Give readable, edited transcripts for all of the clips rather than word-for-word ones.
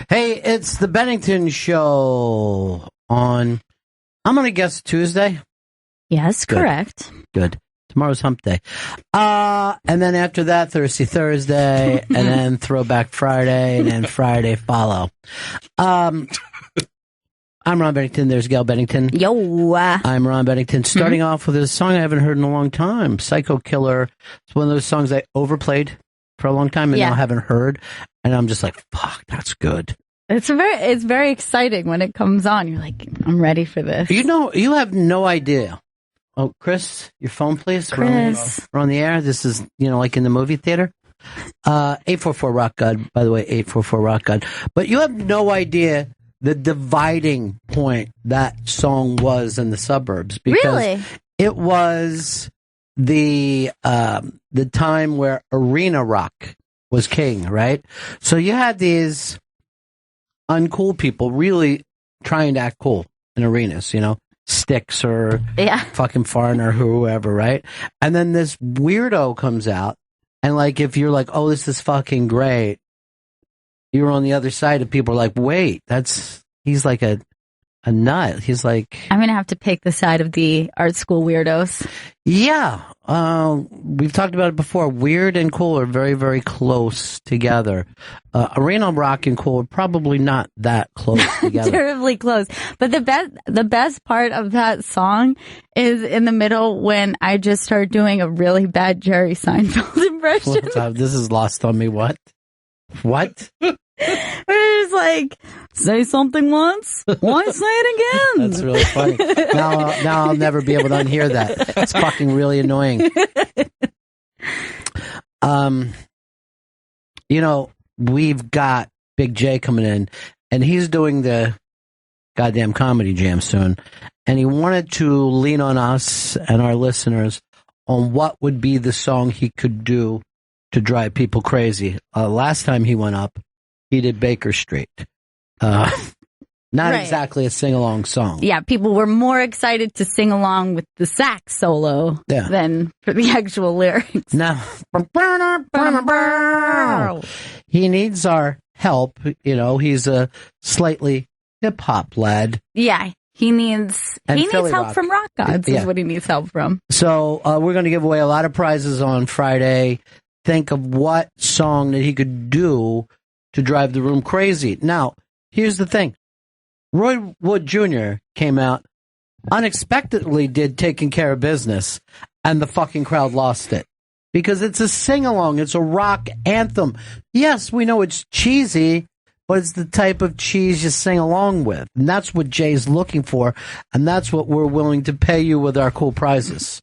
Hey, it's the Bennington Show on, I'm going to guess Tuesday. Yes, Good. correct. Good. Tomorrow's hump day. And then after that, Thursday, and then Throwback Friday, and then Friday follow. I'm Ron Bennington. There's Gail Bennington. Yo. I'm Ron Bennington. Starting off with a song I haven't heard in a long time, Psycho Killer. It's one of those songs I overplayed for a long time and now haven't heard. And I'm just like, fuck, that's good. It's very exciting when it comes on. You're like, I'm ready for this. You know, you have no idea. Oh, Chris, your phone, please. Chris. We're on the air. This is, like in the movie theater. 844 Rock God, by the way, 844 Rock God. But you have no idea the dividing point that song was in the suburbs. Because really? It was the time where arena rock was king, right? So you had these uncool people really trying to act cool in arenas, Styx or fucking Foreigner or whoever, right? And then this weirdo comes out, and if you're like, oh, this is fucking great, you're on the other side of people are like, wait, he's like a nut. He's like, I'm gonna have to pick the side of the art school weirdos. Yeah. We've talked about it before. Weird and cool are very, very close together. Arena rock and cool are probably not that close together. Terribly close. But the best part of that song is in the middle when I just start doing a really bad Jerry Seinfeld impression. This is lost on me. What? It's like, say something once, why say it again? That's really funny. Now I'll never be able to unhear that. It's fucking really annoying. We've got Big J coming in, and he's doing the goddamn comedy jam soon, and he wanted to lean on us and our listeners on what would be the song he could do to drive people crazy. Last time he went up, he did Baker Street. Not exactly a sing-along song. Yeah, people were more excited to sing along with the sax solo than for the actual lyrics. Now, he needs our help. He's a slightly hip-hop lad. Yeah, he needs help from rock gods is what he needs help from. So we're going to give away a lot of prizes on Friday. Think of what song that he could do to drive the room crazy. Now, here's the thing. Roy Wood Jr. came out, unexpectedly did Taking Care of Business, and the fucking crowd lost it. Because it's a sing-along. It's a rock anthem. Yes, we know it's cheesy, but it's the type of cheese you sing along with. And that's what Jay's looking for, and that's what we're willing to pay you with our cool prizes.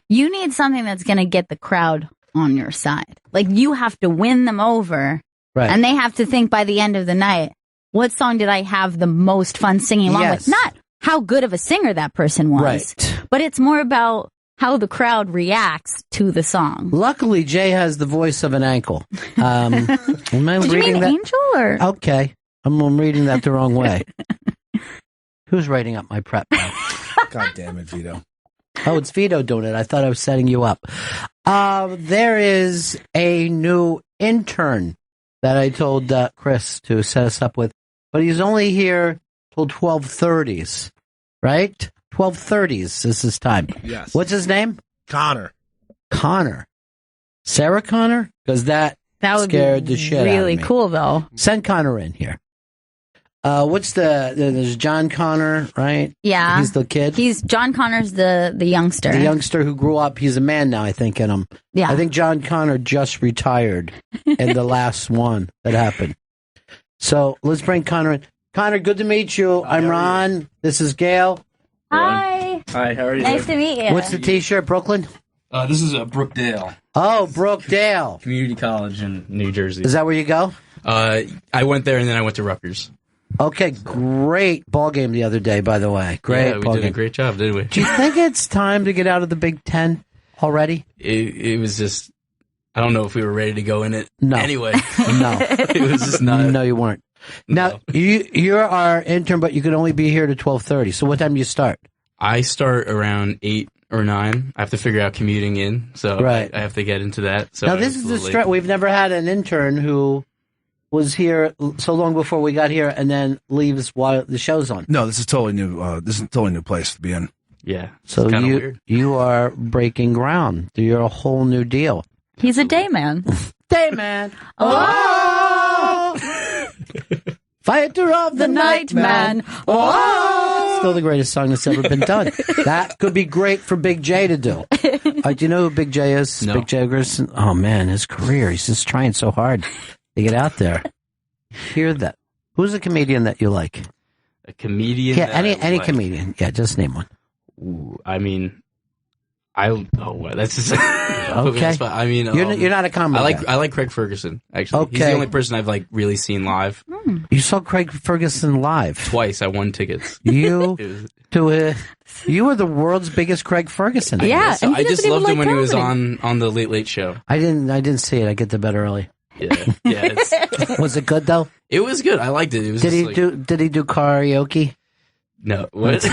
You need something that's going to get the crowd on your side. You have to win them over. Right. And they have to think by the end of the night, what song did I have the most fun singing along with? Not how good of a singer that person was, but it's more about how the crowd reacts to the song. Luckily, Jay has the voice of an ankle. Am I Did reading you mean that? angel or? Okay, I'm reading that the wrong way. Who's writing up my prep now? God damn it, Vito. Oh, it's Vito doing it. I thought I was setting you up. There is a new intern that I told Chris to set us up with, but he's only here till 12:30s, right? 12:30s is his time. Yes. What's his name? Connor. Sarah Connor? Because that would scared be the shit really out of me. cool, though. Send Connor in here. There's John Connor, right? Yeah. He's the kid. John Connor's the youngster. The youngster who grew up. He's a man now, I think, in him. Yeah. I think John Connor just retired in the last one that happened. So let's bring Connor in. Connor, good to meet you. I'm Ron. This is Gail. Hi. Hi, how are you? Nice to meet you. What's the t-shirt, Brooklyn? This is Brookdale. Oh, Brookdale. Community College in New Jersey. Is that where you go? I went there and then I went to Rutgers. Okay, great ball game the other day, by the way. Great we ball did game. a great job, didn't we? Do you think it's time to get out of the Big Ten already? It was just, I don't know if we were ready to go in it. No. Anyway. No. It was just not. No, you weren't. Now, you're our intern, but you can only be here to 12:30. So what time do you start? I start around 8 or 9. I have to figure out commuting in, so I have to get into that. So now, this is the stretch. We've never had an intern who was here so long before we got here and then leaves while the show's on? No, this is totally new. This is a totally new place to be in. Yeah. So you are breaking ground. You're a whole new deal. He's a day man. Day man. Oh! Fighter of the night man. Oh! Still the greatest song that's ever been done. That could be great for Big J to do. Do you know who Big J is? No. Big J Gerson? Oh, man, his career. He's just trying so hard to get out there. Hear that. Who's a comedian that you like? A comedian? Yeah, any comedian. Yeah, just name one. Ooh, I mean, that's just okay. I mean, you're not a comedy guy. I like Craig Ferguson. Actually, okay. He's the only person I've like really seen live. You saw Craig Ferguson live twice. I won tickets. You were the world's biggest Craig Ferguson. Yeah, so I just loved him when he was comedy. on the Late Late Show. I didn't see it. I get to bed early. Yeah. Was it good though? It was good. I liked it. It was. Did he do karaoke? No. What?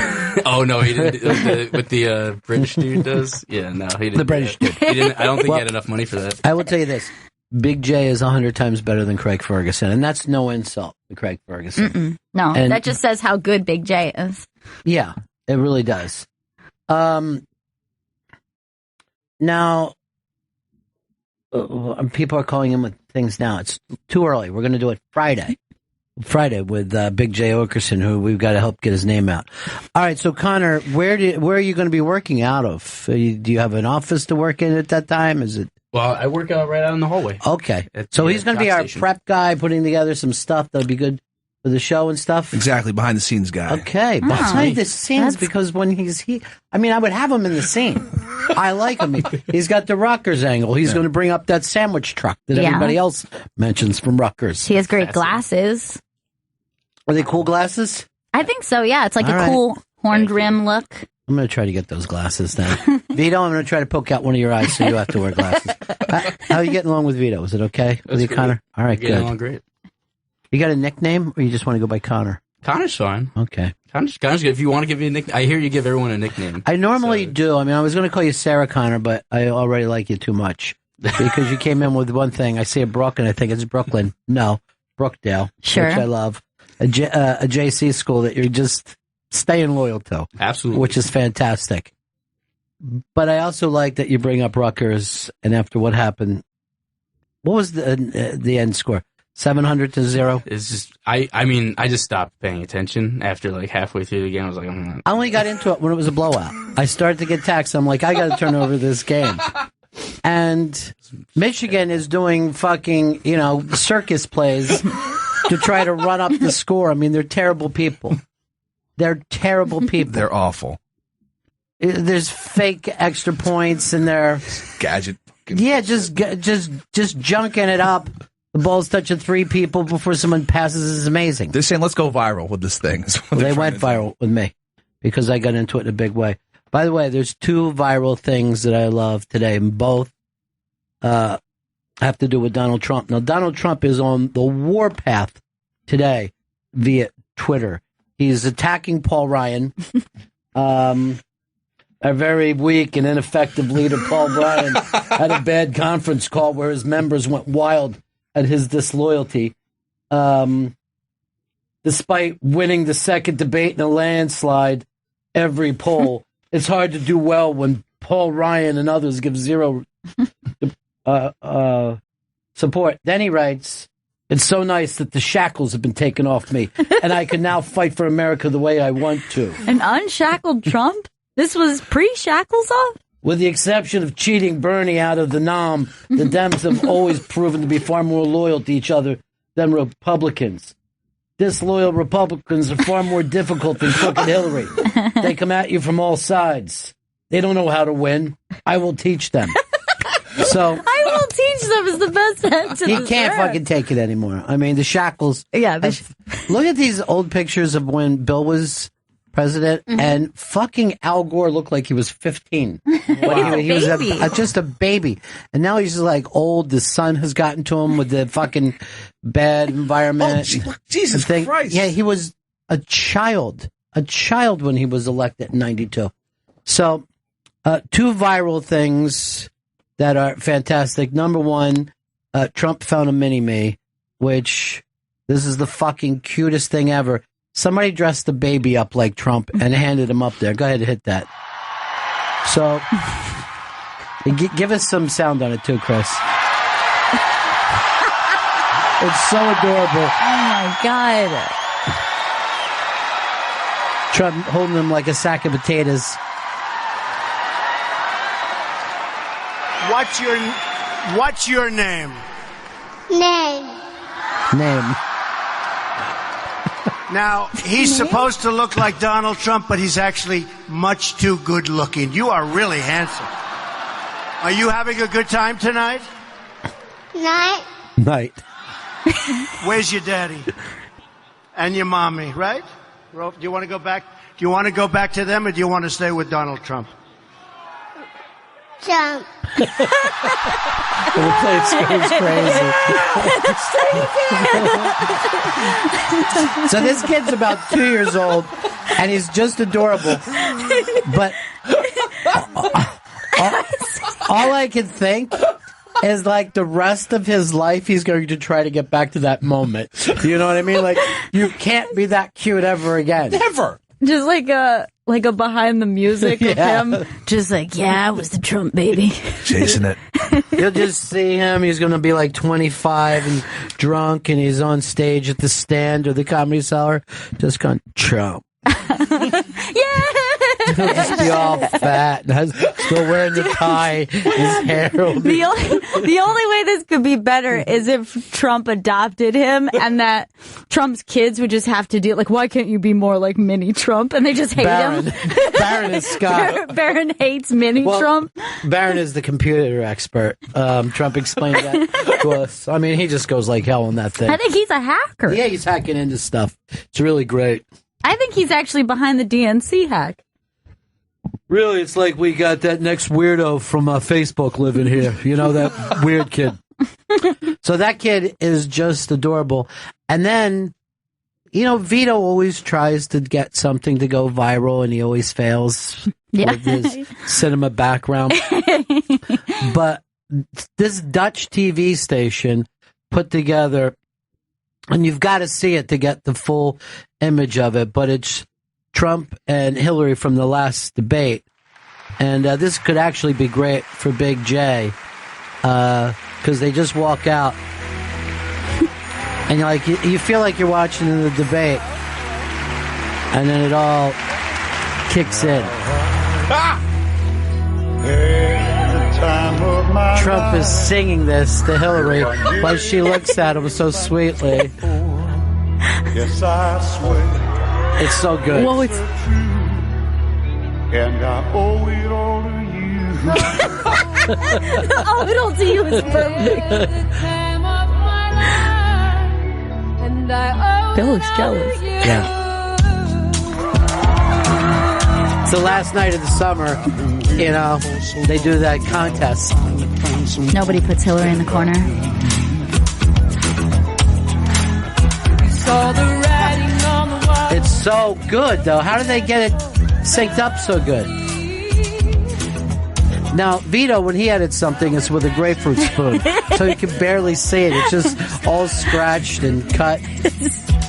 Oh no, he didn't. What the British dude does? Yeah, no, he didn't. The British dude. He didn't. I don't think he had enough money for that. I will tell you this: Big J is 100 times better than Craig Ferguson, and that's no insult to Craig Ferguson. No, and that just says how good Big J is. Yeah, it really does. Now, people are calling in with things now. It's too early. We're going to do it Friday with Big J Okerson, who we've got to help get his name out. All right, so Connor, where are you going to be working out of? Do you have an office to work in at that time? Is it? Well, I work out right out in the hallway. Okay, so he's going to be our prep guy, putting together some stuff that'll be good for the show and stuff. Exactly, behind the scenes guy. Okay, behind the scenes, because when he's here, I mean, I would have him in the scene. I like him. He's got the Rutgers angle. He's going to bring up that sandwich truck that everybody else mentions from Rutgers. He has great glasses. Are they cool glasses? I think so, yeah. It's like a cool horned rim look. I'm going to try to get those glasses then. Vito, I'm going to try to poke out one of your eyes so you have to wear glasses. How are you getting along with Vito? Is it okay with you, Connor? All right, good. Getting along great. You got a nickname, or you just want to go by Connor? Connor's fine. Okay. Connor's good. If you want to give me a nickname, I hear you give everyone a nickname. I normally do. I mean, I was going to call you Sarah Connor, but I already like you too much. Because you came in with one thing. I see a Brook, and I think it's Brooklyn. No, Brookdale. Sure. Which I love. A JC school that you're just staying loyal to. Absolutely. Which is fantastic. But I also like that you bring up Rutgers, and after what happened, what was the end score? 700-0? It's just, I mean, I just stopped paying attention after like halfway through the game. I was like, I'm not. I only got into it when it was a blowout. I started to get taxed. I'm like, I got to turn over this game. And Michigan is doing fucking, circus plays to try to run up the score. I mean, they're terrible people. They're terrible people. They're awful. There's fake extra points in there. Gadget. Yeah, just junking it up. The ball's touching three people before someone passes is amazing. They're saying, let's go viral with this thing. Well, they went viral with me because I got into it in a big way. By the way, there's two viral things that I love today, and both have to do with Donald Trump. Now, Donald Trump is on the warpath today via Twitter. He's attacking Paul Ryan. A very weak and ineffective leader, Paul Ryan, had a bad conference call where his members went wild at his disloyalty. Despite winning the second debate in a landslide, every poll, it's hard to do well when Paul Ryan and others give zero support. Then he writes, "It's so nice that the shackles have been taken off me, and I can now fight for America the way I want to." An unshackled Trump? This was pre-shackles off? With the exception of cheating Bernie out of the nom, the Dems have always proven to be far more loyal to each other than Republicans. Disloyal Republicans are far more difficult than crooked Hillary. They come at you from all sides. They don't know how to win. I will teach them. So I will teach them is the best answer. He can't fucking take it anymore. I mean, the shackles. Yeah. Look at these old pictures of when Bill was president, and fucking Al Gore looked like he was 15. Wow. He was just a baby. And now he's just like old. The sun has gotten to him with the fucking bad environment. Oh, Jesus Christ. Yeah, he was a child when he was elected in 92. So, two viral things that are fantastic. Number one, Trump found a mini-me, which this is the fucking cutest thing ever. Somebody dressed the baby up like Trump and handed him up there. Go ahead and hit that. So, give us some sound on it too, Chris. It's so adorable. Oh my God. Trump holding him like a sack of potatoes. What's your name? Name. Now, he's supposed to look like Donald Trump, but he's actually much too good looking. You are really handsome. Are you having a good time tonight? Night. Where's your daddy? And your mommy, right? Do you want to go back? Do you want to go back to them, or do you want to stay with Donald Trump? Trump. The place goes crazy. So this kid's about 2 years old, and he's just adorable. But all I can think is like the rest of his life, he's going to try to get back to that moment. You know what I mean? Like, you can't be that cute ever again. Never. Just like a behind the music of him. Just like, yeah, I was the Trump baby. Chasing it. You'll just see him. He's going to be like 25 and drunk, and he's on stage at the Stand or the Comedy Cellar, just going, Trump. Yeah. He'll just be all fat and still wearing the tie. His hair will be... The only way this could be better is if Trump adopted him, and that Trump's kids would just have to deal, like, why can't you be more like mini Trump? And they just hate him. Barron is Scott. Barron hates mini Trump. Barron is the computer expert. Trump explained that to us. I mean, he just goes like hell on that thing. I think he's a hacker. Yeah, he's hacking into stuff. It's really great. I think he's actually behind the DNC hack. Really, it's like we got that next weirdo from Facebook living here. You know, that weird kid. So that kid is just adorable. And then, you know, Vito always tries to get something to go viral, and he always fails with his cinema background. But this Dutch TV station put together, and you've got to see it to get the full image of it, but it's Trump and Hillary from the last debate. And this could actually be great for Big J, because they just walk out, and you feel like you're watching the debate, and then it all kicks in. Trump is singing this to Hillary while she looks at him so sweetly. Yes, I swear. It's so good. Well, it's... And I owe it all to you. Oh, it all to you is perfect. Bill looks jealous. Yeah. It's the last night of the summer. You know, they do that contest. Nobody puts Hillary in the corner. It's so good, though. How did they get it synced up so good? Now, Vito, when he edits something, it's with a grapefruit spoon, so you can barely see it. It's just all scratched and cut.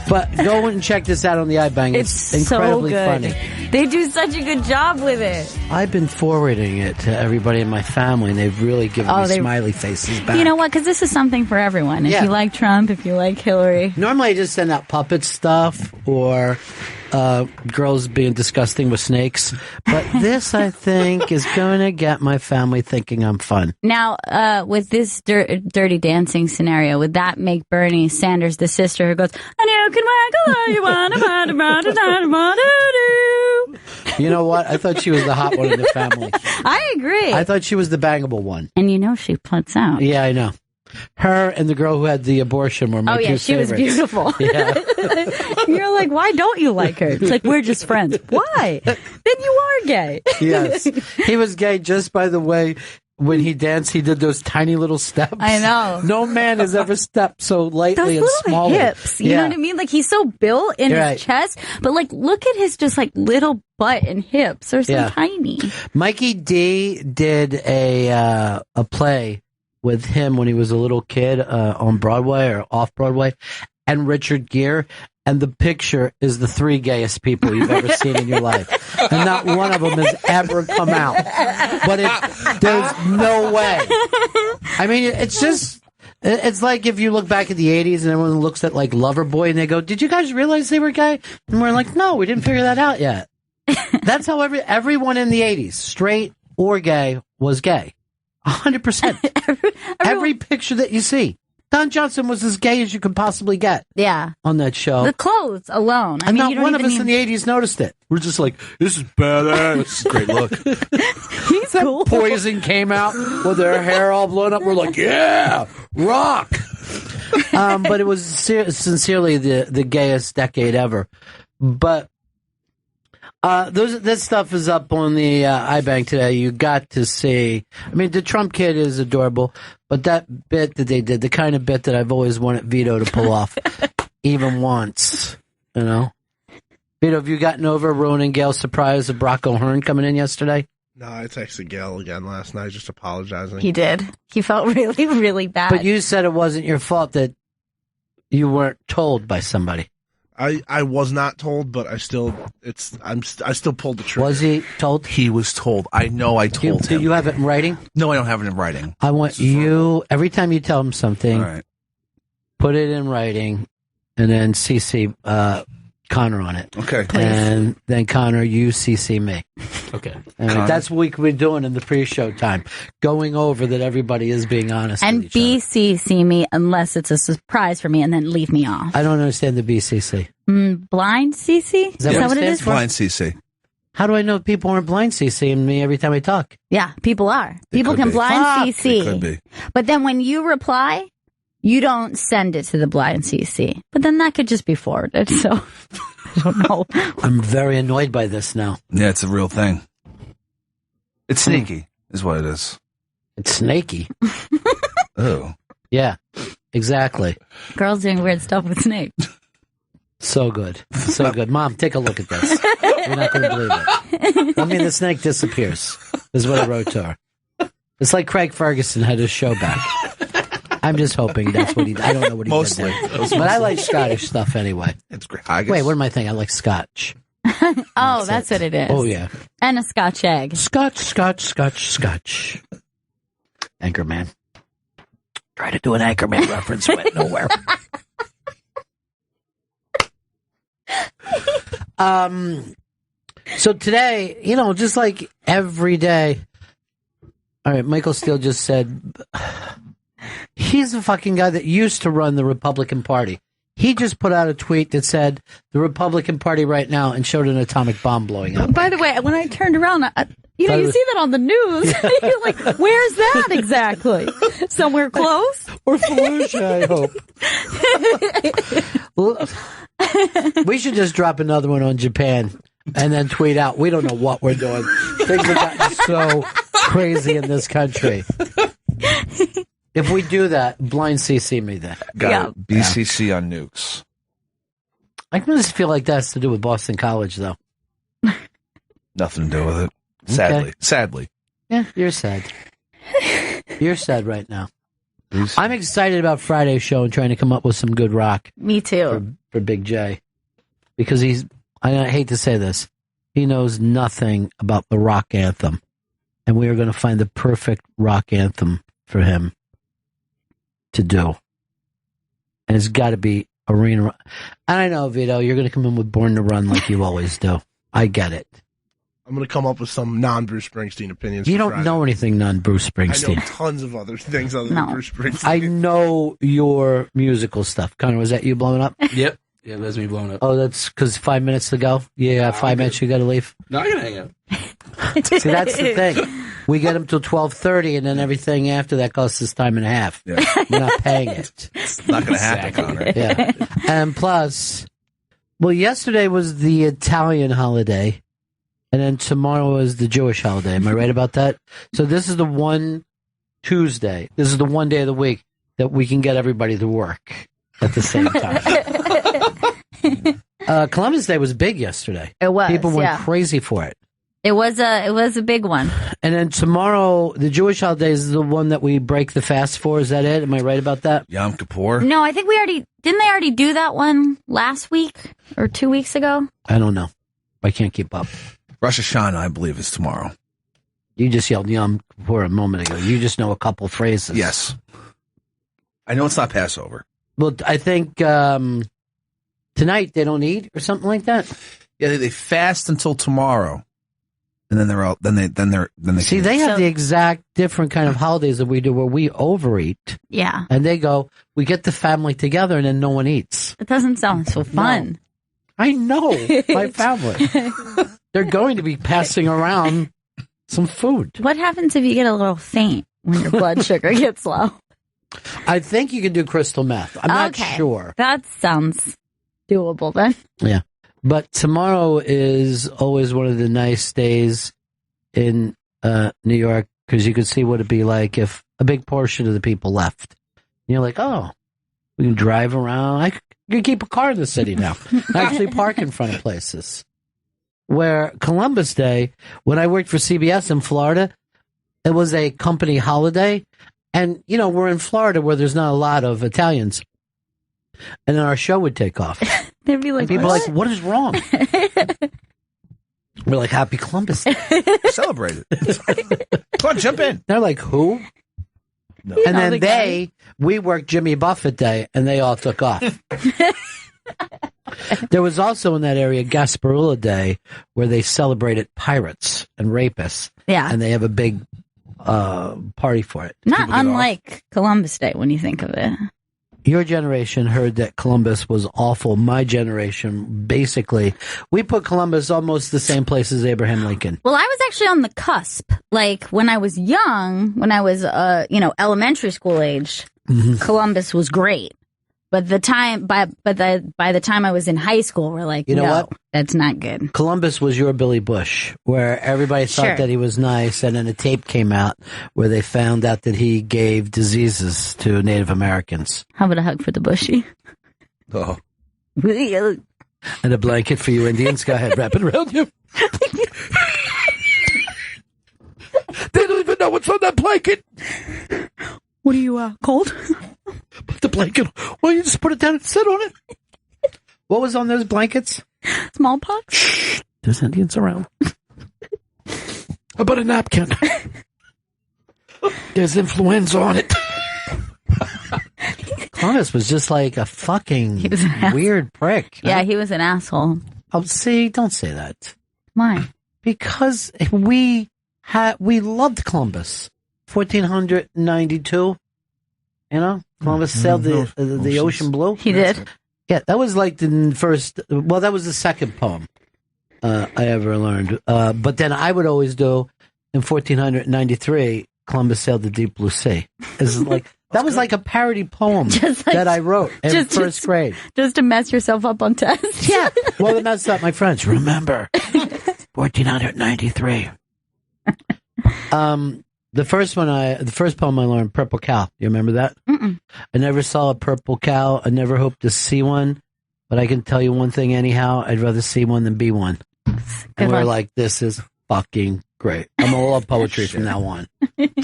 But go and check this out on the iBang. It's incredibly so funny. They do such a good job with it. I've been forwarding it to everybody in my family, and they've really given me smiley faces back. You know what? Because this is something for everyone. If you like Trump, if you like Hillary. Normally I just send out puppet stuff or girls being disgusting with snakes. But this, I think, is going to get my family thinking I'm fun. Now, with this dirty dancing scenario, would that make Bernie Sanders the sister who goes, and you can waggle all you want, You know what? I thought she was the hot one in the family. I agree. I thought she was the bangable one. And you know she puts out. Yeah, I know. Her and the girl who had the abortion were my two she favorites. was beautiful. Yeah. You're like, why don't you like her? It's like, we're just friends. Why? Then you are gay. Yes. He was gay just by the way. When he danced, he did those tiny little steps. I know. No man has ever stepped so lightly those and small. Hips. You know what I mean? Like, he's so built in his chest, but like, look at his just like little butt and hips. They're so tiny. Mikey D did a play with him when he was a little kid on Broadway or off Broadway, and Richard Gere. And the picture is the 3 gayest people you've ever seen in your life. And not one of them has ever come out. But there's no way. I mean, it's like if you look back at the 80s and everyone looks at like Loverboy and they go, did you guys realize they were gay? And we're like, no, we didn't figure that out yet. That's how everyone in the 80s, straight or gay, was gay. 100%. Every picture that you see. Don Johnson was as gay as you could possibly get. Yeah. On that show. The clothes alone. And not one of us in the 80s noticed it. We're just like, this is badass. This is a great look. He's cool. Poison came out with their hair all blown up. We're like, yeah, rock. But it was sincerely the gayest decade ever. But this stuff is up on the iBank today. You got to see. I mean, the Trump kid is adorable, but that bit that they did, the kind of bit that I've always wanted Vito to pull off, even once, you know. Vito, have you gotten over Ron and Gail's surprise of Brock O'Hearn coming in yesterday? No, I texted Gail again last night, just apologizing. He did. He felt really, really bad. But you said it wasn't your fault that you weren't told by somebody. I was not told, but I still pulled the trigger. Was he told? He was told. I know I told him. Do you have it in writing? No, I don't have it in writing. I want you, every time you tell him something, All right. put it in writing, and then CC Connor on it. Okay. Please. And then Connor, you CC me. Okay. And that's what we've been doing in the pre-show time, going over that everybody is being honest and with each other. BCC me unless it's a surprise for me, and then leave me off. I don't understand the BCC. Blind CC? Is that what it is? Blind CC. How do I know people aren't blind CCing me every time I talk? Yeah, people are. People could can be. blind CC. It could be. But then when you reply, you don't send it to the blind CC. But then that could just be forwarded. So I don't know. I'm very annoyed by this now. Yeah, it's a real thing. It's sneaky, is what it is. It's snaky. Oh. Yeah, exactly. Girls doing weird stuff with snakes. So good. So good. Mom, take a look at this. You're not going to believe it. I mean, the snake disappears, is what I wrote to her. It's like Craig Ferguson had his show back. I'm just hoping that's what I don't know what he Mostly. did there. But I like Scottish stuff anyway. It's great. Wait, what am I thinking? I like Scotch. That's what it is. Oh, yeah. And a Scotch egg. Scotch. Anchorman. Try to do an Anchorman reference, went nowhere. So today, just like every day. All right, Michael Steele just said he's the fucking guy that used to run the Republican Party. He just put out a tweet that said the Republican Party right now and showed an atomic bomb blowing up. By the way, when I turned around, you see that on the news. You're like, where's that exactly? Somewhere close? Or Fallujah, I hope. We should just drop another one on Japan and then tweet out, we don't know what we're doing. Things have gotten so crazy in this country. If we do that, blind CC me then. Got it. BCC on nukes. I just feel like that's to do with Boston College, though. Nothing to do with it. Sadly. Okay. Sadly. Yeah, you're sad. You're sad right now. I'm excited about Friday's show and trying to come up with some good rock. Me too. For Big J. Because I hate to say this, he knows nothing about the rock anthem. And we are going to find the perfect rock anthem for him to do. And it's got to be arena. And I know, Vito, you're going to come in with Born to Run like you always do. I get it. I'm going to come up with some non-Bruce Springsteen opinions. You don't know anything non-Bruce Springsteen. I know tons of other things other than Bruce Springsteen. I know your musical stuff. Connor, was that you blowing up? Yep. Yeah, that's me blowing up. Oh, that's because 5 minutes to go? Yeah, 5 minutes you got to leave? No, I gotta hang out. See, that's the thing. We get them till 12:30, and then everything after that costs us time and a half. Yeah. We're not paying it. It's not going to happen, Connor. Yeah. And plus, yesterday was the Italian holiday, and then tomorrow is the Jewish holiday. Am I right about that? So this is the one Tuesday. This is the one day of the week that we can get everybody to work at the same time. Columbus Day was big yesterday. It was. People went crazy for it. It was a big one. And then tomorrow, the Jewish holiday is the one that we break the fast for. Is that it? Am I right about that? Yom Kippur? No, I think didn't they already do that one last week or 2 weeks ago? I don't know. I can't keep up. Rosh Hashanah, I believe, is tomorrow. You just yelled Yom Kippur a moment ago. You just know a couple phrases. Yes. I know it's not Passover. Well, I think tonight they don't eat or something like that. Yeah, they fast until tomorrow, and then they're out. Then they see. They have the exact different kind of holidays that we do, where we overeat. Yeah, and they go. We get the family together, and then no one eats. It doesn't sound so fun. No. I know my family. They're going to be passing around some food. What happens if you get a little faint when your blood sugar gets low? I think you can do crystal meth. I'm not sure. That sounds doable then. Yeah. But tomorrow is always one of the nice days in New York because you could see what it'd be like if a big portion of the people left. And you're like, oh, we can drive around. I can keep a car in the city now. Actually park in front of places. Where Columbus Day, when I worked for CBS in Florida, it was a company holiday. And, you know, we're in Florida where there's not a lot of Italians. And then our show would take off. They'd be like, and people are like, what is wrong? We're like, Happy Columbus Day. Celebrate it. Come on, jump in. They're like, who? No. And then we worked Jimmy Buffett Day, and they all took off. There was also in that area Gasparilla Day, where they celebrated pirates and rapists. Yeah. And they have a big party for it. Not unlike Columbus Day when you think of it. Your generation heard that Columbus was awful. My generation, basically, we put Columbus almost the same place as Abraham Lincoln. Well, I was actually on the cusp. Like, when I was young, when I was, elementary school age, Columbus was great. But by the time I was in high school, we're like, you know what? That's not good. Columbus was your Billy Bush, where everybody thought that he was nice, and then a tape came out where they found out that he gave diseases to Native Americans. How about a hug for the bushy? Oh. And a blanket for you Indians. Go ahead, wrap it around you. They don't even know what's on that blanket. What are you, cold? Put the blanket. Well, you just put it down and sit on it. What was on those blankets? Smallpox? Shh, there's Indians around. How about a napkin? There's influenza on it. Columbus was just like a fucking weird prick. Yeah, he was an asshole. Oh, see, don't say that. Why? Because we loved Columbus. 1492. You know, Columbus sailed the ocean blue. He did. Yeah, that was like the first. Well, that was the second poem I ever learned. But then I would always do in 1493. Columbus sailed the deep blue sea. It's like that was like a parody poem that I wrote in first grade, just to mess yourself up on tests. Yeah, well, it messed up my friends. Remember, 1493. The first poem I learned, Purple Cow. You remember that? Mm-mm. I never saw a purple cow. I never hoped to see one. But I can tell you one thing anyhow. I'd rather see one than be one. And we're like, this is fucking great. I'm gonna love poetry from now on. And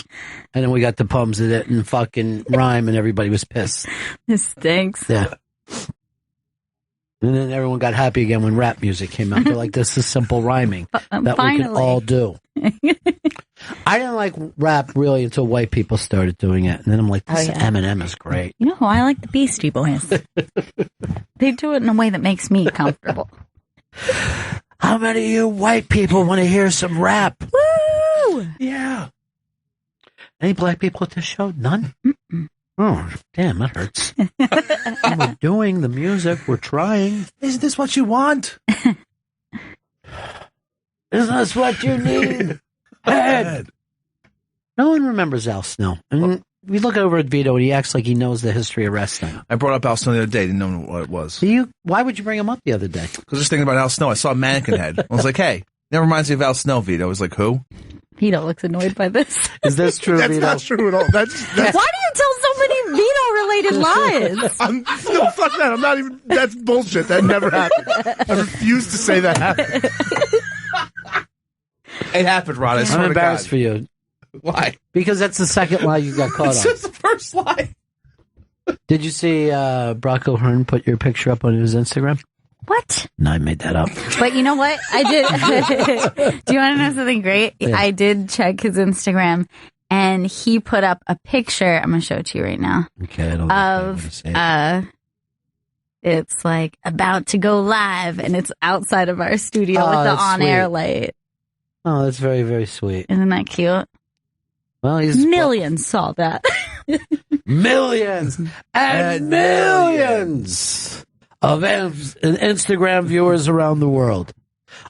then we got the poems that didn't fucking rhyme and everybody was pissed. This stinks. Yeah. And then everyone got happy again when rap music came out. They're like, this is simple rhyming that we can all do. I didn't like rap really until white people started doing it. And then I'm like, this Eminem is great. You know who I like? The Beastie Boys. They do it in a way that makes me comfortable. How many of you white people want to hear some rap? Woo! Yeah. Any black people at this show? None? Mm-mm. Oh, damn, that hurts. We're doing the music. We're trying. Is this what you want? Is this what you need? Ed. No one remembers Al Snow. And we look over at Vito and he acts like he knows the history of wrestling. I brought up Al Snow the other day. Didn't know what it was. Why would you bring him up the other day? Because I was thinking about Al Snow. I saw a mannequin head. I was like, hey, that reminds me of Al Snow, Vito. I was like, who? Vito looks annoyed by this. Is this true, That's Vito? not true at all. That's Why do you tell so many Vito-related lies? no, fuck that. I'm not even. That's bullshit. That never happened. I refuse to say that happened. It happened, Ron. I swear I'm to embarrassed God. for you. Why? Because that's the second lie you got caught It's on. just the first lie. Did you see Brock O'Hearn put your picture up on his Instagram? What? No, I made that up. But you know what? I did. Do you want to know something great? Yeah. I did check his Instagram, and he put up a picture. I'm going to show it to you right now. Okay, I don't Of it's like about to go live, and it's outside of our studio with the that's on-air sweet. light. Oh, that's very, very sweet. Isn't that cute? Well, he's Millions saw that. millions and millions of Instagram viewers around the world.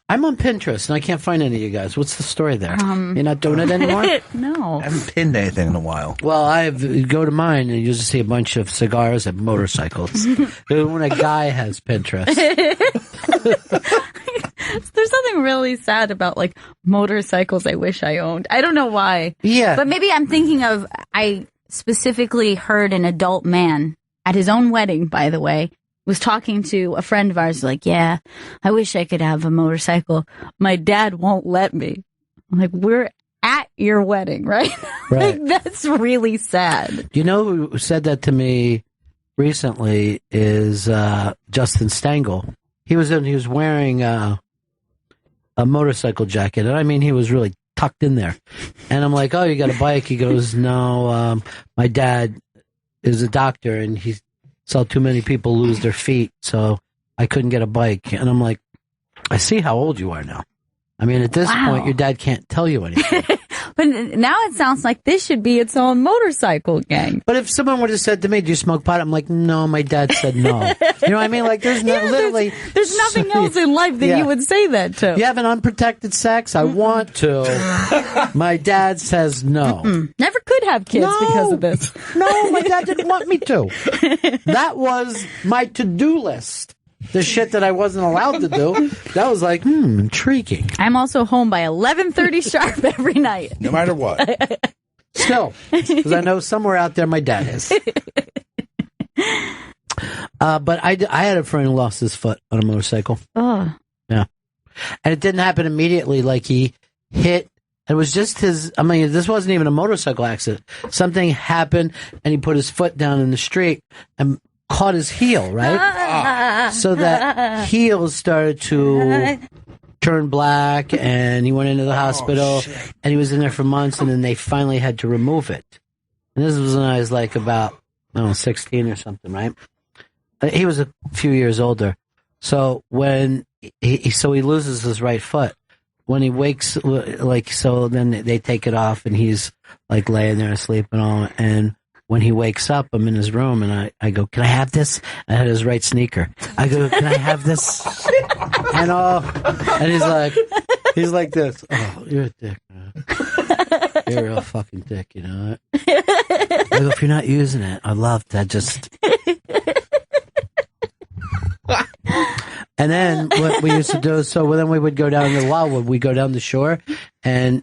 I'm on Pinterest and I can't find any of you guys. What's the story there? You're not doing it anymore? No. I haven't pinned anything in a while. Well, you go to mine and you just see a bunch of cigars and motorcycles. When a guy has Pinterest. There's something really sad about like motorcycles I wish I owned. I don't know why. Yeah. But maybe I'm thinking of, I specifically heard an adult man at his own wedding, by the way, was talking to a friend of ours, like, yeah, I wish I could have a motorcycle. My dad won't let me. I'm like, we're at your wedding, right? Right. Like, that's really sad. You know who said that to me recently is Justin Stengel. He was wearing a motorcycle jacket, and I mean he was really tucked in there. And I'm like, oh, you got a bike? He goes, no, my dad is a doctor, and he saw too many people lose their feet, so I couldn't get a bike. And I'm like, I see how old you are now. I mean, at this point, your dad can't tell you anything. But now it sounds like this should be its own motorcycle gang. But if someone would have said to me, do you smoke pot? I'm like, no, my dad said no. You know what I mean? Like, there's no, literally... There's nothing else in life that you would say that to. You have an unprotected sex? I want to. My dad says no. Never could have kids because of this. No, my dad didn't want me to. That was my to-do list. The shit that I wasn't allowed to do. That was like, intriguing. I'm also home by 11:30 sharp every night. No matter what. Still, because I know somewhere out there my dad is. But I had a friend who lost his foot on a motorcycle. Oh. Yeah. And it didn't happen immediately. Like he hit, it was just his, I mean, this wasn't even a motorcycle accident. Something happened and he put his foot down in the street and caught his heel, right? So that heel started to turn black and he went into the hospital and he was in there for months and then they finally had to remove it. And this was when I was like about, I don't know, 16 or something, right? He was a few years older. So when he loses his right foot. When he wakes, like, so then they take it off and he's like laying there asleep and all. And when he wakes up, I'm in his room and I go, can I have this? I had his right sneaker. I go, can I have this? And he's like this. Oh, you're a dick, man. You're a real fucking dick, you know. I go, if you're not using it, I'd love to just. And then what we used to do, so then we would go down the Wildwood, we go down the shore, and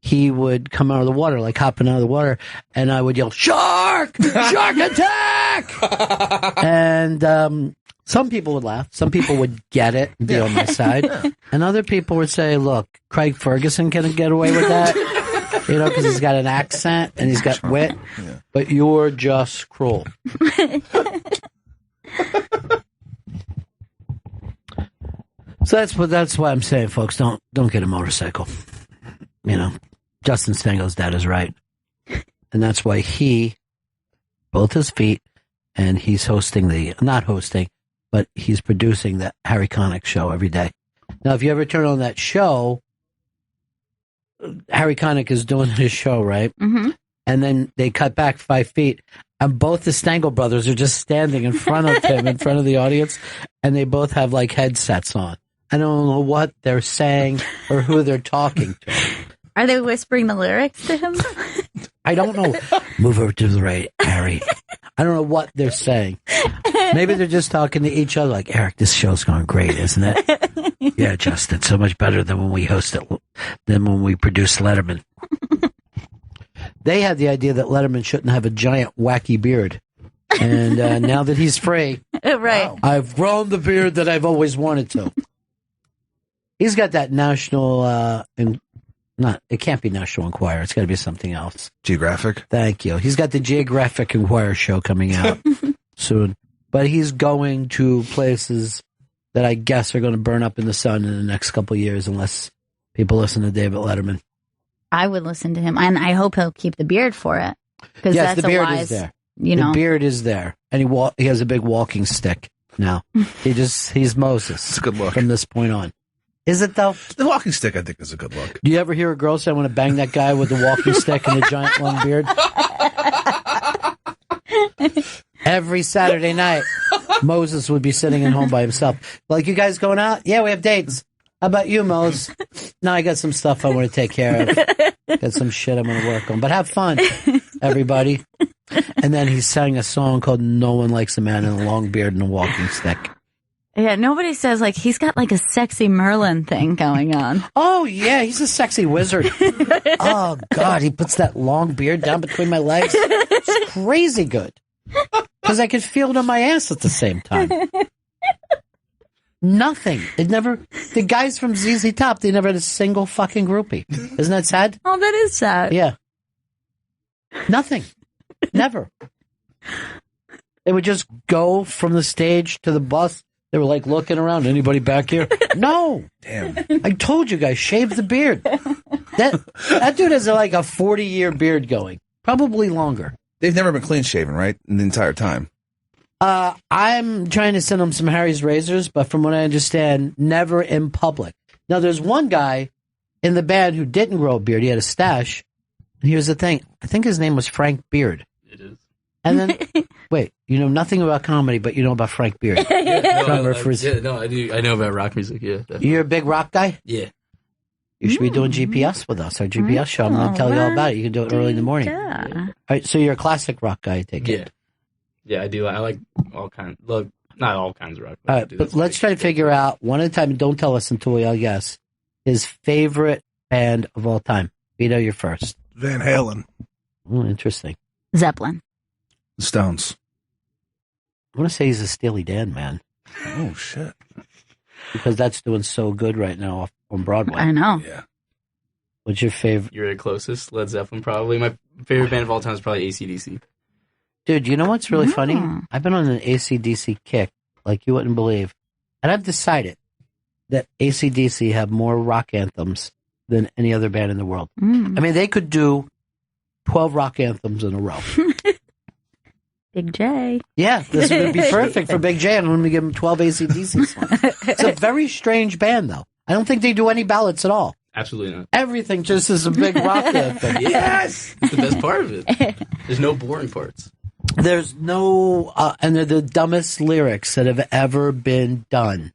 he would come out of the water, like hopping out of the water, and I would yell, "Shark! Shark attack!" And some people would laugh, some people would get it and be on my side, and other people would say, "Look, Craig Ferguson can get away with that, you know, because he's got an accent and he's got wit, but you're just cruel." So that's why I'm saying, folks, don't get a motorcycle. You know, Justin Stengel's dad is right, and that's why both his feet, and he's not hosting, but he's producing the Harry Connick show every day. Now, if you ever turn on that show, Harry Connick is doing his show, right? Mm-hmm. And then they cut back 5 feet, and both the Stengel brothers are just standing in front of him, in front of the audience, and they both have like headsets on. I don't know what they're saying or who they're talking to. Are they whispering the lyrics to him? I don't know. Move over to the right, Harry. I don't know what they're saying. Maybe they're just talking to each other like, Eric, this show's going great, isn't it? Yeah, Justin, so much better than when we produce Letterman. They had the idea that Letterman shouldn't have a giant wacky beard. And now that he's free, right. I've grown the beard that I've always wanted to. He's got that national It can't be National Enquirer. It's got to be something else. Geographic. Thank you. He's got the Geographic Enquirer show coming out soon. But he's going to places that I guess are going to burn up in the sun in the next couple of years unless people listen to David Letterman. I would listen to him, and I hope he'll keep the beard for it. Yes, that's the beard wise, is there. The beard is there, and he has a big walking stick now. He's Moses. It's a good look from this point on. Is it though? The walking stick, I think, is a good look. Do you ever hear a girl say, "I want to bang that guy with the walking stick and the giant long beard"? Every Saturday night, Moses would be sitting at home by himself. Like, you guys going out? Yeah, we have dates. How about you, Mose? No, I got some stuff I want to take care of. Got some shit I'm going to work on. But have fun, everybody. And then he sang a song called "No One Likes a Man in a Long Beard and a Walking Stick." Yeah, nobody says, like, he's got, like, a sexy Merlin thing going on. Oh, yeah, he's a sexy wizard. Oh, God, he puts that long beard down between my legs. It's crazy good. Because I could feel it on my ass at the same time. Nothing. The guys from ZZ Top, they never had a single fucking groupie. Isn't that sad? Oh, that is sad. Yeah. Nothing. Never. They would just go from the stage to the bus. They were like looking around. Anybody back here? No. Damn. I told you guys, shave the beard. That dude has like a 40-year beard going. Probably longer. They've never been clean shaven, right? In the entire time. I'm trying to send him some Harry's razors, but from what I understand, never in public. Now, there's one guy in the band who didn't grow a beard. He had a stash. And here's the thing. I think his name was Frank Beard. It is. And then, wait, you know nothing about comedy, but you know about Frank Beard. I do. I know about rock music, yeah. Definitely. You're a big rock guy? Yeah. You should be doing GPS with us, our GPS show. I'm going to tell you all about it. You can do it early in the morning. Yeah. All right, so you're a classic rock guy, I take it. Yeah, I do. I like all kinds. Look, not all kinds of rock. All right, but let's try to figure out one at a time. Don't tell us until we all guess. His favorite band of all time. Vito, you're first. Van Halen. Oh, interesting. Zeppelin. The Stones. I want to say he's a Steely Dan man. Oh, shit. Because that's doing so good right now on Broadway. I know. Yeah. What's your favorite? You're the closest. Led Zeppelin, probably. My favorite band of all time is probably AC/DC. Dude, you know what's really funny? I've been on an AC/DC kick like you wouldn't believe. And I've decided that AC/DC have more rock anthems than any other band in the world. I mean, they could do 12 rock anthems in a row. Big J. Yeah, this would be perfect for Big J. I'm going to give him 12 AC/DC songs. It's a very strange band, though. I don't think they do any ballads at all. Absolutely not. Everything just is a big rock anthem. Yes! It's the best part of it. There's no boring parts. There's no, and they're the dumbest lyrics that have ever been done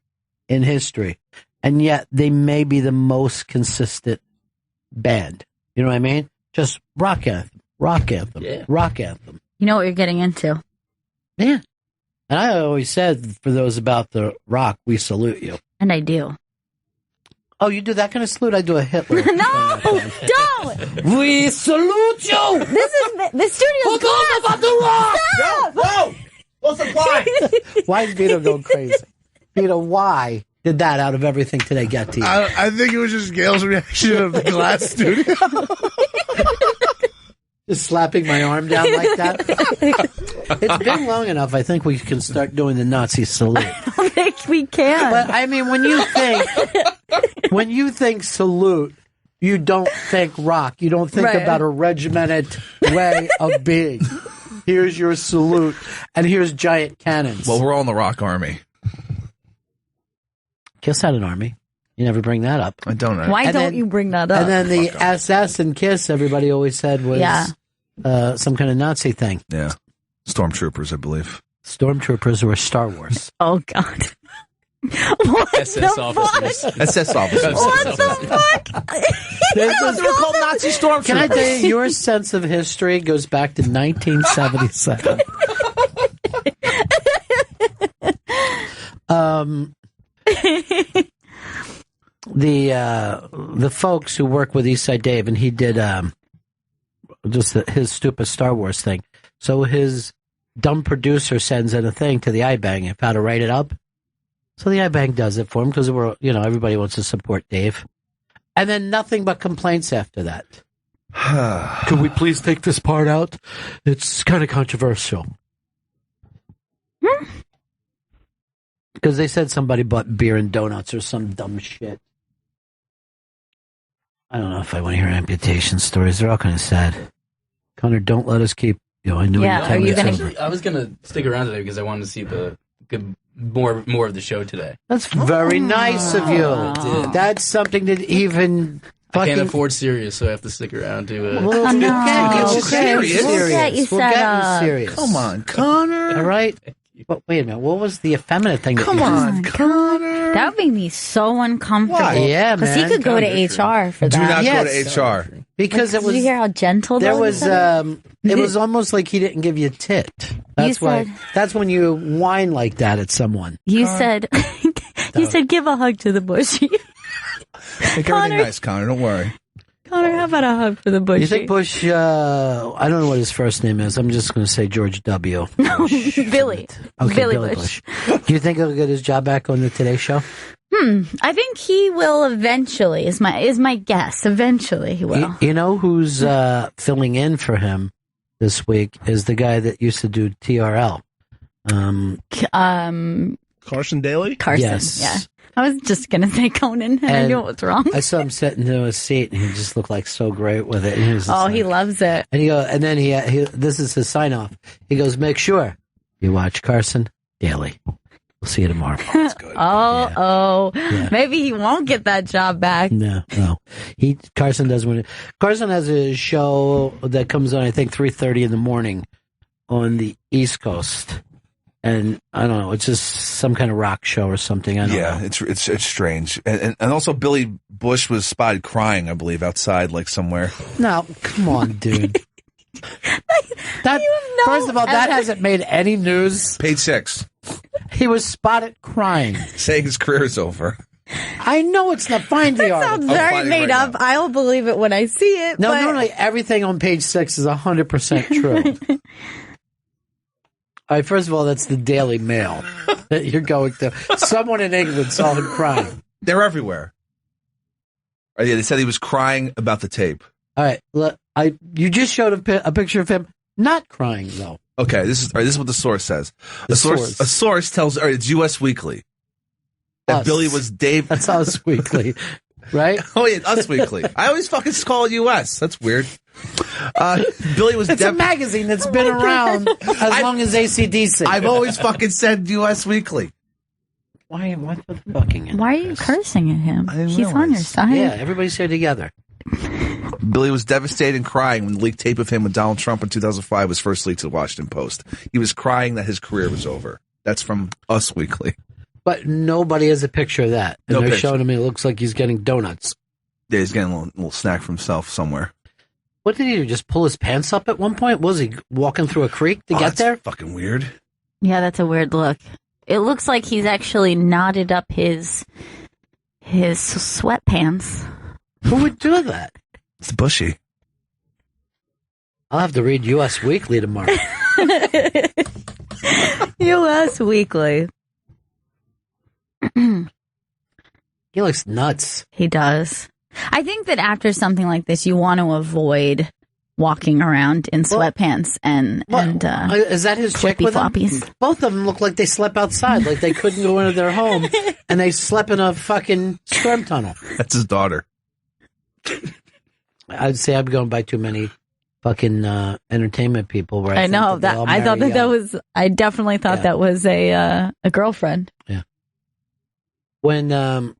in history. And yet they may be the most consistent band. You know what I mean? Just rock anthem, rock anthem, rock anthem. You know what you're getting into. Yeah. And I always said, for those about the rock, we salute you. And I do. Oh, you do that kind of salute? I do a Hitler. No, don't! We salute you! This is the studio's glass! About the rock! Stop! No! What's the why? Why is Vito going crazy? Vito, why did that out of everything today get to you? I think it was just Gail's reaction of the glass studio. Just slapping my arm down like that. It's been long enough. I think we can start doing the Nazi salute. I don't think we can. But I mean, when you think salute, you don't think rock. You don't think about a regimented way of being. Here's your salute, and here's giant cannons. Well, we're all in the rock army. Kiss had an army. You never bring that up. I don't know. Why don't you bring that up? And then the SS and Kiss, everybody always said was some kind of Nazi thing. Yeah. Stormtroopers, I believe. Stormtroopers were Star Wars. Oh, God. SS officers. SS officers. What the fuck? They were called Nazi stormtroopers. Can I tell you, your sense of history goes back to 1977. The folks who work with Eastside Dave, and he did just his stupid Star Wars thing. So his dumb producer sends in a thing to the iBang of how to write it up. So the iBang does it for him because everybody wants to support Dave. And then nothing but complaints after that. Could we please take this part out? It's kind of controversial. Because they said somebody bought beer and donuts or some dumb shit. I don't know if I want to hear amputation stories. They're all kind of sad. Connor, don't let us keep. I knew. Yeah, are you gonna? I was gonna stick around today because I wanted to see the more of the show today. That's very nice of you. That's something that even. I can't afford Sirius, so I have to stick around to. Oh, no. We'll get you serious. Come on, Connor. All right. But wait a minute. What was the effeminate thing? Come on, Connor. That would make me so uncomfortable. Why? Yeah, because man. he could go to HR for Do that. not go to HR. Because Did you hear how gentle there those was are? it was almost like he didn't give you tit. That's why. That's when you whine like that at someone. You said give a hug to the bushy. Make everything nice, Connor. Don't worry. Connor, how about a hug for the bushy? You think Bush? I don't know what his first name is. I'm just going to say George W. Billy. Okay, Billy Bush. Do you think he'll get his job back on the Today Show? I think he will eventually. Is my guess. Eventually, he will. You know who's filling in for him this week is the guy that used to do TRL. Carson Daly? Carson. Yes. Yeah. I was just going to say Conan, and I knew what was wrong. I saw him sitting in his seat, and he just looked like so great with it. He loves it. And then he this is his sign off. He goes, "Make sure you watch Carson Daly. We'll see you tomorrow." Oh, that's good. Yeah. Maybe he won't get that job back. No. Carson does win it. Carson has a show that comes on, I think, 3:30 in the morning on the East Coast. And I don't know, it's just some kind of rock show or something. I don't know. It's strange. And also Billy Bush was spotted crying, I believe, outside, like somewhere. No, come on, dude. First of all, that hasn't made any news. Page 6. He was spotted crying. Saying his career is over. I know it's not. Find the article. Sounds very made up. Now. I'll believe it when I see it. No, everything on page 6 is 100% true. All right, first of all, that's the Daily Mail that you're going to. Someone in England saw him crying. They're everywhere. Yeah, they said he was crying about the tape. All right, look, you just showed a picture of him not crying, though. Okay, this is what the source says. A source tells, it's U.S. Weekly, that Billy was Dave. That's Us Weekly, right? Oh, yeah, Us Weekly. I always fucking call it U.S. That's weird. Billy was. It's a magazine that's been around as long as AC/DC. I've always fucking said U.S. Weekly. Why the fucking? Why are you cursing at him? He's realize. on your side. Yeah, everybody's here together. Billy was devastated and crying when the leaked tape of him with Donald Trump in 2005 was first leaked to the Washington Post. He was crying that his career was over. That's from Us Weekly. But nobody has a picture of that. And they're showing him it looks like he's getting donuts. Yeah, he's getting a little snack for himself somewhere. What did he do? Just pull his pants up at one point? Was he walking through a creek to get there? Fucking weird. Yeah, that's a weird look. It looks like he's actually knotted up his sweatpants. Who would do that? It's bushy. I'll have to read U.S. Weekly tomorrow. U.S. Weekly. He looks nuts. He does. I think that after something like this, you want to avoid walking around in sweatpants and is that his chick with floppies? Him? Both of them look like they slept outside, like they couldn't go into their home, and they slept in a fucking storm tunnel. That's his daughter. I'd say I'm going by too many fucking entertainment people. Where I know that I thought that was. I definitely thought that was a girlfriend. Yeah. When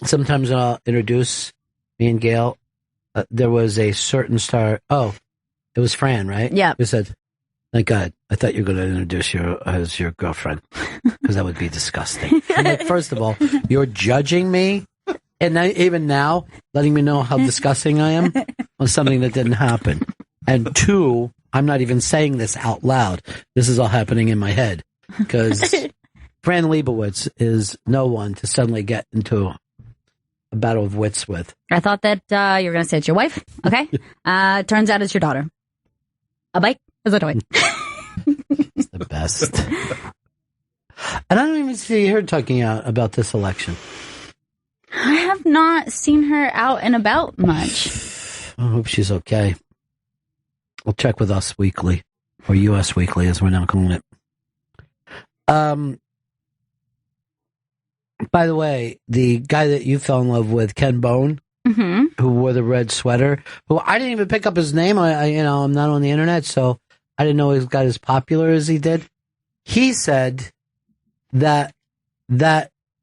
sometimes I'll introduce me and Gail, there was a certain star. Oh, it was Fran, right? Yeah. Who said, "Thank God, I thought you were going to introduce her as your girlfriend, because that would be disgusting." I'm like, first of all, you're judging me, and even now, letting me know how disgusting I am on something that didn't happen. And two, I'm not even saying this out loud. This is all happening in my head, because Fran Lebowitz is no one to suddenly get into a battle of wits with. I thought that you were going to say it's your wife. Okay. Turns out it's your daughter. A bike is a toy. It's the best. And I don't even see her talking out about this election. I have not seen her out and about much. I hope she's okay. We'll check with Us Weekly, or US Weekly as we're now calling it. By the way, the guy that you fell in love with, Ken Bone, who wore the red sweater, who I didn't even pick up his name. I'm not on the internet, so I didn't know he got as popular as he did. He said that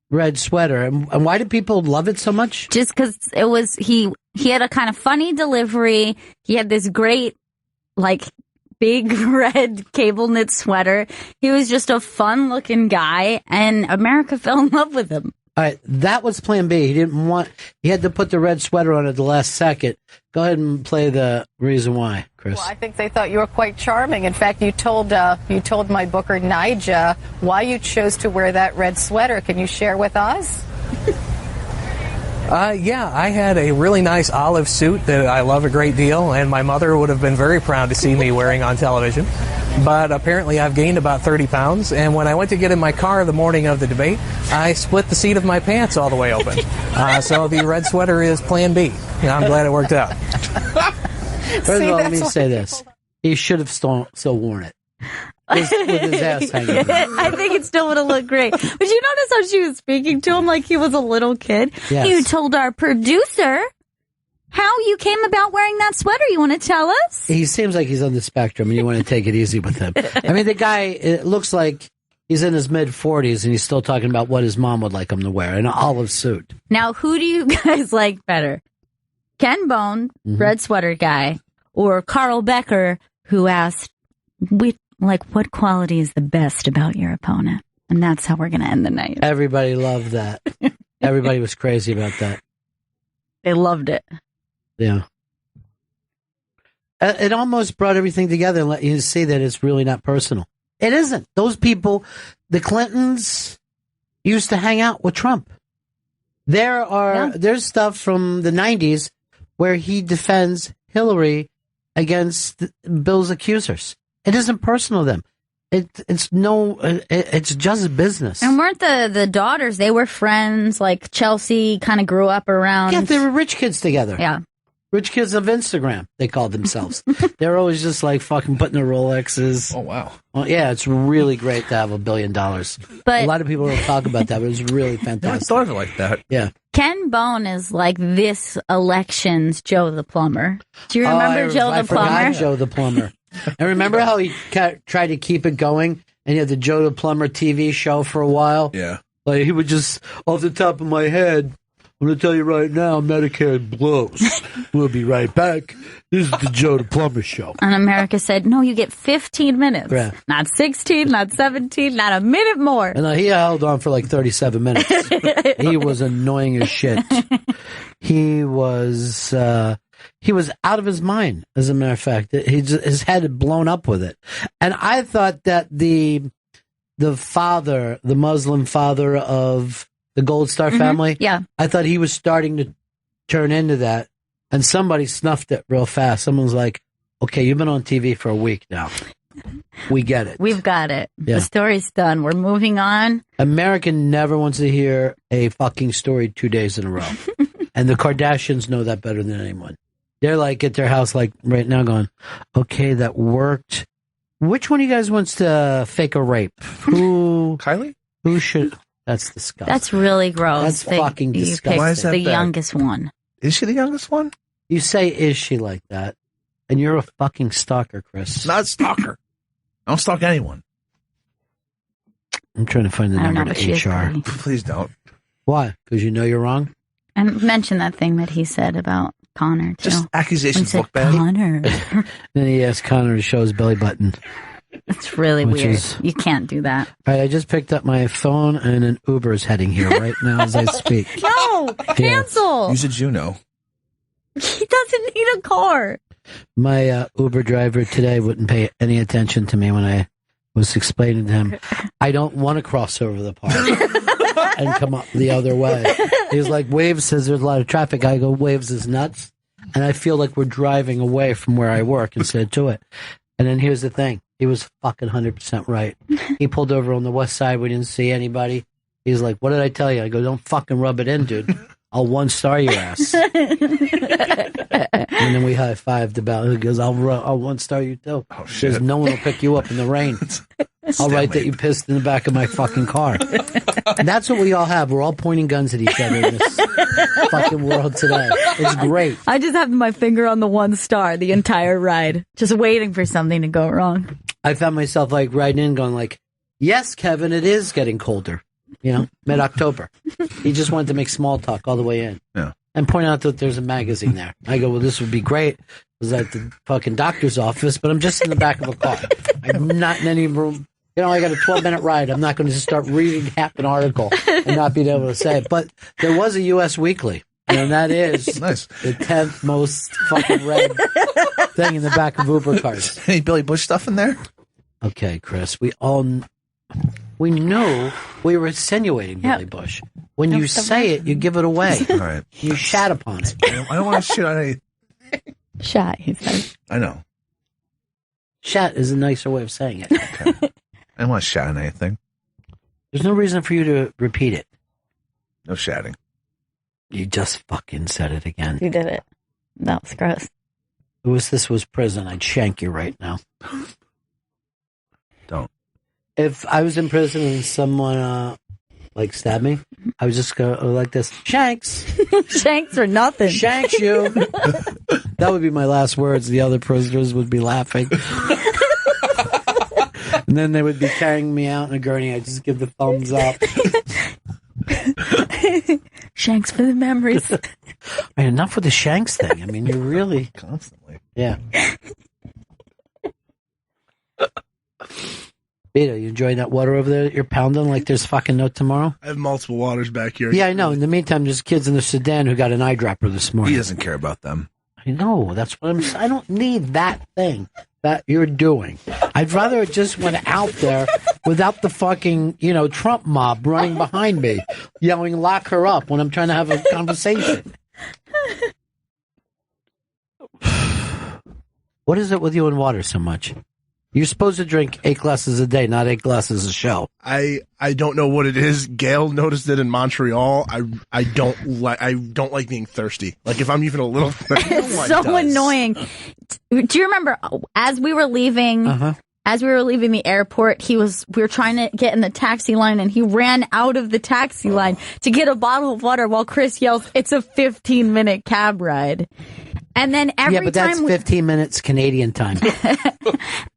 red sweater, and why do people love it so much? Just because he had a kind of funny delivery. He had this great, big red cable knit sweater. He was just a fun looking guy, and America fell in love with him. All right, that was plan B. He had to put the red sweater on at the last second. Go ahead and play the reason why, Chris. Well, I think they thought you were quite charming. In fact, you told my booker, Nija, why you chose to wear that red sweater. Can you share with us? Yeah, I had a really nice olive suit that I love a great deal, and my mother would have been very proud to see me wearing on television. But apparently I've gained about 30 pounds, and when I went to get in my car the morning of the debate, I split the seat of my pants all the way open. So the red sweater is plan B. I'm glad it worked out. First of all, let me say this. He should have still worn it. With his ass hanging out. I think it still would have looked great. But you notice how she was speaking to him like he was a little kid? Yes. You told our producer how you came about wearing that sweater. You want to tell us? He seems like he's on the spectrum, and you want to take it easy with him. I mean, the guy, it looks like he's in his mid-40s, and he's still talking about what his mom would like him to wear, an olive suit. Now, who do you guys like better? Ken Bone, red sweater guy, or Carl Becker, who asked, what quality is the best about your opponent? And that's how we're going to end the night. Everybody loved that. Everybody was crazy about that. They loved it. Yeah. It almost brought everything together and let you see that it's really not personal. It isn't. Those people, the Clintons, used to hang out with Trump. There's stuff from the 90s where he defends Hillary against Bill's accusers. It isn't personal to them. It's just business. And weren't the daughters, they were friends, like Chelsea kind of grew up around. Yeah, they were rich kids together. Yeah. Rich kids of Instagram, they called themselves. They're always just fucking putting their Rolexes. Oh, wow. Well, yeah, it's really great to have $1 billion. But a lot of people don't talk about that, but it's really fantastic. I thought of it like that. Yeah. Ken Bone is like this election's Joe the Plumber. Do you remember Joe the Plumber? I forgot Joe the Plumber. And remember how he tried to keep it going, and he had the Joe the Plumber TV show for a while? Yeah. He would just, off the top of my head, I'm going to tell you right now, Medicare blows. We'll be right back. This is the Joe the Plumber show. And America said, no, you get 15 minutes. Yeah. Not 16, not 17, not a minute more. And he held on for 37 minutes. He was annoying as shit. He was out of his mind, as a matter of fact. His head had blown up with it. And I thought that the father, the Muslim father of the Gold Star family, yeah, I thought he was starting to turn into that. And somebody snuffed it real fast. Someone's like, okay, you've been on TV for a week now. We get it. We've got it. Yeah. The story's done. We're moving on. America never wants to hear a fucking story 2 days in a row. And the Kardashians know that better than anyone. They're at their house right now going, okay, that worked. Which one of you guys wants to fake a rape? Who? Kylie? Who should? That's disgusting. That's really gross. That's fucking disgusting. Why is that the bad? youngest one. Is she the youngest one? You say, is she like that? And you're a fucking stalker, Chris. Not a stalker. I don't stalk anyone. I'm trying to find the number to HR. Please don't. Why? Because you know you're wrong? And mention that thing that he said about Connor, too. Just accusations look bad. Connor. Then he asked Connor to show his belly button. It's really weird. You can't do that. All right, I just picked up my phone, and an Uber is heading here right now as I speak. No! Cancel! Use a Juno. He doesn't need a car. My Uber driver today wouldn't pay any attention to me when I was explaining to him, I don't want to cross over the park and come up the other way. He was like, Waves says there's a lot of traffic. I go, Waves is nuts. And I feel like we're driving away from where I work instead to it. And then here's the thing. He was fucking 100% right. He pulled over on the west side. We didn't see anybody. He's like, what did I tell you? I go, don't fucking rub it in, dude. I'll 1-star your ass. And then we high-fived about it. He goes, I'll 1-star you too. Oh, shit. Because no one will pick you up in the rain. I'll write that you pissed in the back of my fucking car. And that's what we all have. We're all pointing guns at each other in this fucking world today. It's great. I just have my finger on the 1 star the entire ride, just waiting for something to go wrong. I found myself like riding in going like, yes, Kevin, it is getting colder. You know, mid-October. He just wanted to make small talk all the way in. Yeah. And point out that there's a magazine there. I go, well, this would be great. I was at the fucking doctor's office, but I'm just in the back of a car. I'm not in any room. You know, I got a 12-minute ride. I'm not going to just start reading half an article and not being able to say it. But there was a U.S. Weekly, and that is nice. The 10th most fucking read thing in the back of Uber cars. Any Billy Bush stuff in there? Okay, Chris, we knew we were insinuating Billy Bush. When you say it, you give it away. All right. You shat upon it. I don't want to shit on any. Shat, he said. I know. Shat is a nicer way of saying it. Okay. I don't want to shat on anything. There's no reason for you to repeat it. No shatting. You just fucking said it again. You did it. That was gross. If this was prison, I'd shank you right now. Don't. If I was in prison and someone stabbed me, I would just go like this, Shanks. Shanks or nothing. Shanks you. That would be my last words. The other prisoners would be laughing. And then they would be carrying me out in a gurney. I'd just give the thumbs up. Shanks for the memories. Man, enough with the Shanks thing. I mean, you're really... Constantly. Yeah. Vito, you enjoying that water over there that you're pounding like there's fucking no tomorrow? I have multiple waters back here. Yeah, I know. In the meantime, there's kids in the sedan who got an eyedropper this morning. He doesn't care about them. I know. That's what I'm saying. I don't need that thing that you're doing. I'd rather it just went out there without the fucking, Trump mob running behind me, yelling, lock her up when I'm trying to have a conversation. What is it with you and water so much? You're supposed to drink 8 glasses a day, not 8 glasses a show. I don't know what it is. Gail noticed it in Montreal. I don't like being thirsty. Like if I'm even a little thirsty. It's so annoying. Do you remember as we were leaving the airport, we were trying to get in the taxi line and he ran out of the taxi line to get a bottle of water while Chris yells, "It's a 15-minute cab ride." And then every time... Yeah, but that's 15 minutes Canadian time.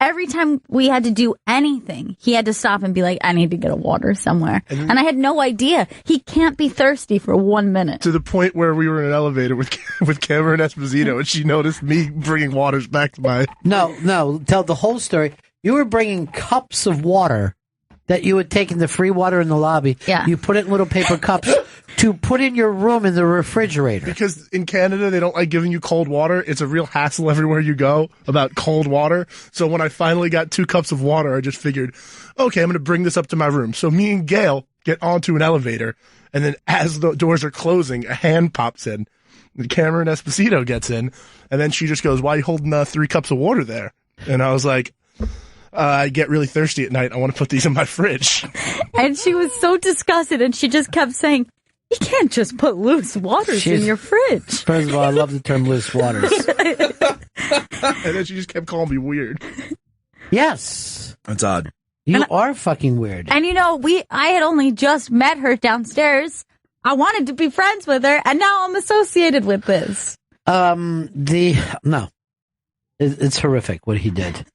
Every time we had to do anything, he had to stop and be like, I need to get a water somewhere. And I had no idea. He can't be thirsty for 1 minute. To the point where we were in an elevator with Cameron Esposito, and she noticed me bringing waters back to my... No, tell the whole story. You were bringing cups of water that you had taken the free water in the lobby. Yeah. You put it in little paper cups to put in your room in the refrigerator. Because in Canada, they don't like giving you cold water. It's a real hassle everywhere you go about cold water. So when I finally got 2 cups of water, I just figured, okay, I'm going to bring this up to my room. So me and Gail get onto an elevator, and then as the doors are closing, a hand pops in. Cameron Esposito gets in, and then she just goes, why are you holding 3 cups of water there? And I was like... I get really thirsty at night. I want to put these in my fridge. And she was so disgusted, and she just kept saying, you can't just put loose waters in your fridge. First of all, I love the term loose waters. And then she just kept calling me weird. Yes. That's odd. You are fucking weird. And I had only just met her downstairs. I wanted to be friends with her, and now I'm associated with this. No. It's horrific what he did.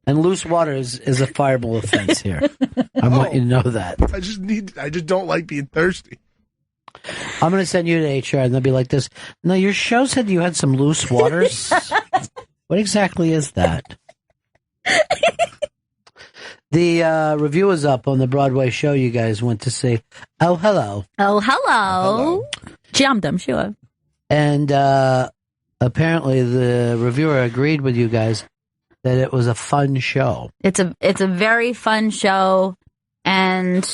And loose water is a fireable offense here. I want you to know that. I just don't like being thirsty. I'm going to send you to HR and they'll be like this. No, your show said you had some loose waters. What exactly is that? The review is up on the Broadway show you guys went to see. Oh, hello. Oh, hello. Jamdam, sure. And apparently the reviewer agreed with you guys that it was a fun show. It's a very fun show, and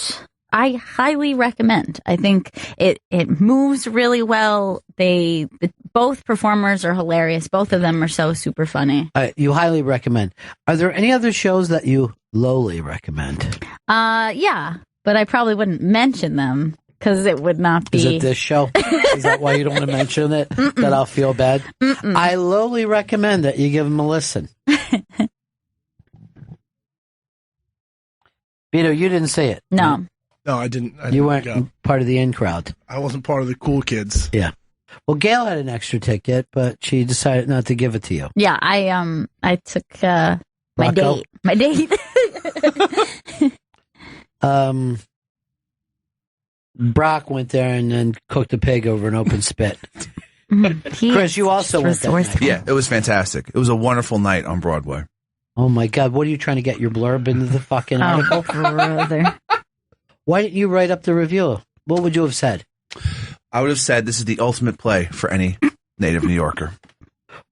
I highly recommend. I think it moves really well. Both performers are hilarious. Both of them are so super funny. You highly recommend. Are there any other shows that you lowly recommend? Yeah, but I probably wouldn't mention them because it would not be. Is it this show? Is that why you don't want to mention it? That I'll feel bad? I lowly recommend that you give him a listen. Vito, you didn't say it. No. No, I didn't. You weren't go. part of the in crowd. I wasn't part of the cool kids. Yeah. Well, Gail had an extra ticket, but she decided not to give it to you. Yeah, I took my Rocco? date. My date. Brock went there and then cooked a pig over an open spit. Chris, you also went there. Yeah, it was fantastic. It was a wonderful night on Broadway. Oh my God, what are you trying to get your blurb into the fucking article? Brother. Why didn't you write up the review? What would you have said? I would have said this is the ultimate play for any native New Yorker.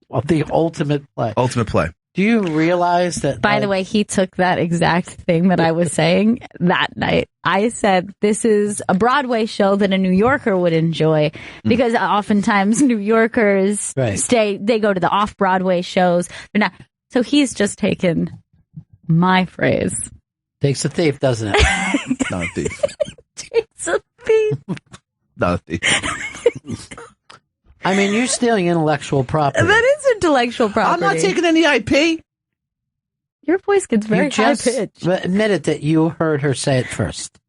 Well, the ultimate play. Ultimate play. Do you realize that? By the way, he took that exact thing that I was saying that night. I said, this is a Broadway show that a New Yorker would enjoy because oftentimes New Yorkers they go to the off-Broadway shows. They're not. So he's just taken my phrase. Takes a thief, doesn't it? Not a thief. Takes a thief. Not a thief. I mean, you're stealing intellectual property. That is intellectual property. I'm not taking any IP. Your voice gets very high pitched. Admit it that you heard her say it first.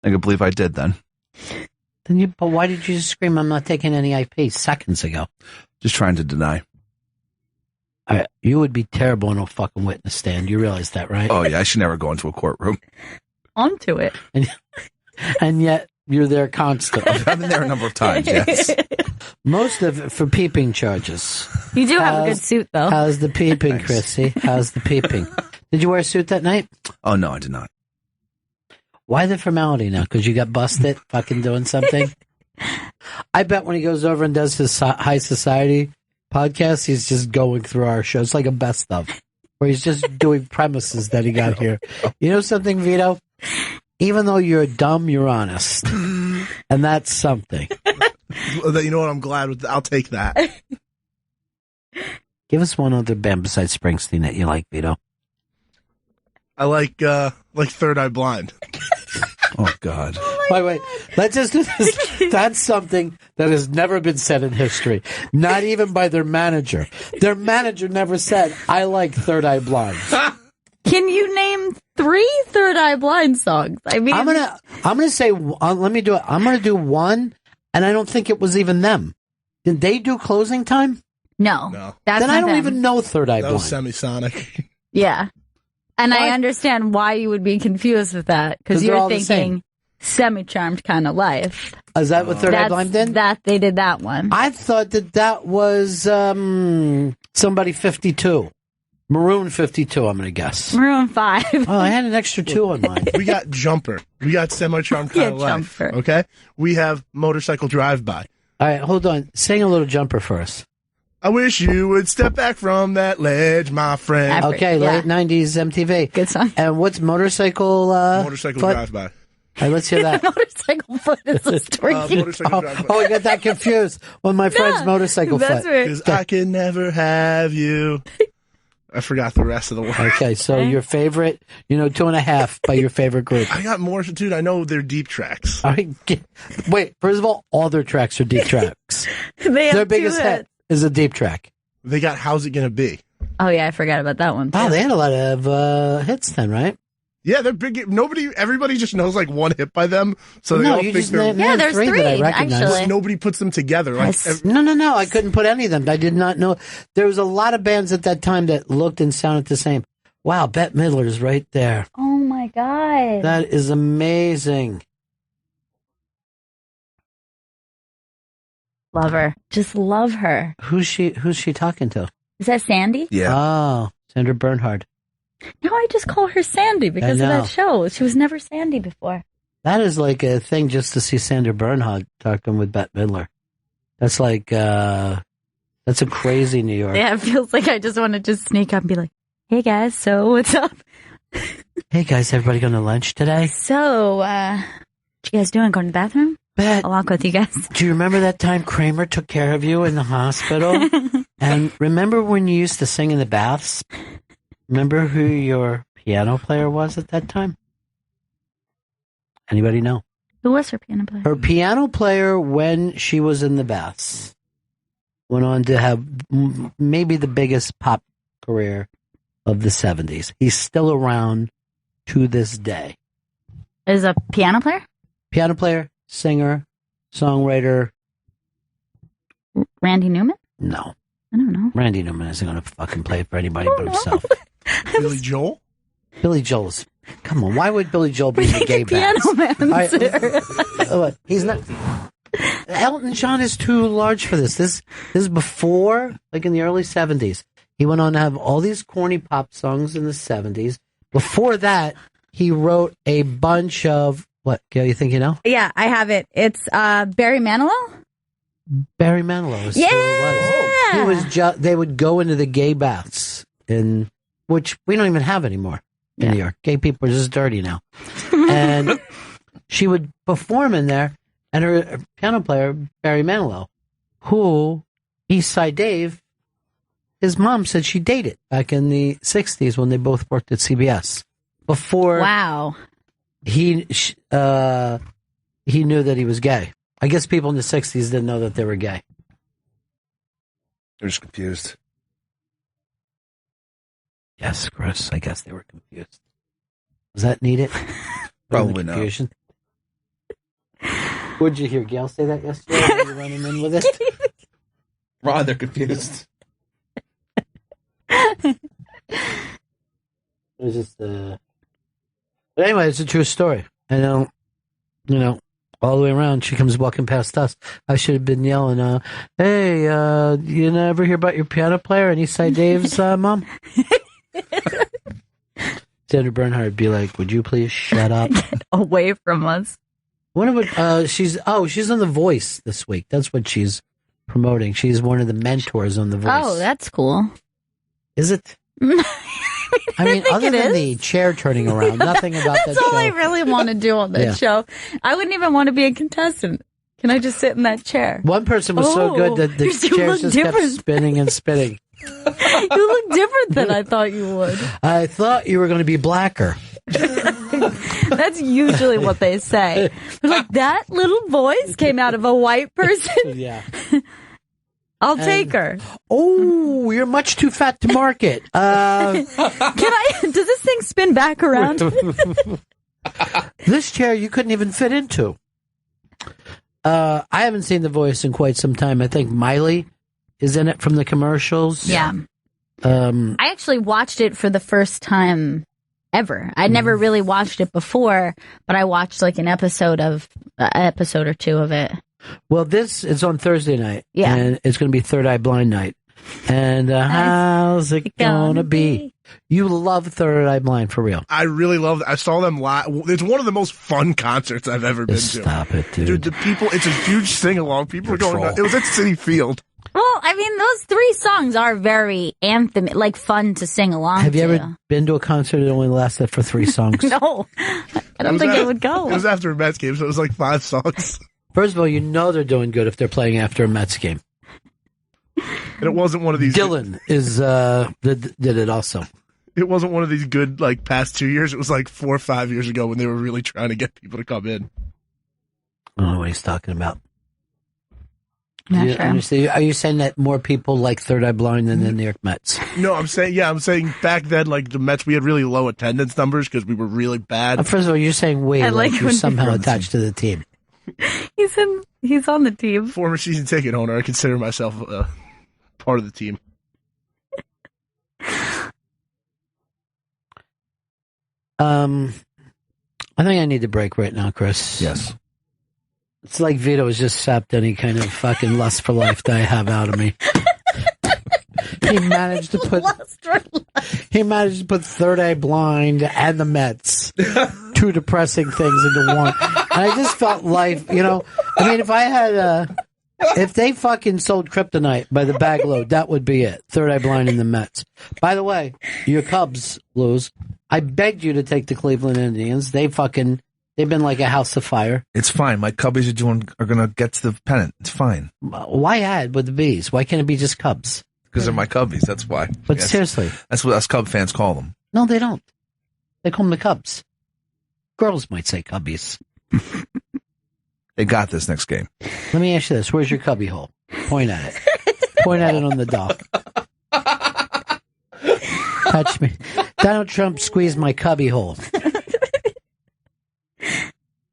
I can believe I did then. But why did you just scream, I'm not taking any IP seconds ago? Just trying to deny. You would be terrible in a fucking witness stand. You realize that, right? Oh, yeah. I should never go into a courtroom. Onto it. And yet, you're there constantly. I've been there a number of times, yes. Most of it for peeping charges. You do have a good suit, though. How's the peeping, Chrissy? How's the peeping? Did you wear a suit that night? Oh, no, I did not. Why the formality now? Because you got busted fucking doing something? I bet when he goes over and does his high society podcast, he's just going through our show. It's like a best of, where he's just doing premises that he got here. You know something, Vito? Even though you're dumb, you're honest. And that's something. You know what? I'm glad with I'll take that. Give us one other band besides Springsteen that you like, Vito. I like Third Eye Blind. Oh, God. Wait. Let's just do this. That's something that has never been said in history. Not even by their manager. Their manager never said, I like Third Eye Blind. Can you name 3 Third Eye Blind songs? I mean, I'm gonna say, let me do it. I'm gonna do one, and I don't think it was even them. Did they do Closing Time? No. That's then not I don't them. even know Third Eye That was Blind. Semisonic. Yeah. And What? I understand why you would be confused with that, because 'Cause they're you're all the thinking semi-charmed kind of life. Is that what Third Eye Blind did? That they did that one. I thought that was somebody 52. Maroon 52, I'm going to guess. Maroon 5. Oh, I had an extra 2 on mine. We got Jumper. We got Semi-Charmed Kind of Life. Jumper. Okay? We have Motorcycle Drive-By. All right, hold on. Sing a little Jumper for us. I wish you would step back from that ledge, my friend. Okay, late 90s MTV. Good song. And what's Motorcycle Motorcycle Foot? Drive-By. All right, let's hear that. Motorcycle Foot is a story. Motorcycle Drive-By. I got that confused with my friend's Motorcycle that's Foot. right. Because I can never have you. I forgot the rest of the words. Okay, so your favorite, 2.5 by your favorite group. I got more, dude. I know they're deep tracks. All right, wait, first of all their tracks are deep tracks. They have Their biggest 2 hit hits. is a deep track. They got How's It Gonna Be? Oh, yeah, I forgot about that one. Wow, too. they had a lot of hits then, right? Yeah, they're big. Everybody just knows like one hit by them. So they No, all you think just they're. named Yeah, there's 3, that I recognize. actually. Nobody puts them together. Like, No, I couldn't put any of them. I did not know. There was a lot of bands at that time that looked and sounded the same. Wow, Bette Midler's right there. Oh, my God. That is amazing. Love her. Just love her. Who's she talking to? Is that Sandy? Yeah. Oh, Sandra Bernhard. No, I just call her Sandy because of know. that show. She was never Sandy before. That is like a thing just to see Sandra Bernhard talking with Bette Midler. That's like, that's a crazy New York. Yeah, it feels like I just want to just sneak up and be like, hey, guys, so what's up? Hey guys, everybody going to lunch today? So, what you guys doing? Going to the bathroom? Bet. I'll walk with you guys. Do you remember that time Kramer took care of you in the hospital? And remember when you used to sing in the baths? Remember who your piano player was at that time? Anybody know? Who was her piano player? Her piano player, when she was in the Baths, went on to have maybe the biggest pop career of the 70s. He's still around to this day. Is a piano player? Piano player, singer, songwriter. Randy Newman? No. I don't know. Randy Newman isn't going to fucking play for anybody but himself. Billy Joel? Billy Joel's. Come on, why would Billy Joel be in the gay band? He's not. Elton John is too large for this. This is before, like in the early 70s. He went on to have all these corny pop songs in the 70s. Before that, he wrote a bunch of, what, Gail, you think you know? Yeah, I have it. It's Barry Manilow? Barry Manilow is yeah! who it was. He was they would go into the gay baths, which we don't even have anymore in New York. Gay people are just dirty now. And she would perform in there, and her piano player, Barry Manilow, who Eastside Dave, his mom said she dated back in the 60s when they both worked at CBS. Before he knew that he was gay. I guess people in the 60s didn't know that they were gay. They're just confused. Yes, Chris, I guess they were confused. Was that needed? Probably not. What'd you hear Gail say that yesterday? Were you running in with it? Ron, they're confused. It was just but anyway, it's a true story. I know, all the way around, she comes walking past us. I should have been yelling, hey, you never hear about your piano player and Eastside Dave's mom? Sandra Bernhard would be like, would you please shut up? Get away from us. Wonder what, she's on The Voice this week. That's what she's promoting. She's one of the mentors on The Voice. Oh, that's cool. Is it? I mean, other than the chair turning around, nothing about that show. That's all I really want to do on that show. I wouldn't even want to be a contestant. Can I just sit in that chair? One person was so good that the chair just kept spinning and spinning. You look different than I thought you would. I thought you were going to be blacker. That's usually what they say. They're like, that little voice came out of a white person? Yeah. I'll take her. Oh, you're much too fat to market. Does this thing spin back around? This chair you couldn't even fit into. I haven't seen The Voice in quite some time. I think Miley is in it from the commercials. Yeah. I actually watched it for the first time ever. I never really watched it before, but I watched like an episode or two of it. Well, this is on Thursday night. Yeah. And it's going to be Third Eye Blind night. And how's it going to be? You love Third Eye Blind for real. I really love it. I saw them live. It's one of the most fun concerts I've ever been to. Stop it, dude. Dude, the people, it's a huge sing-along. People are going nuts. It was at Citi Field. Well, I mean, those 3 songs are very anthem, like fun to sing along to. Have you ever been to a concert that only lasted for 3 songs? No. I don't think I would go. It was after a Mets game, so it was like 5 songs. First of all, they're doing good if they're playing after a Mets game. And it wasn't one of these. Dylan did it also. It wasn't one of these good, like, past 2 years. It was like 4 or 5 years ago when they were really trying to get people to come in. I don't know what he's talking about. Not sure. Are you saying that more people like Third Eye Blind than the New York Mets? No, I'm saying back then, like, the Mets, we had really low attendance numbers because we were really bad. First of all, you're saying you're somehow attached to the team. He's on the team. Former season ticket owner. I consider myself part of the team. I think I need to break right now, Chris. Yes. It's like Vito has just sapped any kind of fucking lust for life that I have out of me. He managed to put Third Eye Blind and the Mets, 2 depressing things, into one. And I just felt life, I mean, if I had if they fucking sold Kryptonite by the bag load, that would be it. Third Eye Blind and the Mets. By the way, your Cubs lose. I begged you to take the Cleveland Indians. They've been like a house of fire. It's fine. My Cubbies are going to get to the pennant. It's fine. Why add with the Bees? Why can't it be just Cubs? Because they're my Cubbies. That's why. But seriously. That's what us Cub fans call them. No, they don't. They call them the Cubs. Girls might say Cubbies. They got this next game. Let me ask you this. Where's your cubby hole? Point at it. Point at it on the doll. Touch me. Donald Trump squeezed my cubby hole.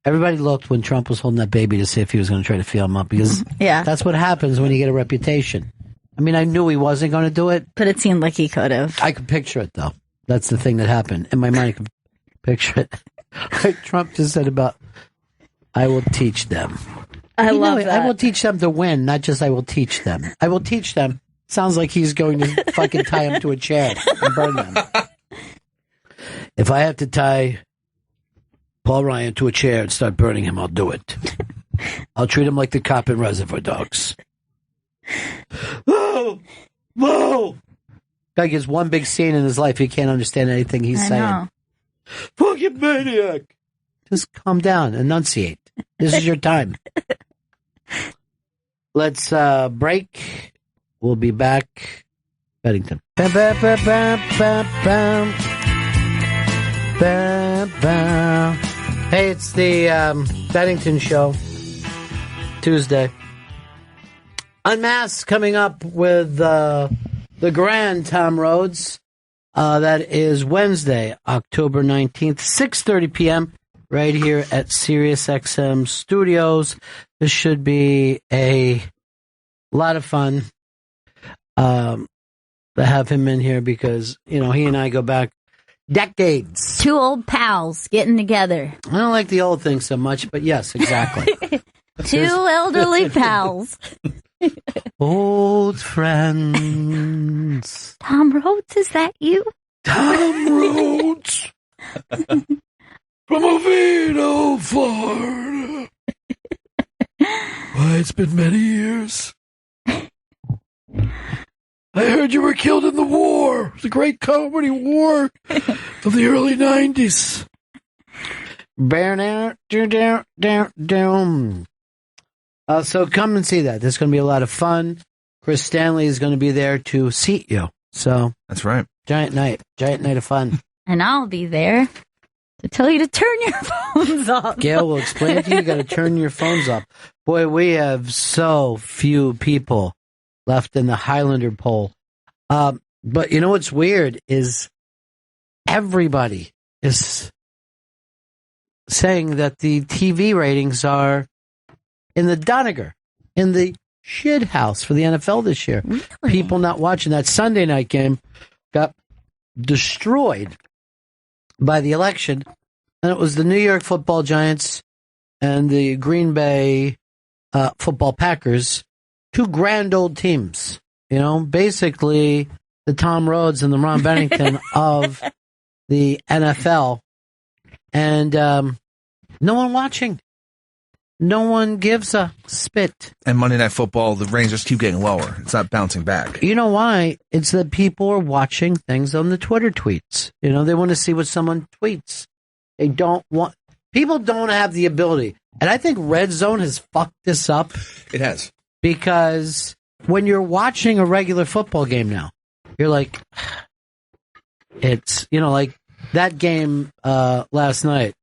Everybody looked when Trump was holding that baby to see if he was going to try to feel him up, because that's what happens when you get a reputation. I mean, I knew he wasn't going to do it. But it seemed like he could have. I could picture it, though. That's the thing that happened. In my mind, I could picture it. Like Trump just said about, I will teach them. I love that. I will teach them to win, not just I will teach them. I will teach them. Sounds like he's going to fucking tie them to a chair and burn them. If I have to tie Paul Ryan to a chair and start burning him, I'll do it. I'll treat him like the cop in Reservoir Dogs. Whoa! Whoa! Guy gets one big scene in his life. He can't understand anything he's saying. Know. Fucking maniac! Just calm down. Enunciate. This is your time. Let's break. We'll be back. Bennington. Bam, bam, bam, bam, bam, bam. Bam, bam. Hey, it's the Bennington Show. Tuesday. Unmasked coming up with the grand Tom Rhodes. That is Wednesday, October 19th, 6:30 p.m., right here at SiriusXM Studios. This should be a lot of fun to have him in here because, you know, he and I go back decades. Two old pals getting together. I don't like the old thing so much, but yes, exactly. Two elderly pals. Old friends. Tom Rhodes, is that you? Tom Rhodes. From Oviedo, Florida. Why, it's been many years. I heard you were killed in the war. It was a great comedy war of the early 90s. So come and see that. There's going to be a lot of fun. Chris Stanley is going to be there to seat you. So that's right. Giant night of fun. And I'll be there to tell you to turn your phones off. Gail will explain it to you. You got to turn your phones off. Boy, we have so few people left in the Highlander poll. But you know what's weird is everybody is saying that the TV ratings are in the Doniger, in the shit house for the NFL this year. Really? People not watching that Sunday night game got destroyed by the election, and it was the New York Football Giants and the Green Bay Football Packers, two grand old teams. You know, basically the Tom Rhodes and the Ron Bennington of the NFL, and no one watching. No one gives a spit. And Monday Night Football, the ratings just keep getting lower. It's not bouncing back. You know why? It's that people are watching things on the Twitter tweets. You know, they want to see what someone tweets. People don't have the ability. And I think Red Zone has fucked this up. It has. Because when you're watching a regular football game now, you're like, it's, you know, like that game last night.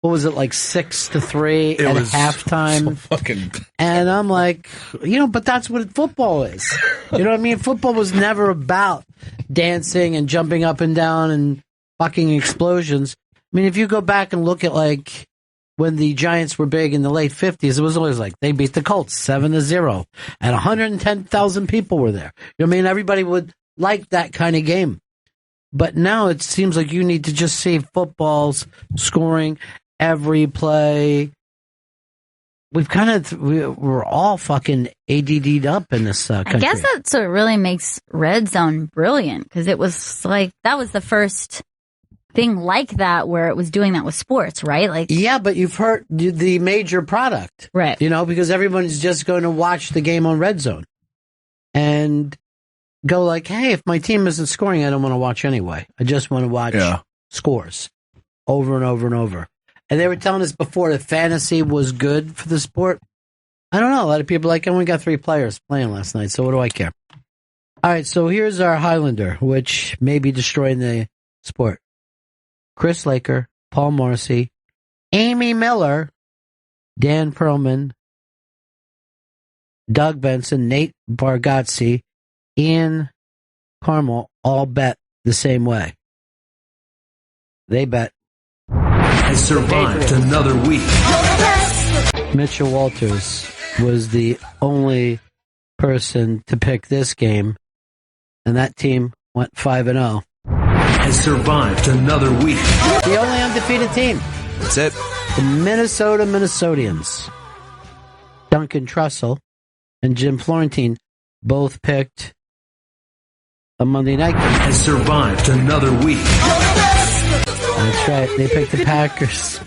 What was it, like 6-3 at halftime? So and I'm like, you know, but that's what football is. You know what I mean? Football was never about dancing and jumping up and down and fucking explosions. I mean, if you go back and look at like when the Giants were big in the late 50s, it was always like they beat the Colts 7-0 and 110,000 people were there. You know what I mean? Everybody would like that kind of game. But now it seems like you need to just see football's scoring every play. We're all fucking ADD'd up in this country. I guess that's what really makes Red Zone brilliant, because it was like, that was the first thing like that where it was doing that with sports, right? Like, yeah, but you've heard the major product. Right. You know, because everyone's just going to watch the game on Red Zone and go like, hey, if my team isn't scoring, I don't want to watch anyway. I just want to watch scores over and over and over. And they were telling us before that fantasy was good for the sport. I don't know. A lot of people are like, I only got 3 players playing last night, so what do I care? All right, so here's our Highlander, which may be destroying the sport. Chris Laker, Paul Morrissey, Amy Miller, Dan Perlman, Doug Benson, Nate Bargatze, Ian Carmel all bet the same way. They bet. Has survived another week. Mitchell Walters was the only person to pick this game, and that team went 5-0. Has survived another week. The only undefeated team. That's it. The Minnesota Minnesotians. Duncan Trussell and Jim Florentine both picked a Monday night game. Has survived another week. That's right. They picked the Packers.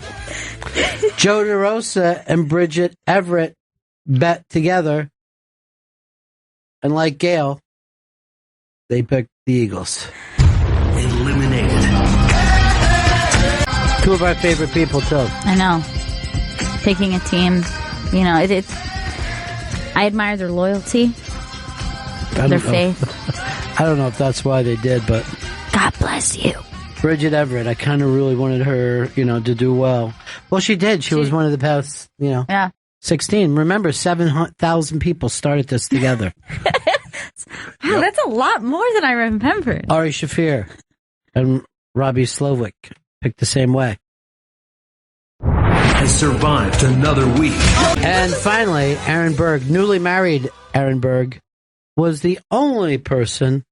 Joe DeRosa and Bridget Everett bet together. And like Gail, they picked the Eagles. Eliminated. Two of our favorite people, too. I know. Picking a team, you know, it's. I admire their loyalty, their faith. I don't know if that's why they did, but God bless you. Bridget Everett, I kind of really wanted her, to do well. Well, she did. She was one of the past, 16. Remember, 7,000 people started this together. Wow, that's a lot more than I remembered. Ari Shafir and Robbie Slovic picked the same way. Has survived another week. And finally, Aaron Berg, newly married Aaron Berg, was the only person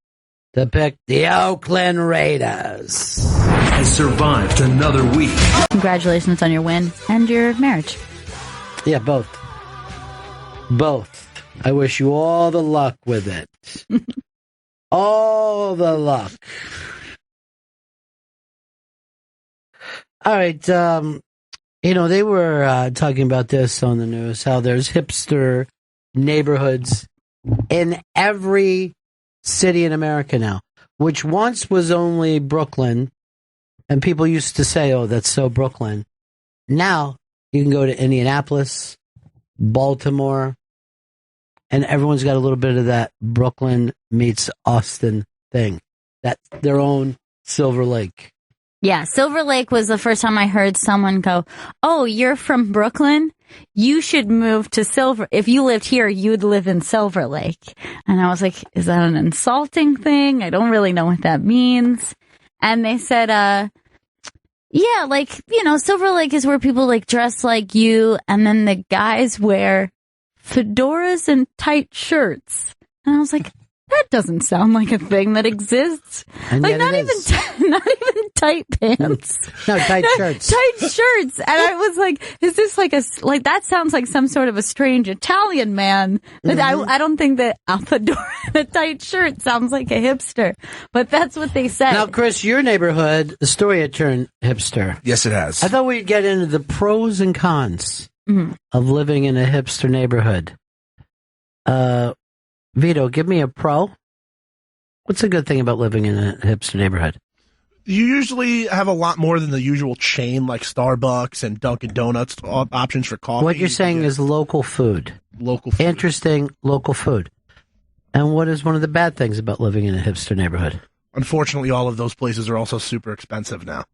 to pick the Oakland Raiders. Has survived another week. Congratulations on your win and your marriage. Yeah, both. Both. I wish you all the luck with it. All the luck. All right. They were talking about this on the news, how there's hipster neighborhoods in every city in America now, which once was only Brooklyn, and people used to say, oh, that's so Brooklyn. Now you can go to Indianapolis, Baltimore, and everyone's got a little bit of that Brooklyn meets Austin thing. That's their own Silver Lake. Yeah, Silver Lake was the first time I heard someone go, oh, you're from Brooklyn? You should move to Silver. If you lived here, you'd live in Silver Lake. And I was like, is that an insulting thing? I don't really know what that means. And they said, Silver Lake is where people dress like you. And then the guys wear fedoras and tight shirts. And I was like, that doesn't sound like a thing that exists. And not even tight pants. No, tight shirts. Tight shirts. And I was like, is this that sounds like some sort of a strange Italian man. But I don't think that a fedora and a tight shirt sounds like a hipster. But that's what they said. Now, Chris, your neighborhood, the story had turned hipster. Yes, it has. I thought we'd get into the pros and cons of living in a hipster neighborhood. Vito, give me a pro. What's a good thing about living in a hipster neighborhood? You usually have a lot more than the usual chain like Starbucks and Dunkin' Donuts options for coffee. What you're saying is local food. Local food. Interesting local food. And what is one of the bad things about living in a hipster neighborhood? Unfortunately, all of those places are also super expensive now.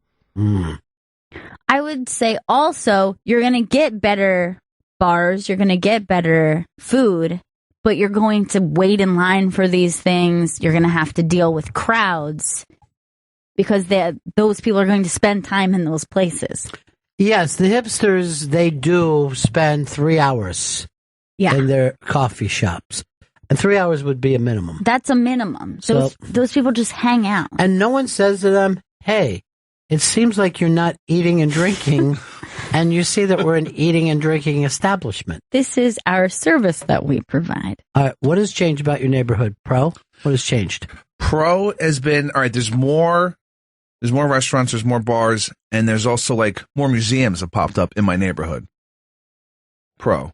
I would say also you're going to get better bars, you're going to get better food, but you're going to wait in line for these things. You're going to have to deal with crowds because those people are going to spend time in those places. Yes, the hipsters, they do spend 3 hours in their coffee shops. And 3 hours would be a minimum. That's a minimum. Those people just hang out. And no one says to them, hey, it seems like you're not eating and drinking, and you see that we're an eating and drinking establishment. This is our service that we provide. All right, what has changed about your neighborhood, Pro? What has changed? Pro has been, all right, there's more restaurants, there's more bars, and there's also more museums have popped up in my neighborhood. Pro.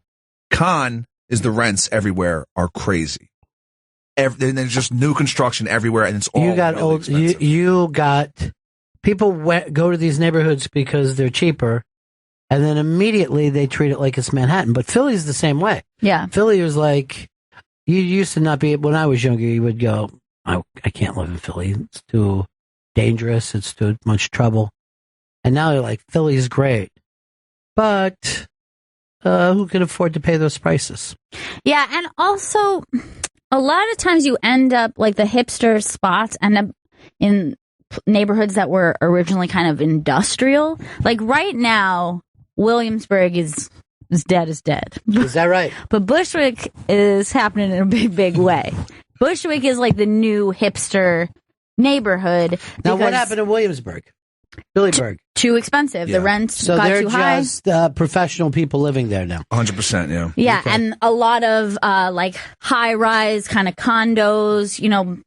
Con is the rents everywhere are crazy. There's just new construction everywhere, and it's all expensive. You got people go to these neighborhoods because they're cheaper, and then immediately they treat it like it's Manhattan. But Philly's the same way. Yeah, Philly was like, you used to not be. When I was younger, you would go, I can't live in Philly. It's too dangerous. It's too much trouble. And now you're like, Philly's great, but who can afford to pay those prices. Yeah, and also a lot of times you end up like the hipster spots end up in neighborhoods that were originally kind of industrial. Like right now, Williamsburg is dead as dead. Is that right? But Bushwick is happening in a big way. Bushwick is like the new hipster neighborhood. Now, what happened in Williamsburg? Billyburg. Too expensive. Yeah. The rents So got they're too high. just professional people living there now. 100%, yeah. Yeah, and a lot of like high-rise kind of condos, you know.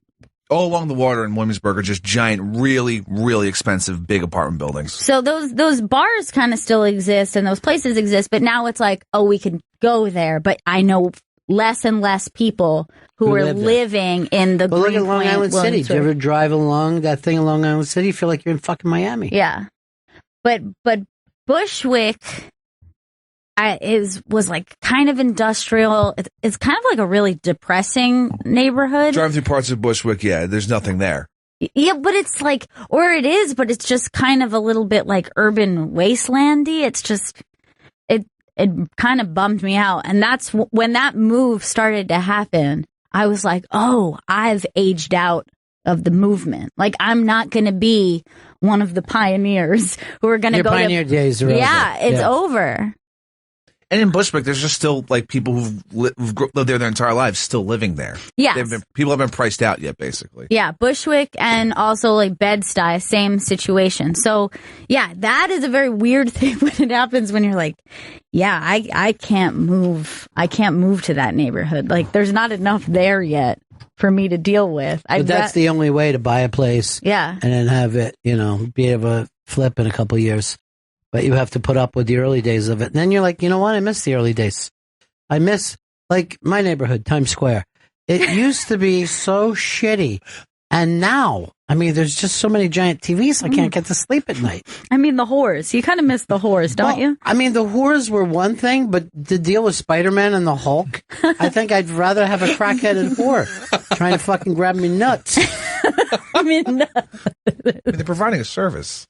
All along the water in Williamsburg are just giant, really, really expensive, big apartment buildings. So those bars kind of still exist and those places exist, but now it's like, oh, we can go there. But I know less and less people who are living in the Look at Long Greenpoint, Island City. Do you ever drive along that thing in Long Island City? You feel like you're in fucking Miami. Yeah. But Bushwick was like kind of industrial. It's kind of like a really depressing neighborhood. Driving through parts of Bushwick, yeah, there's nothing there. Yeah, but it's like, or it is, but it's just kind of a little bit like urban wastelandy. It's just, it kind of bummed me out. And that's when that move started to happen. I was like, oh, I've aged out of the movement. Like, I'm not going to be one of the pioneers who are going to go. Your pioneer days are over. Yeah, it's over. And in Bushwick, there's just still like people who've lived there their entire lives still living there. Yeah, people haven't priced out yet, basically. Yeah, Bushwick and also like Bed-Stuy, same situation. So yeah, that is a very weird thing when it happens when you're like, yeah, I can't move. I can't move to that neighborhood. Like, there's not enough there yet for me to deal with. But that's the only way to buy a place. Yeah, and then have it, be able to flip in a couple of years. But you have to put up with the early days of it. And then you're like, you know what? I miss the early days. I miss, like, my neighborhood, Times Square. It used to be so shitty. And now, I mean, there's just so many giant TVs, I can't get to sleep at night. I mean, the whores. You kind of miss the whores, don't you? I mean, the whores were one thing, but the deal with Spider-Man and the Hulk, I think I'd rather have a crackheaded whore trying to fucking grab me nuts. I mean, they're providing a service.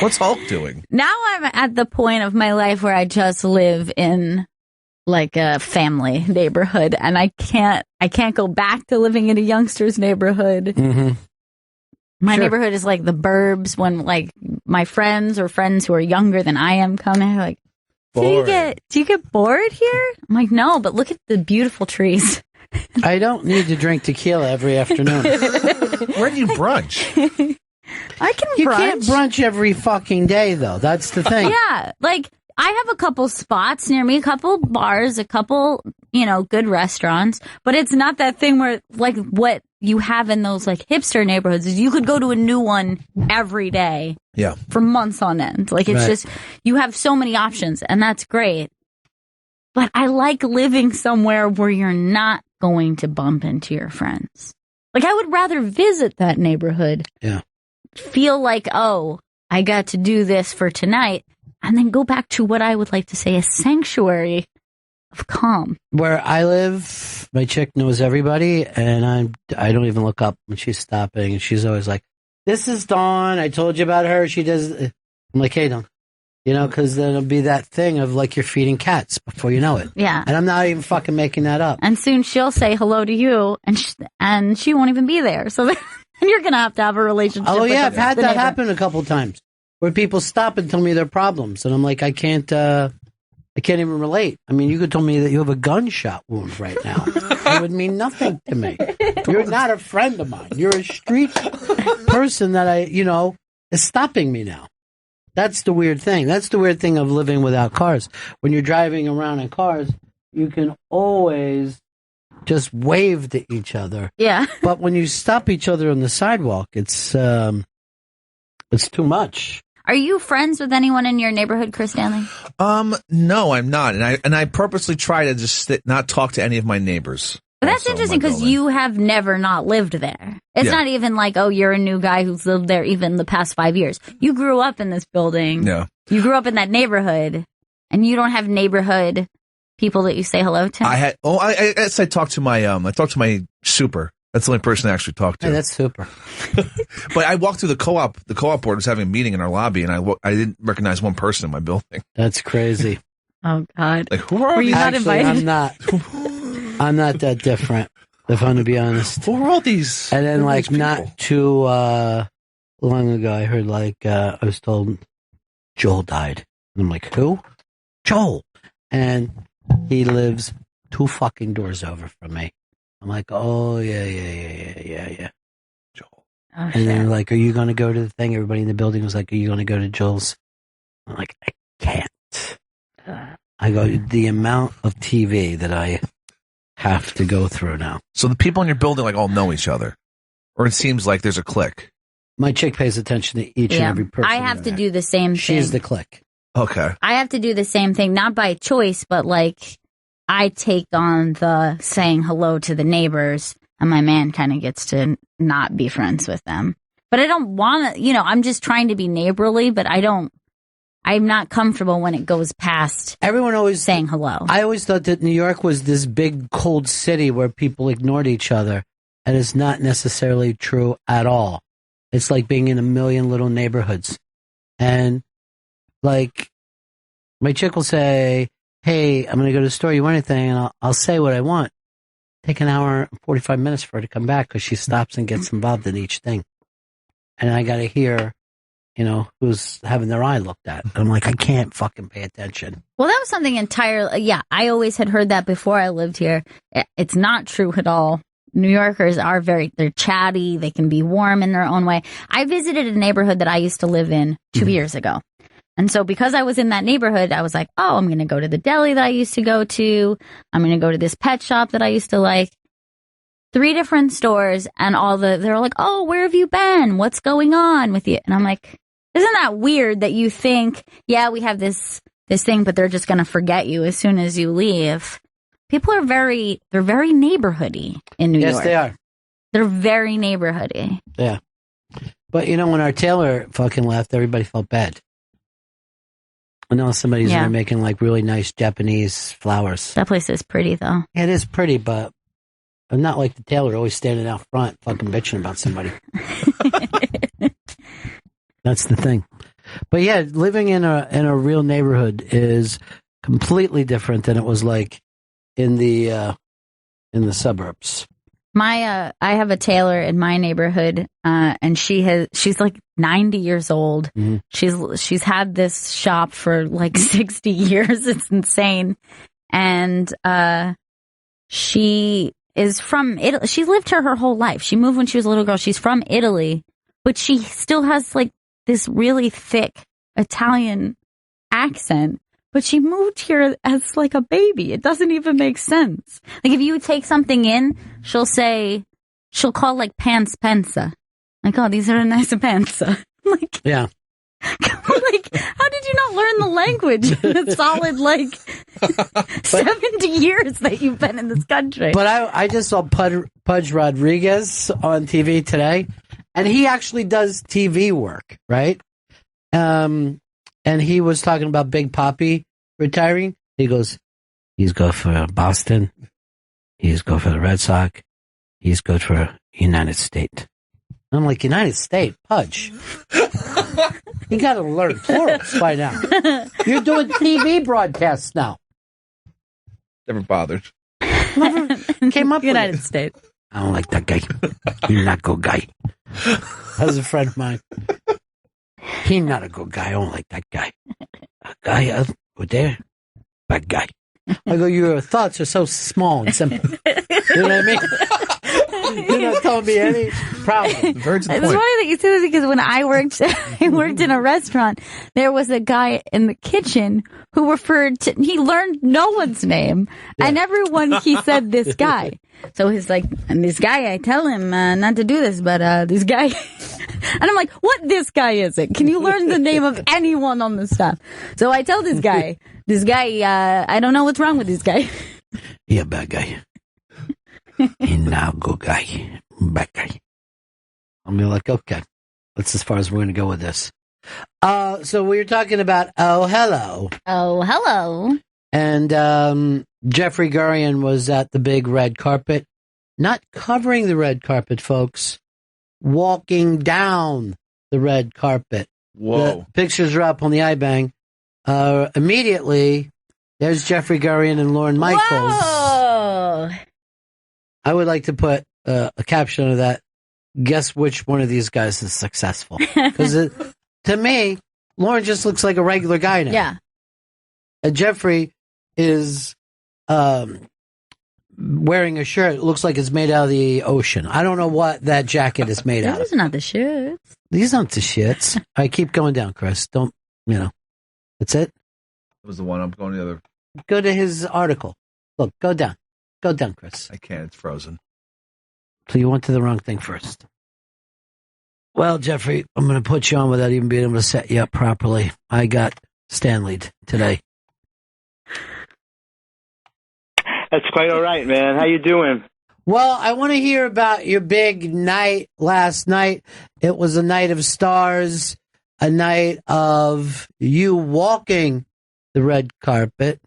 What's Hulk doing? Now I'm at the point of my life where I just live in like a family neighborhood, and I can't go back to living in a youngster's neighborhood. Mm-hmm. My neighborhood is like the burbs when like my friends or friends who are younger than I am come in, like, do you get bored here? I'm like, no, but look at the beautiful trees. I don't need to drink tequila every afternoon. Where do you brunch? I can brunch. You can't brunch every fucking day, though. That's the thing. Yeah, like, I have a couple spots near me, a couple bars, a couple, good restaurants, but it's not that thing where, like, what you have in those, like, hipster neighborhoods is you could go to a new one every day. Yeah. For months on end. Like, it's just, you have so many options, and that's great. But I like living somewhere where you're not going to bump into your friends. Like, I would rather visit that neighborhood. Yeah. Feel like, oh, I got to do this for tonight, and then go back to what I would like to say a sanctuary of calm. Where I live, my chick knows everybody, and I don't even look up when she's stopping, and she's always like, "This is Dawn. I told you about her. She does." I'm like, "Hey, Dawn," because then it'll be that thing of like you're feeding cats before you know it. Yeah, and I'm not even fucking making that up. And soon she'll say hello to you, and she won't even be there. So. And you're going to have a relationship. Oh, yeah, with I've had the that neighbor. happen a couple times where people stop and tell me their problems. And I'm like, I can't even relate. I mean, you could tell me that you have a gunshot wound right now. It would mean nothing to me. You're not a friend of mine. You're a street person that is stopping me now. That's the weird thing. That's the weird thing of living without cars. When you're driving around in cars, you can always just wave to each other. Yeah. But when you stop each other on the sidewalk, it's too much. Are you friends with anyone in your neighborhood, Chris Stanley? No, I'm not. And I purposely try to just not talk to any of my neighbors. But that's interesting because you have never not lived there. It's not even like, oh, you're a new guy who's lived there even the past 5 years. You grew up in this building. Yeah. You grew up in that neighborhood, and you don't have neighborhood people that you say hello to? I talked to my super. That's the only person I actually talked to. Hey, that's super. But I walked through the co-op. The co-op board was having a meeting in our lobby, and I didn't recognize one person in my building. That's crazy. Oh God! Like, who are Were you not Actually, invited? I'm not that different, if I'm going to be honest. Who are all these? And then, like, these people? not too long ago, I heard, like, I was told Joel died. And I'm like, who? Joel. And he lives 2 fucking doors over from me. I'm like, oh, yeah. Joel. Oh, And then they're like, are you going to go to the thing? Everybody in the building was like, are you going to go to Joel's? I'm like, I can't. I go, the amount of TV that I have to go through now. So the people in your building like all know each other, or it seems like there's a clique. My chick pays attention to each and every person. I have to do the same thing. She's the clique. Okay. I have to do the same thing, not by choice, but like I take on the saying hello to the neighbors, and my man kind of gets to not be friends with them. But I don't want to, I'm just trying to be neighborly, but I'm not comfortable when it goes past everyone always saying hello. I always thought that New York was this big, cold city where people ignored each other, and it's not necessarily true at all. It's like being in a million little neighborhoods. And, like, my chick will say, hey, I'm going to go to the store. You want anything? And I'll say what I want. Take an hour and 45 minutes for her to come back because she stops and gets involved in each thing. And I got to hear, who's having their eye looked at. And I'm like, I can't fucking pay attention. Well, that was something entirely, I always had heard that before I lived here. It's not true at all. New Yorkers are they're chatty. They can be warm in their own way. I visited a neighborhood that I used to live in 2 years ago. And so because I was in that neighborhood, I was like, oh, I'm going to go to the deli that I used to go to. I'm going to go to this pet shop that I used to like. 3 different stores, and they're like, oh, where have you been? What's going on with you? And I'm like, isn't that weird that you think, yeah, we have this thing, but they're just going to forget you as soon as you leave? People are very neighborhoody in New York. Yes, they are. They're very neighborhoody. Yeah. But, when our tailor fucking left, everybody felt bad. I know somebody's there making, like, really nice Japanese flowers. That place is pretty, though. Yeah, it is pretty, but I'm not like the tailor always standing out front fucking bitching about somebody. That's the thing. But yeah, living in a real neighborhood is completely different than it was like in the suburbs. I have a tailor in my neighborhood, and she's like 90 years old. Mm-hmm. She's had this shop for like 60 years. It's insane. And she is from Italy. She's lived here her whole life. She moved when she was a little girl. She's from Italy, but she still has like this really thick Italian accent. But she moved here as like a baby. It doesn't even make sense. Like if you take something in, she'll call like pants pensa. Like, oh, these are nice pensa. Like, yeah. Like, how did you not learn the language in a solid, like, 70 years that you've been in this country? But I just saw Pudge Rodriguez on TV today, and he actually does TV work, right? And he was talking about Big Papi retiring. He goes, he's good for Boston. He's good for the Red Sox. He's good for United States. I'm like, United States? Pudge. You got to learn plurals by now. You're doing TV broadcasts now. Never bothered. Came up United with it. States. I don't like that guy. He's not a good guy. That was a friend of mine. He's not a good guy. I don't like that guy. A guy over there, bad guy. I go, your thoughts are so small and simple. You know what I mean? You're not telling me any problem. It's funny that you say this because when I worked in a restaurant, there was a guy in the kitchen who he learned no one's name, and everyone he said this guy. So he's like, and this guy, I tell him not to do this, but this guy, and I'm like, what this guy is it? Can you learn the name of anyone on the staff? So I tell this guy, I don't know what's wrong with this guy. Yeah, bad guy. He's not a good guy. Bad guy. I'm like, okay, that's as far as we're going to go with this. So we were talking about Oh Hello. Oh Hello. And Jeffrey Gurian was at the big red carpet, not covering the red carpet, folks, walking down the red carpet. Whoa. The pictures are up on the iBang. Immediately, There's Jeffrey Gurian and Lorne Michaels. Whoa! I would like to put a caption of that. Guess which one of these guys is successful? Because to me, Lorne just looks like a regular guy now. Yeah. And Jeffrey is wearing a shirt. It looks like it's made out of the ocean. I don't know what that jacket is made out of. These are not the shirts. These aren't the shits. All right, keep going down, Chris. Don't, that's it. That was the one. I'm going the other. Go to his article. Look, go down. Go down, Chris. I can't. It's frozen. So you went to the wrong thing first. Well, Jeffrey, I'm going to put you on without even being able to set you up properly. I got Stanley'd today. That's quite all right, man. How you doing? Well, I want to hear about your big night last night. It was a night of stars, a night of you walking the red carpet.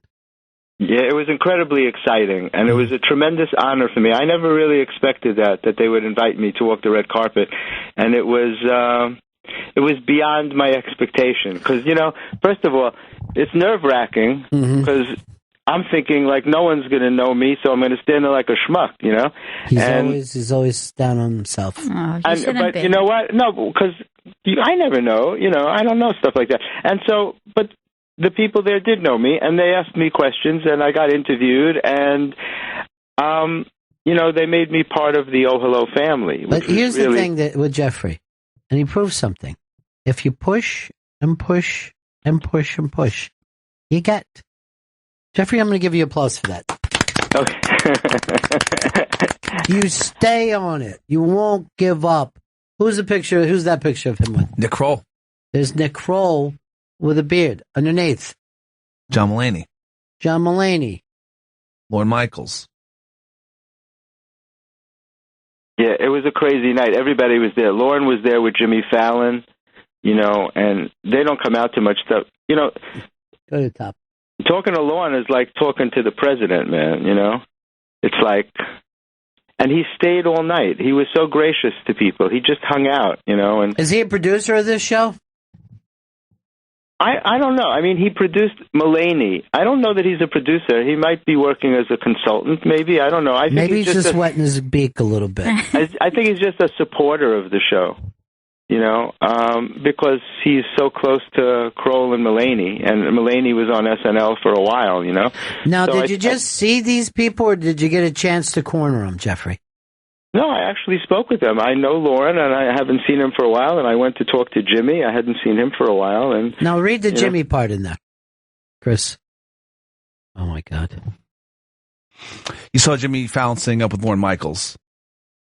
Yeah, it was incredibly exciting, and it was a tremendous honor for me. I never really expected that they would invite me to walk the red carpet, and it was beyond my expectation. Because, first of all, it's nerve-wracking because I'm thinking, like, no one's going to know me, so I'm going to stand there like a schmuck, He's always down on himself. Oh, but you know what? No, because I never know. I don't know stuff like that. And so, but the people there did know me, and they asked me questions, and I got interviewed, and, they made me part of the Oh Hello family. But here's the thing with Jeffrey, and he proves something. If you push and push and push and push, you get. Jeffrey, I'm going to give you applause for that. Okay. You stay on it. You won't give up. Who's that picture of him with? Nick Kroll. There's Nick Kroll with a beard underneath. John Mulaney. Lorne Michaels. Yeah, it was a crazy night. Everybody was there. Lorne was there with Jimmy Fallon, and they don't come out too much stuff. Go to the top. Talking to Lorne is like talking to the president, man, It's like, and he stayed all night. He was so gracious to people. He just hung out, and is he a producer of this show? I don't know. I mean, he produced Mulaney. I don't know that he's a producer. He might be working as a consultant, maybe. I don't know. I think maybe he's just wetting his beak a little bit. I think he's just a supporter of the show, because he's so close to Kroll and Mulaney was on SNL for a while, Now, so did you just see these people, or did you get a chance to corner them, Jeffrey? No, I actually spoke with them. I know Lorne, and I haven't seen him for a while, and I went to talk to Jimmy. I hadn't seen him for a while. And now read the Jimmy part in there, Chris. Oh, my God. You saw Jimmy Fallon sitting up with Lorne Michaels.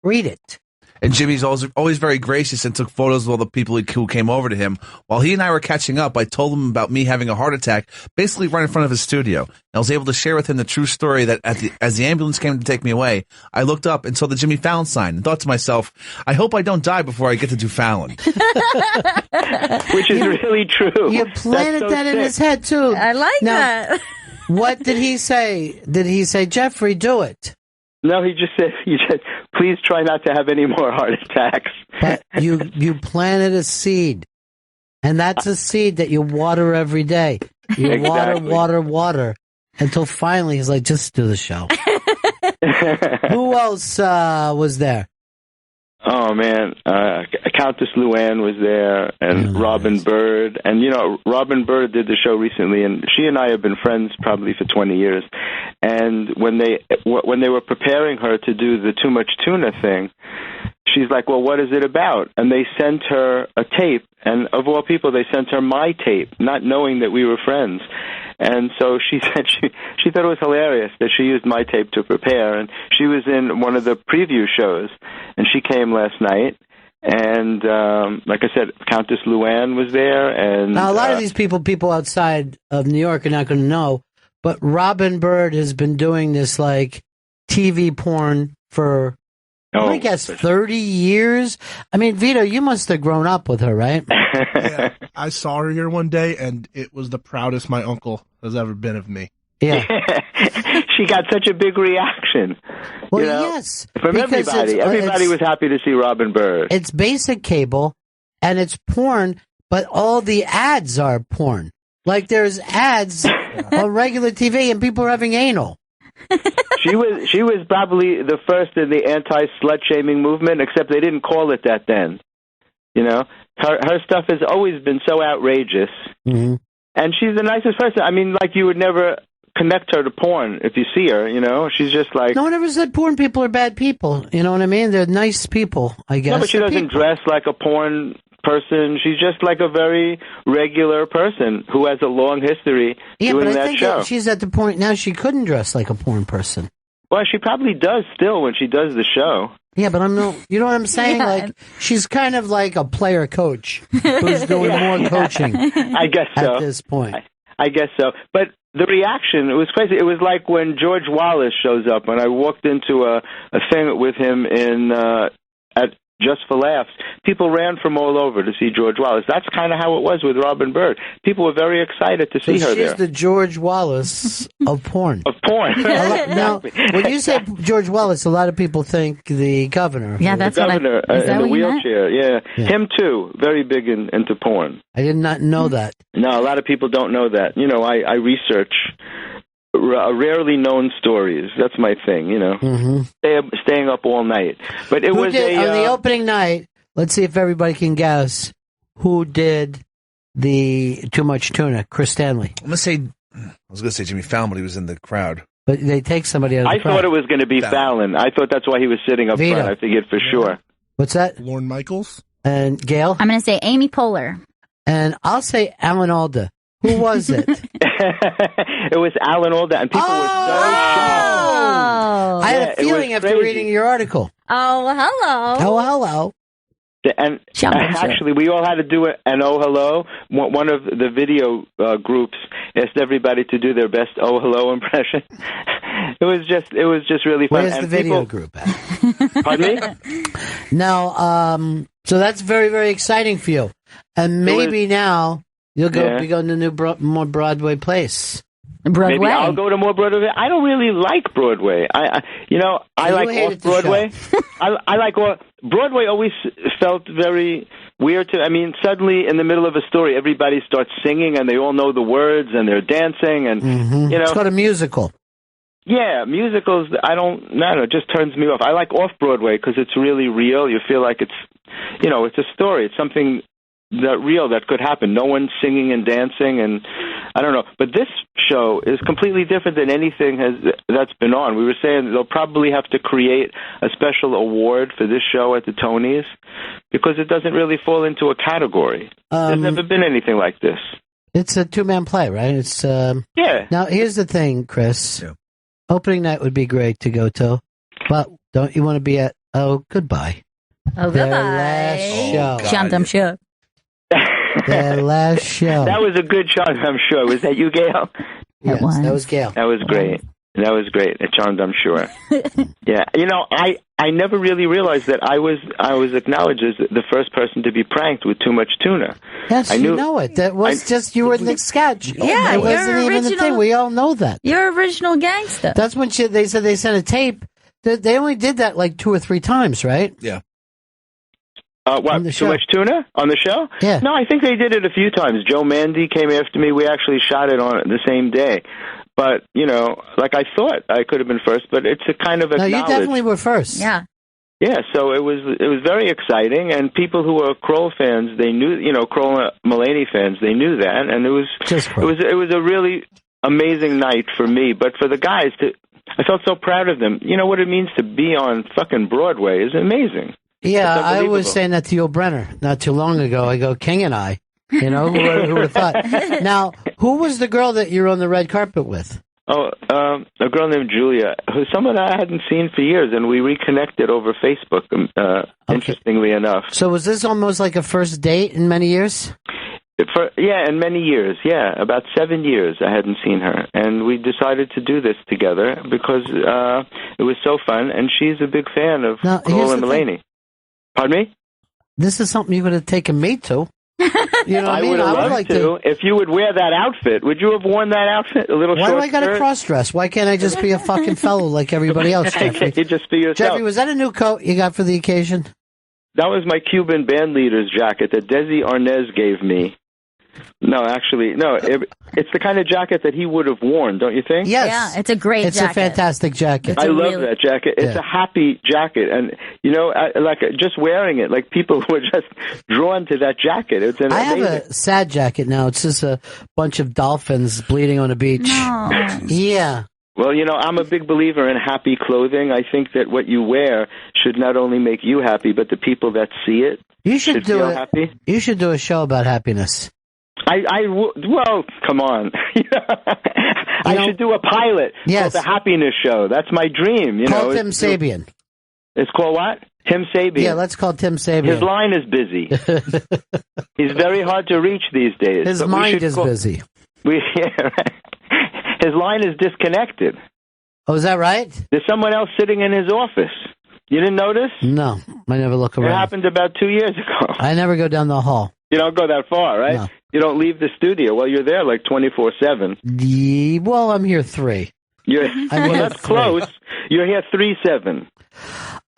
Read it. And Jimmy's always very gracious and took photos of all the people who came over to him. While he and I were catching up, I told him about me having a heart attack, basically right in front of his studio. And I was able to share with him the true story that as the ambulance came to take me away, I looked up and saw the Jimmy Fallon sign and thought to myself, I hope I don't die before I get to do Fallon. Which is really true. You planted that in his head, too. I like that. What did he say? Did he say, Jeffrey, do it? No, he just said, please try not to have any more heart attacks. But you planted a seed, and that's a seed that you water every day. You Exactly. water, until finally he's like, just do the show. Who else was there? Oh, man. Countess Luann was there, and Robin Bird. And, Robin Bird did the show recently, and she and I have been friends probably for 20 years. And when they were preparing her to do the Too Much Tuna thing, she's like, well, what is it about? And they sent her a tape, and of all people, they sent her my tape, not knowing that we were friends. And so she said she thought it was hilarious that she used my tape to prepare. And she was in one of the preview shows, and she came last night. And like I said, Countess Luann was there. And now, a lot of these people outside of New York are not going to know, but Robin Bird has been doing this like TV porn for, I guess, 30 years. I mean, Vito, you must have grown up with her, right? Yeah, I saw her here one day, and it was the proudest my uncle has ever been of me. Yeah. She got such a big reaction. Well, yes. From everybody. Everybody was happy to see Robin Bird. It's basic cable, and it's porn, but all the ads are porn. Like there's ads on regular TV and people are having anal. She was probably the first in the anti-slut shaming movement, except they didn't call it that then. You know, her stuff has always been so outrageous, and she's the nicest person. I mean, like you would never connect her to porn if you see her. You know, she's just like no one ever said porn people are bad people. You know what I mean? They're nice people, I guess. No, but she doesn't dress like a porn person. She's just like a very regular person who has a long history doing but I that think show. that she's at the point now she couldn't dress like a porn person. Well, she probably does still when she does the show. Yeah, but you know what I'm saying? Yeah. Like, she's kind of like a player coach who's doing more coaching. I guess so. At this point. I guess so. But the reaction, it was crazy. It was like when George Wallace shows up, when I walked into a thing with him at Just for Laughs. People ran from all over to see George Wallace. That's kind of how it was with Robin Bird. People were very excited to see her there. She's the George Wallace of porn. Of porn. Now, when you say George Wallace, a lot of people think the governor. Yeah, that's the governor what in the what you wheelchair. Yeah. Him too. Very big into porn. I did not know that. No, a lot of people don't know that. You know, I research rarely known stories. That's my thing, you know. Staying up all night. But it was on the opening night. Let's see if everybody can guess who did the Too Much Tuna. Chris Stanley. I was going to say Jimmy Fallon, but he was in the crowd. But they take somebody out of the crowd. I thought it was going to be Fallon. I thought that's why he was sitting up front. I figured for sure. What's that? Lorne Michaels. And Gail? I'm going to say Amy Poehler. And I'll say Alan Alda. Who was it? It was Alan Alda, and people were so shocked. I had a feeling after reading your article. Oh, hello. Oh, hello. And actually, we all had to do an oh hello. One of the video groups asked everybody to do their best oh hello impression. It was just really fun. Where's and the video group at? Pardon me? Now, so that's very, very exciting for you, and maybe now you'll be going to more Broadway place. Broadway. Maybe I'll go to more Broadway. I don't really like Broadway. I like off Broadway. I like Broadway. Always felt very weird to. I mean, suddenly in the middle of a story, everybody starts singing and they all know the words and they're dancing and you know. It's called a musical. Yeah, musicals. I don't know. It just turns me off. I like off Broadway because it's really real. You feel like it's a story. It's something that could happen. No one's singing and dancing, and I don't know. But this show is completely different than anything that's been on. We were saying they'll probably have to create a special award for this show at the Tonys because it doesn't really fall into a category. There's never been anything like this. It's a two-man play, right? It's yeah. Now here's the thing, Chris. Yeah. Opening night would be great to go to, but don't you want to be at? Oh, goodbye. Oh, their goodbye. Last show. I'm sure. Their last show. That was a good shot, I'm sure. Was that you, Gail? Yes, that was Gail. That was great. That was great. It charmed, I'm sure. Yeah. You know, I never really realized that I was acknowledged as the first person to be pranked with too much tuna. Yes, you know it. That was just, you were in the sketch. Yeah, it wasn't even the thing. We all know that. You're original gangster. That's when they said they sent a tape. They only did that like 2 or 3 times, right? Yeah. What, too much tuna on the show? Yeah. No, I think they did it a few times. Joe Mandy came after me. We actually shot it on the same day. But, you know, like I thought I could have been first, but it's a kind of acknowledged. No, you definitely were first. Yeah. Yeah, so it was very exciting, and people who were Kroll fans, they knew, you know, Kroll and Mulaney fans, they knew that, and it was a really amazing night for me. But for the guys, I felt so proud of them. You know what it means to be on fucking Broadway is amazing. Yeah, I was saying that to Yul Brynner not too long ago. I go, King and I. You know, who would have thought? Now, who was the girl that you're on the red carpet with? Oh, a girl named Julia, who's someone I hadn't seen for years, and we reconnected over Facebook, interestingly enough. So was this almost like a first date in many years? In many years, yeah. About 7 years I hadn't seen her, and we decided to do this together because it was so fun, and she's a big fan of Cole and Mulaney. Pardon me? This is something you would have taken me to. You know what I mean? Would have loved to. If you would wear that outfit, would you have worn that outfit? A little Why short do I got to cross-dress? Why can't I just be a fucking fellow like everybody else, Jeffrey? You just be yourself. Jeffrey, was that a new coat you got for the occasion? That was my Cuban band leader's jacket that Desi Arnaz gave me. No, actually, no. It's the kind of jacket that he would have worn, don't you think? Yes. Yeah, it's a great It's jacket. a fantastic jacket. I love that jacket. It's a happy jacket, and like just wearing it, like people were just drawn to that jacket. It's an I amazing. have a sad jacket now. It's just a bunch of dolphins bleeding on a beach. No. Yeah. Well, I'm a big believer in happy clothing. I think that what you wear should not only make you happy, but the people that see it should feel happy. You should do a show about happiness. Well, come on. I should do a pilot called The Happiness Show. That's my dream. Call Tim Sabian. It's called what? Tim Sabian. Yeah, let's call Tim Sabian. His line is busy. He's very hard to reach these days. His mind is busy. His line is disconnected. Oh, is that right? There's someone else sitting in his office. You didn't notice? No, I never look around. It happened about 2 years ago. I never go down the hall. You don't go that far, right? No. You don't leave the studio. Well, you're there like 24/7. Well, I'm here 3. That's close. You're here 3/7.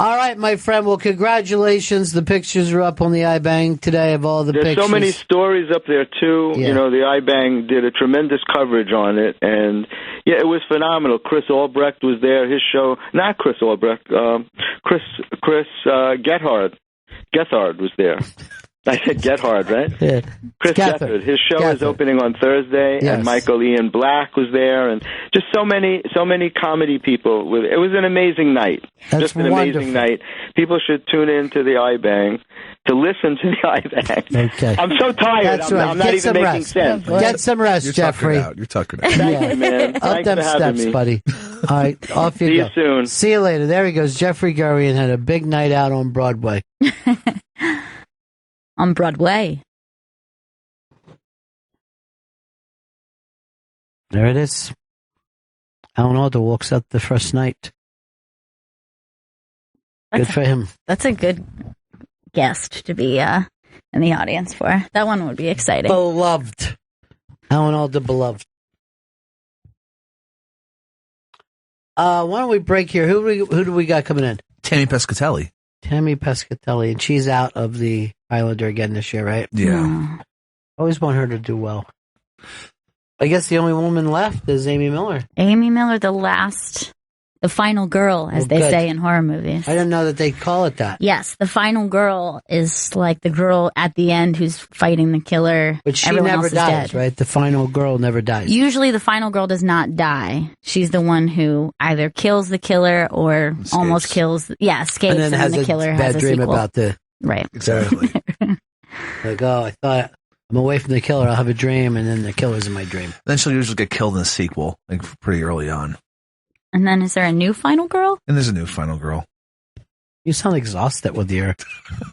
All right, my friend. Well, congratulations. The pictures are up on the iBang today of all the There's pictures. so many stories up there, too. Yeah. The iBang did a tremendous coverage on it. And, it was phenomenal. Chris Albrecht was there. His show, not Chris Albrecht, Chris Gethard was there. I said Gethard, right? Yeah. Chris Gethard. His show is opening on Thursday, and Michael Ian Black was there, and just so many comedy people. It was an amazing night. That's just an amazing night. People should tune in to the iBang to listen to the iBang. Okay. I'm so tired. That's right. I'm not even making sense. Get some rest, Jeffrey. You're tucking out. Thank you, man. Up Thanks them for having steps, me. buddy. All right, off you See go. you soon. See you later. There he goes. Jeffrey Gurian had a big night out on Broadway. On Broadway. There it is. Alan Alda walks up the first night. Good for him. That's a good guest to be in the audience for. That one would be exciting. Beloved. Alan Alda, beloved. Why don't we break here? Who do we got coming in? Tammy Pescatelli. Tammy Pescatelli, and she's out of the Highlander again this year, right? Yeah. Always want her to do well. I guess the only woman left is Amy Miller. Amy Miller, the final girl, as they say in horror movies. I didn't know that they call it that. Yes, the final girl is like the girl at the end who's fighting the killer. But she Everyone never else is dies, dead. right? The final girl never dies. Usually the final girl does not die. She's the one who either kills the killer or almost kills, escapes, and then has the killer has a dream sequel. about the... Right. Exactly. Like, I thought I'm away from the killer. I'll have a dream, and then the killer's in my dream. Then she'll usually get killed in the sequel, like pretty early on. And then is there a new final girl? And there's a new final girl. You sound exhausted with your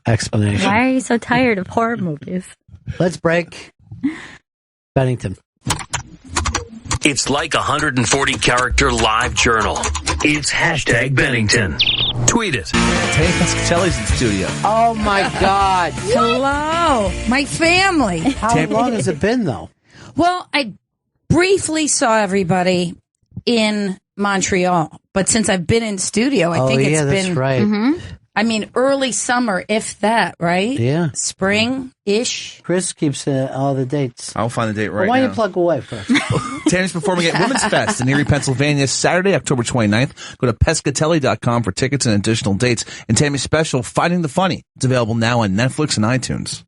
explanation. Why are you so tired of horror movies? Let's break. Bennington. It's like a 140-character live journal. It's hashtag Bennington. Tweet it. Tammy Pescatelli's in the studio. Oh, my God. Hello, my family. How long has it been, though? Well, I briefly saw everybody in Montreal, but since I've been in studio, I think it's that's been right. I mean, early summer, if that, right? Yeah. Spring-ish. Chris keeps all the dates. I'll find the date right Well, why now. don't you plug away first? Tammy's performing at Women's Fest in Erie, Pennsylvania, Saturday, October 29th. Go to pescatelli.com for tickets and additional dates. And Tammy's special, Finding the Funny. It's available now on Netflix and iTunes.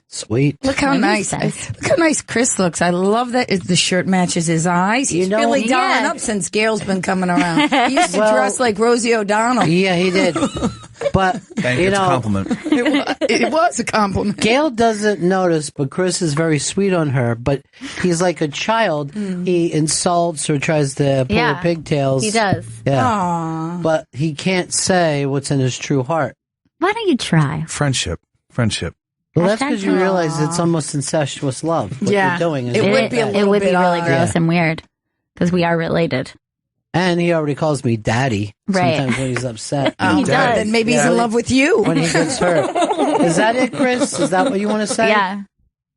Sweet. Look how nice. Look how nice Chris looks. I love that the shirt matches his eyes. He's really dolling up since Gail's been coming around. He used to dress like Rosie O'Donnell. Yeah, he did. But, It's a compliment. It was a compliment. Gail doesn't notice, but Chris is very sweet on her. But he's like a child. He insults or tries to pull her pigtails. He does. Yeah. Aww. But he can't say what's in his true heart. Why don't you try? Friendship. Well, that's because you realize it's almost incestuous love. What you're doing is it would be really gross and weird because we are related. And he already calls me daddy. Right. Sometimes when he's upset. He does. Then maybe he's in love with you. When he gets hurt. Is that it, Chris? Is that what you want to say? Yeah.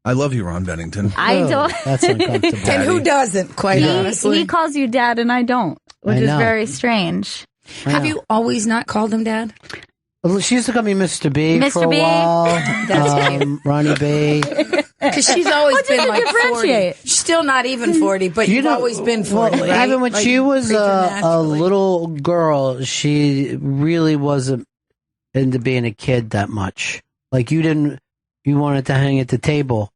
I love you, Ron Bennington. I don't. That's uncomfortable. And who doesn't, quite honestly? He calls you dad and I don't, which I is know. very strange. Have you always not called him dad? Well, she used to call me Mr. B for Mr. a B. while. That's cute. Ronnie B. Because she's always What did been you like 40. differentiate? She's still not even 40, but you've always been 40. Well, right? even when Like, she was a preternaturally. little girl, she really wasn't into being a kid that much. Like you wanted to hang at the table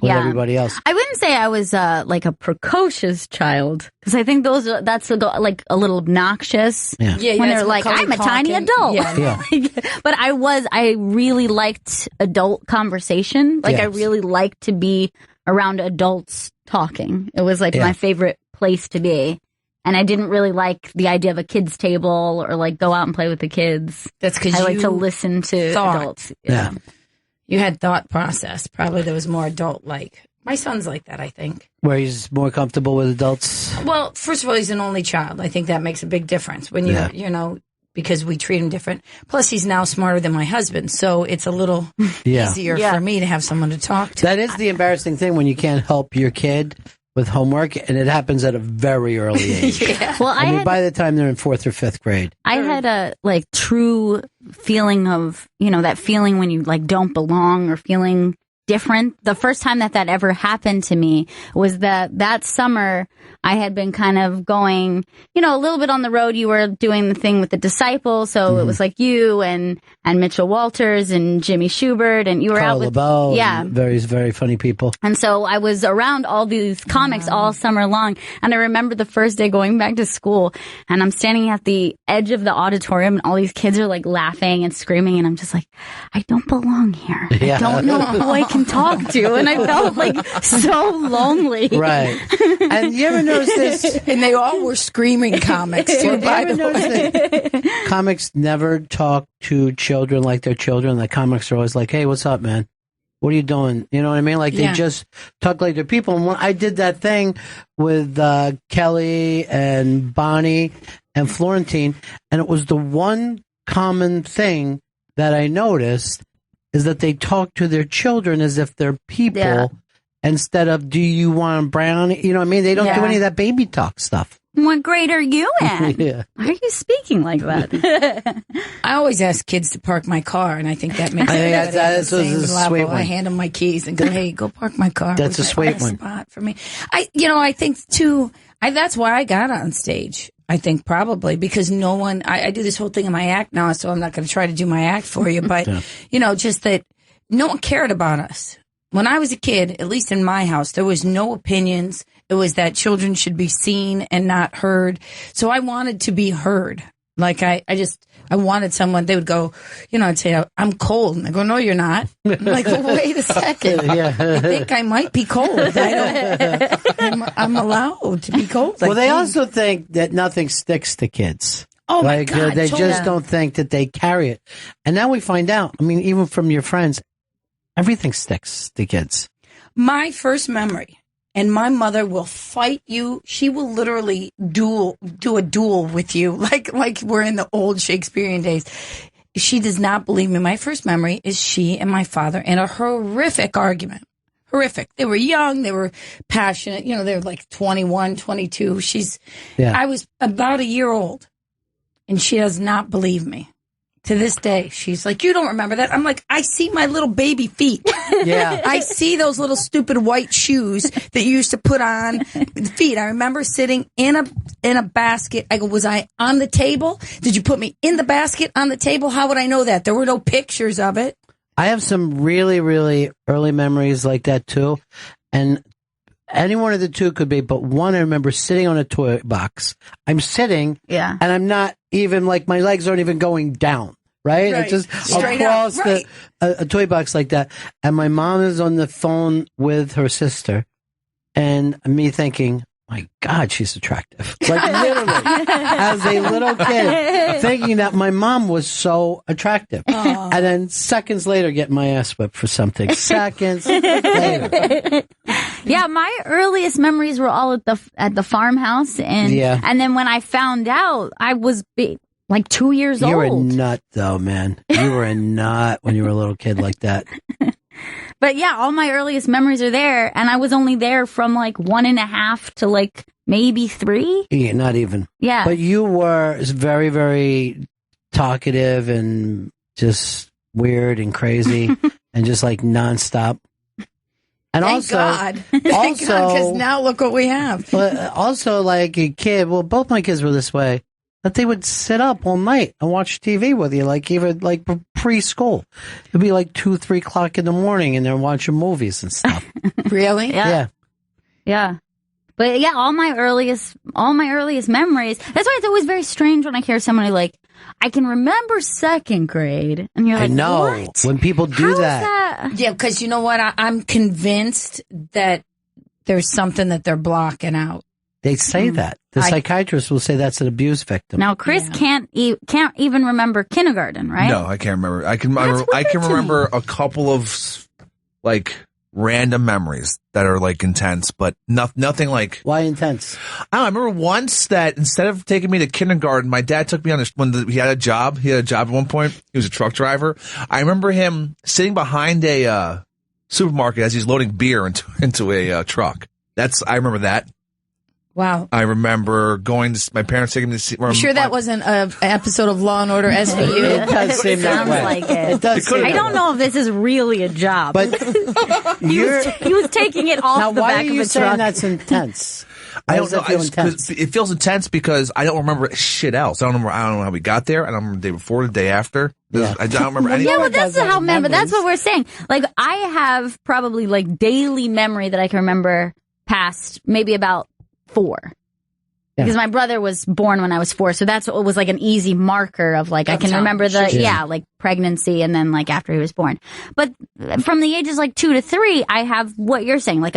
with everybody else. I wouldn't say I was like a precocious child because I think that's like a little obnoxious Yeah, when that's they're like, Macaulay I'm a tiny Culkin. adult. Yeah. But I really liked adult conversation. Like I Yes. really liked to be around adults talking. It was like my favorite place to be. And I didn't really like the idea of a kids table or like go out and play with the kids. That's because I like to listen to adults. Yeah. You had thought process. Probably that was more adult-like. My son's like that, I think. Where he's more comfortable with adults. Well, first of all, he's an only child. I think that makes a big difference when because we treat him different. Plus, he's now smarter than my husband, so it's a little easier for me to have someone to talk to. That is the embarrassing thing when you can't help your kid with homework, and it happens at a very early age. Well, I mean, by the time they're in 4th or 5th grade. I had a like true feeling of, that feeling when you like don't belong or feeling different. The first time that ever happened to me was that summer I had been kind of going, a little bit on the road. You were doing the thing with the Disciples. So it was like you and Mitchell Walters and Jimmy Schubert, and you were Carl out with, LaBelle, very, very funny people. And so I was around all these comics all summer long. And I remember the first day going back to school and I'm standing at the edge of the auditorium and all these kids are like laughing and screaming. And I'm just like, I don't belong here. Yeah. I don't know who I can talk to. And I felt like so lonely. Right. And you ever notice this? And they all were screaming comics, too, by the way. Comics never talk to children like they're children. The comics are always like, hey, what's up, man? What are you doing? You know what I mean? Like they just talk like they're people. And when I did that thing with Kelly and Bonnie and Florentine, and it was the one common thing that I noticed is that they talk to their children as if they're people instead of, do you want a brownie? You know what I mean? They don't do any of that baby talk stuff. What grade are you in? Yeah. Why are you speaking like that? I always ask kids to park my car, and I think that makes I think everybody that's on the a same sweet level. one. I hand them my keys and go, hey, go park my car. That's a sweet one. Spot for me. I think, too, that's why I got on stage. I think probably because no one, I do this whole thing in my act now, so I'm not going to try to do my act for you, but, just that no one cared about us. When I was a kid, at least in my house, there was no opinions. It was that children should be seen and not heard. So I wanted to be heard. Like I wanted someone, they would go, I'd say, I'm cold. And I go, no, you're not. I'm like, well, wait a second. I think I might be cold. I'm allowed to be cold. Well, they also think that nothing sticks to kids. Oh, my God. They just don't think that they carry it. And now we find out, I mean, even from your friends, everything sticks to kids. My first memory, and my mother will fight you. She will literally do a duel with you, like we're in the old Shakespearean days. She does not believe me. My first memory is she and my father in a horrific argument. Horrific. They were young. They were passionate. They were like 21, 22. I was about a year old, and she does not believe me. To this day, she's like, you don't remember that? I'm like, I see my little baby feet. Yeah. I see those little stupid white shoes that you used to put on the feet. I remember sitting in a basket. I go, was I on the table? Did you put me in the basket on the table? How would I know that? There were no pictures of it. I have some really, really early memories like that too. And any one of the two could be, but one I remember sitting on a toy box. I'm sitting, and I'm not even, like, my legs aren't even going down, right? It's just Straight across up, right. a toy box like that. And my mom is on the phone with her sister, and me thinking, my God, she's attractive. Like, literally, as a little kid, thinking that my mom was so attractive. Aww. And then seconds later, getting my ass whipped for something. Seconds later. Yeah, my earliest memories were all at the farmhouse, and then when I found out, I was like 2 years old. You were a nut, though, man. You were a nut when you were a little kid like that. But yeah, all my earliest memories are there, and I was only there from like 1.5 to like maybe 3. Yeah, not even. Yeah. But you were very, very talkative and just weird and crazy and just like nonstop. And Thank also, God. Thank God, because now look what we have. Also, like a kid, well, both my kids were this way, that they would sit up all night and watch TV with you, like even like preschool. It'd be like 2, 3 o'clock in the morning, and they're watching movies and stuff. Really? Yeah. But yeah, all my earliest memories. That's why it's always very strange when I hear somebody like, I can remember second grade, and you're like, I know what? when people do that. Yeah, because you know what? I'm convinced that there's something that they're blocking out. They say that. The psychiatrist will say that's an abuse victim. Now, Chris can't even remember kindergarten, right? No, I can't remember. I can remember a couple of like random memories that are like intense, but nothing like. Why intense? I remember once that instead of taking me to kindergarten, my dad took me on he had a job. He had a job at one point. He was a truck driver. I remember him sitting behind a supermarket as he's loading beer into a truck. I remember that. Wow. I remember my parents taking me to see. You sure that wasn't an episode of Law and Order SVU? It does seem that Sounds way. like it. It does seem I don't know if this is really a job. But he was taking it off now, the why back are of you a saying truck. that's intense? I Why don't does know. that feel intense? It feels intense because I don't remember shit else. I don't know how we got there. I don't remember the day before, the day after. I don't remember anything. Yeah, but that's how memory. That's what we're saying. Like I have probably like daily memory that I can remember past maybe about 4. Yeah. Because my brother was born when I was 4, so that's what was like an easy marker of like I can remember like pregnancy and then like after he was born. But from the ages like 2 to 3, I have what you're saying, like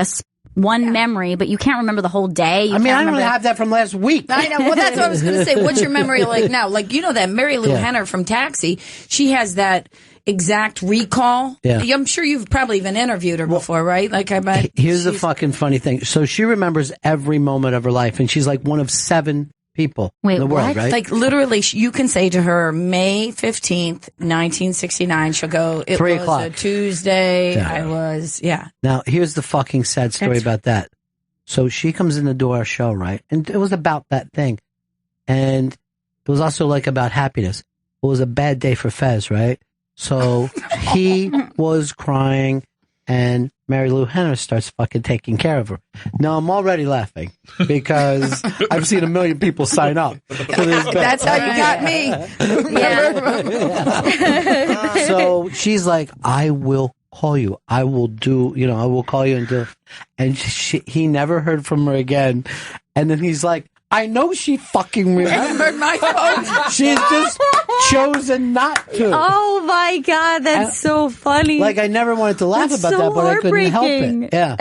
one memory, but you can't remember the whole day. I don't have that from last week. I know. Well, that's what I was going to say. What's your memory like now? Like, you know that Mary Lou Henner from Taxi, she has that exact recall. Yeah. I'm sure you've probably even interviewed her before, right? Like, I bet. Here's the fucking funny thing. So she remembers every moment of her life, and she's like one of 7 people in the world, right? Like, literally, you can say to her, May 15th, 1969, she'll go, it 3 was o'clock. a Tuesday, Yeah. Now, here's the fucking sad story about that. So she comes in the door our show, right? And it was about that thing. And it was also like about happiness. It was a bad day for Fez, right? So he was crying, and Mary Lou Henner starts fucking taking care of her. Now, I'm already laughing because I've seen 1 million people sign up for this bet. That's how you got me. So she's like, I will call you. I will call you until, and he never heard from her again. And then he's like, I know she fucking remembered my phone. She's just chosen not to. Oh my God, that's so funny. Like, I never wanted to laugh about that, but I couldn't help it. Yeah.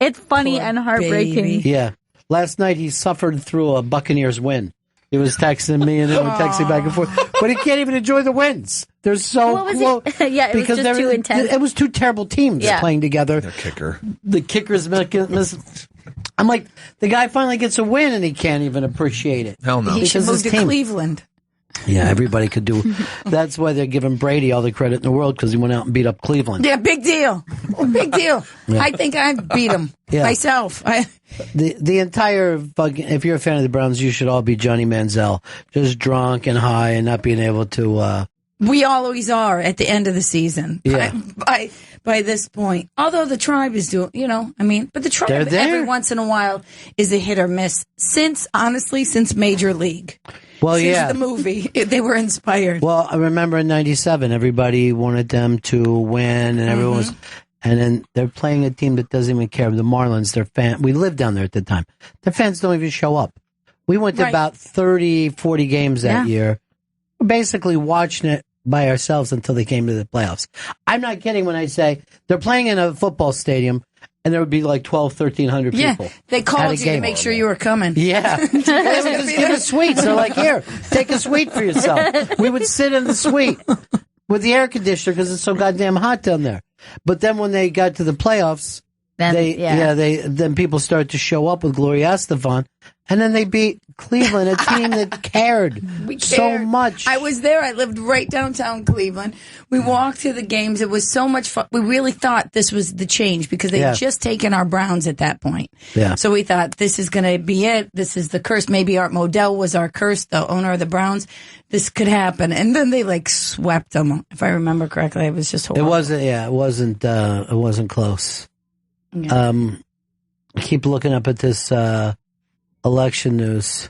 It's funny and heartbreaking. Baby. Yeah. Last night he suffered through a Buccaneers win. He was texting me and then would texting back and forth. But he can't even enjoy the wins. They're so close. Yeah, it was just too intense. It was 2 terrible teams playing together. The kicker. The kicker's I'm like, the guy finally gets a win and he can't even appreciate it. Hell no. He should move to team. Cleveland. Yeah, everybody could do. That's why they're giving Brady all the credit in the world, because he went out and beat up Cleveland. Yeah, big deal. Big deal. Yeah. I think I beat him myself. The entire fucking, if you're a fan of the Browns, you should all be Johnny Manziel, just drunk and high and not being able to. We always are at the end of the season. Yeah. By this point, although the Tribe is doing, but the Tribe every once in a while is a hit or miss. Since Major League. Well, since the movie, they were inspired. Well, I remember in '97, everybody wanted them to win, and everyone was. And then they're playing a team that doesn't even care. The Marlins, we lived down there at the time. The fans don't even show up. We went to about 30, 40 games that year. We're basically watching it by ourselves until they came to the playoffs. I'm not kidding when I say they're playing in a football stadium and there would be like 1,300 people. Yeah, they called you to make sure you were coming. Yeah. They would just give us suites. They're like, here, take a suite for yourself. We would sit in the suite with the air conditioner because it's so goddamn hot down there. But then when they got to the playoffs, then people started to show up with Gloria Estefan, and then they beat Cleveland, a team that cared so much. I was there. I lived right downtown Cleveland. We walked to the games. It was so much fun. We really thought this was the change because they had just taken our Browns at that point. Yeah. So we thought this is going to be it. This is the curse. Maybe Art Modell was our curse, the owner of the Browns. This could happen. And then they swept them. If I remember correctly, it was just horrible. It wasn't close. I keep looking up at this election news,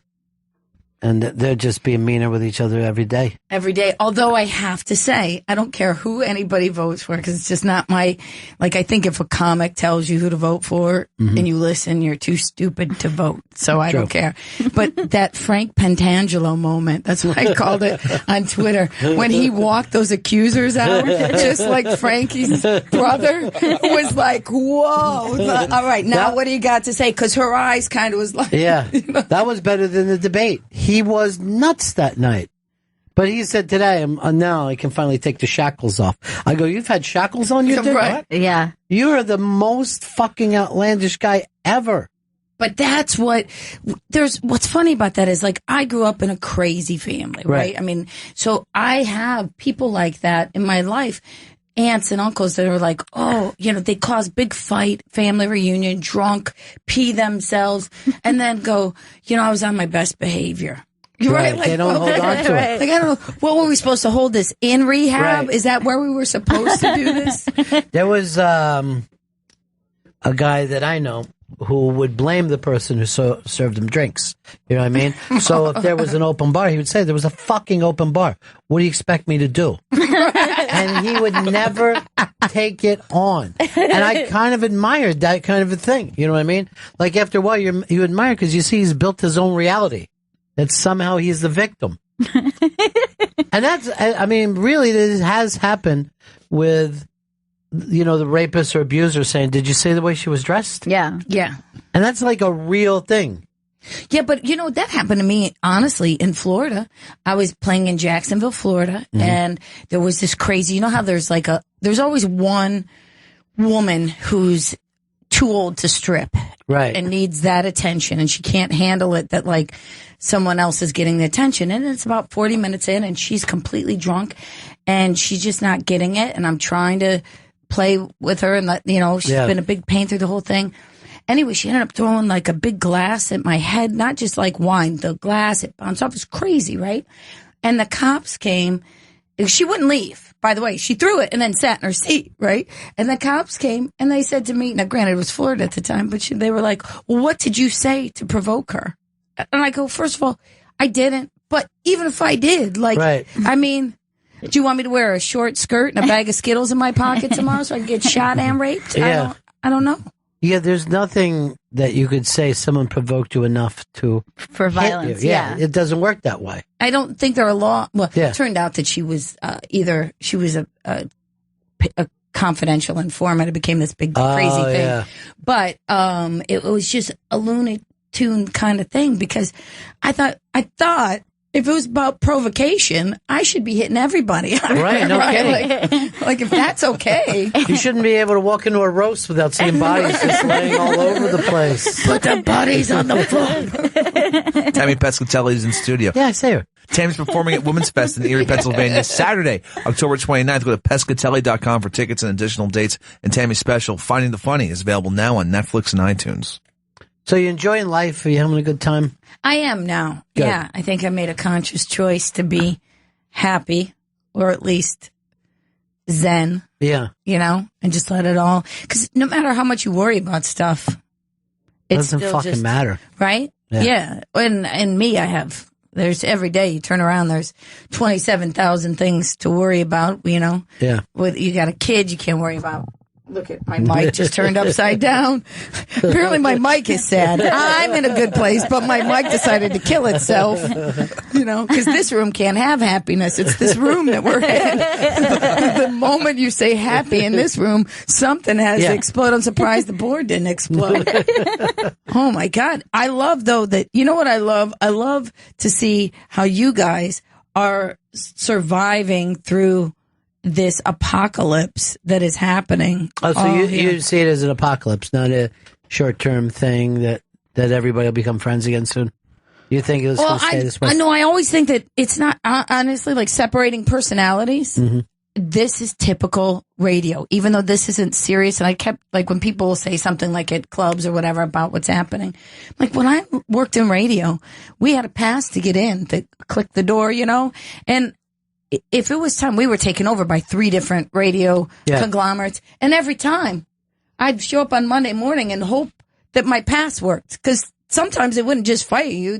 and they're just being meaner with each other every day. Every day. Although I have to say, I don't care who anybody votes for because it's just not my, like, I think if a comic tells you who to vote for and you listen, you're too stupid to vote. So I don't care. But that Frank Pentangelo moment, that's what I called it on Twitter, when he walked those accusers out, just like Frankie's brother, was like, whoa. All right, now what do you got to say? Because her eyes kind of was like. Yeah, that was better than the debate. He was nuts that night. But he said today, now I can finally take the shackles off. I go, you've had shackles on you? Right. Yeah. You are the most fucking outlandish guy ever. But that's what's funny about that is, like, I grew up in a crazy family, right? I mean, so I have people like that in my life, aunts and uncles that are like, oh, they cause big fight, family reunion, drunk, pee themselves, and then go, I was on my best behavior. You're right. Like, they don't hold on to it. Like, I don't know. What were we supposed to hold this in rehab? Right. Is that where we were supposed to do this? There was a guy that I know who would blame the person who served him drinks. You know what I mean? So if there was an open bar, he would say, there was a fucking open bar. What do you expect me to do? And he would never take it on. And I kind of admired that kind of a thing. You know what I mean? Like, after a while, you admire because you see he's built his own reality. That somehow he's the victim. And that's, I mean, really, this has happened with, the rapist or abuser saying, did you see the way she was dressed? Yeah. Yeah. And that's like a real thing. Yeah, but that happened to me, honestly, in Florida. I was playing in Jacksonville, Florida, and there was this crazy, how there's there's always one woman who's too old to strip. Right. And needs that attention, and she can't handle it that, like, someone else is getting the attention. And it's about 40 minutes in, and she's completely drunk, and she's just not getting it. And I'm trying to play with her and she's been a big pain through the whole thing. Anyway, she ended up throwing like a big glass at my head, not just like wine, the glass, it bounced off. It was crazy, right? And the cops came. She wouldn't leave, by the way. She threw it and then sat in her seat, right? And the cops came and they said to me, now granted it was Florida at the time, but they were like, well, what did you say to provoke her? And I go, first of all, I didn't. But even if I did, I mean, do you want me to wear a short skirt and a bag of Skittles in my pocket tomorrow so I can get shot and raped? Yeah. I don't know. Yeah, there's nothing that you could say someone provoked you enough for violence. Yeah, it doesn't work that way. I don't think there are law. Well, it turned out that she was either she was a confidential informant. It became this big crazy thing. Yeah. But it was just a Looney Tune kind of thing because I thought if it was about provocation, I should be hitting everybody. Right, no kidding. Like if that's okay. You shouldn't be able to walk into a roast without seeing bodies just laying all over the place. Put the bodies on the floor. Tammy Pescatelli is in studio. Yeah, I see her. Tammy's performing at Women's Fest in Erie, Pennsylvania, Saturday, October 29th. Go to pescatelli.com for tickets and additional dates. And Tammy's special, Finding the Funny, is available now on Netflix and iTunes. So you're enjoying life? Are you having a good time? I am now. Good. Yeah, I think I made a conscious choice to be happy, or at least zen. Yeah. And just let it all. Because no matter how much you worry about stuff, it doesn't still fucking matter. Right? Yeah. And me, there's every day you turn around, there's 27,000 things to worry about, Yeah. You got a kid, you can't worry about. Look at my mic just turned upside down. Apparently my mic is sad. I'm in a good place, but my mic decided to kill itself. Because this room can't have happiness. It's this room that we're in. The moment you say happy in this room, something has to explode. I'm surprised the board didn't explode. Oh my God. I love though that, you know what I love? I love to see how you guys are surviving through this apocalypse that is happening. Oh, so you see it as an apocalypse, not a short-term thing that everybody will become friends again soon? You think it's going to stay this way? No, I always think that it's not, honestly, like separating personalities. Mm-hmm. This is typical radio, even though this isn't serious. And I kept, like, when people will say something like at clubs or whatever about what's happening, like when I worked in radio, we had a pass to get in, to click the door, and if it was time, we were taken over by 3 different radio conglomerates. And every time I'd show up on Monday morning and hope that my pass worked. Because sometimes they wouldn't just fire you.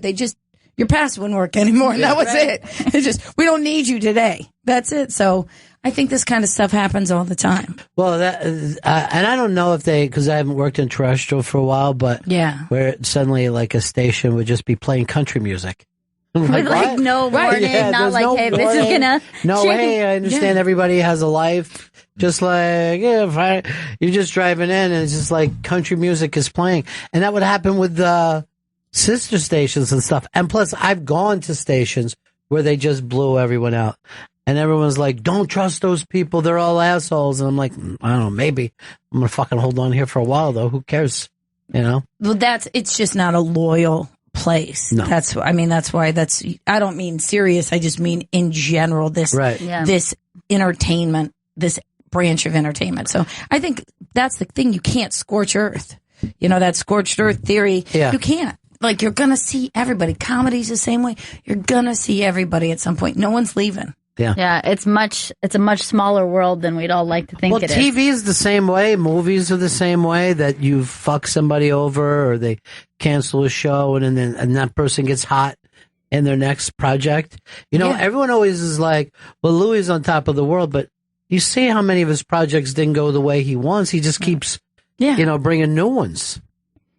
Your pass wouldn't work anymore. And that was it. It's just, we don't need you today. That's it. So I think this kind of stuff happens all the time. Well, and I don't know if because I haven't worked in terrestrial for a while, but where suddenly like a station would just be playing country music. Like no warning, not like, hey, this is gonna No, change. hey, I understand everybody has a life. Just like, you're just driving in and it's just like country music is playing. And that would happen with the sister stations and stuff. And plus, I've gone to stations where they just blew everyone out. And everyone's like, don't trust those people. They're all assholes. And I'm like, I don't know, maybe. I'm going to fucking hold on here for a while, though. Who cares? Well, it's just not a loyal place. No. That's why I don't mean serious. I just mean in general, this entertainment, this branch of entertainment. So I think that's the thing. You can't scorch earth. That scorched earth theory. Yeah. You can't. Like, you're going to see everybody. Comedy's the same way. You're going to see everybody at some point. No one's leaving. Yeah, it's a much smaller world than we'd all like to think it is. Well, TV is the same way. Movies are the same way, that you fuck somebody over or they cancel a show and that person gets hot in their next project. Everyone always is like, well, Louis is on top of the world, but you see how many of his projects didn't go the way he wants. He just keeps, bringing new ones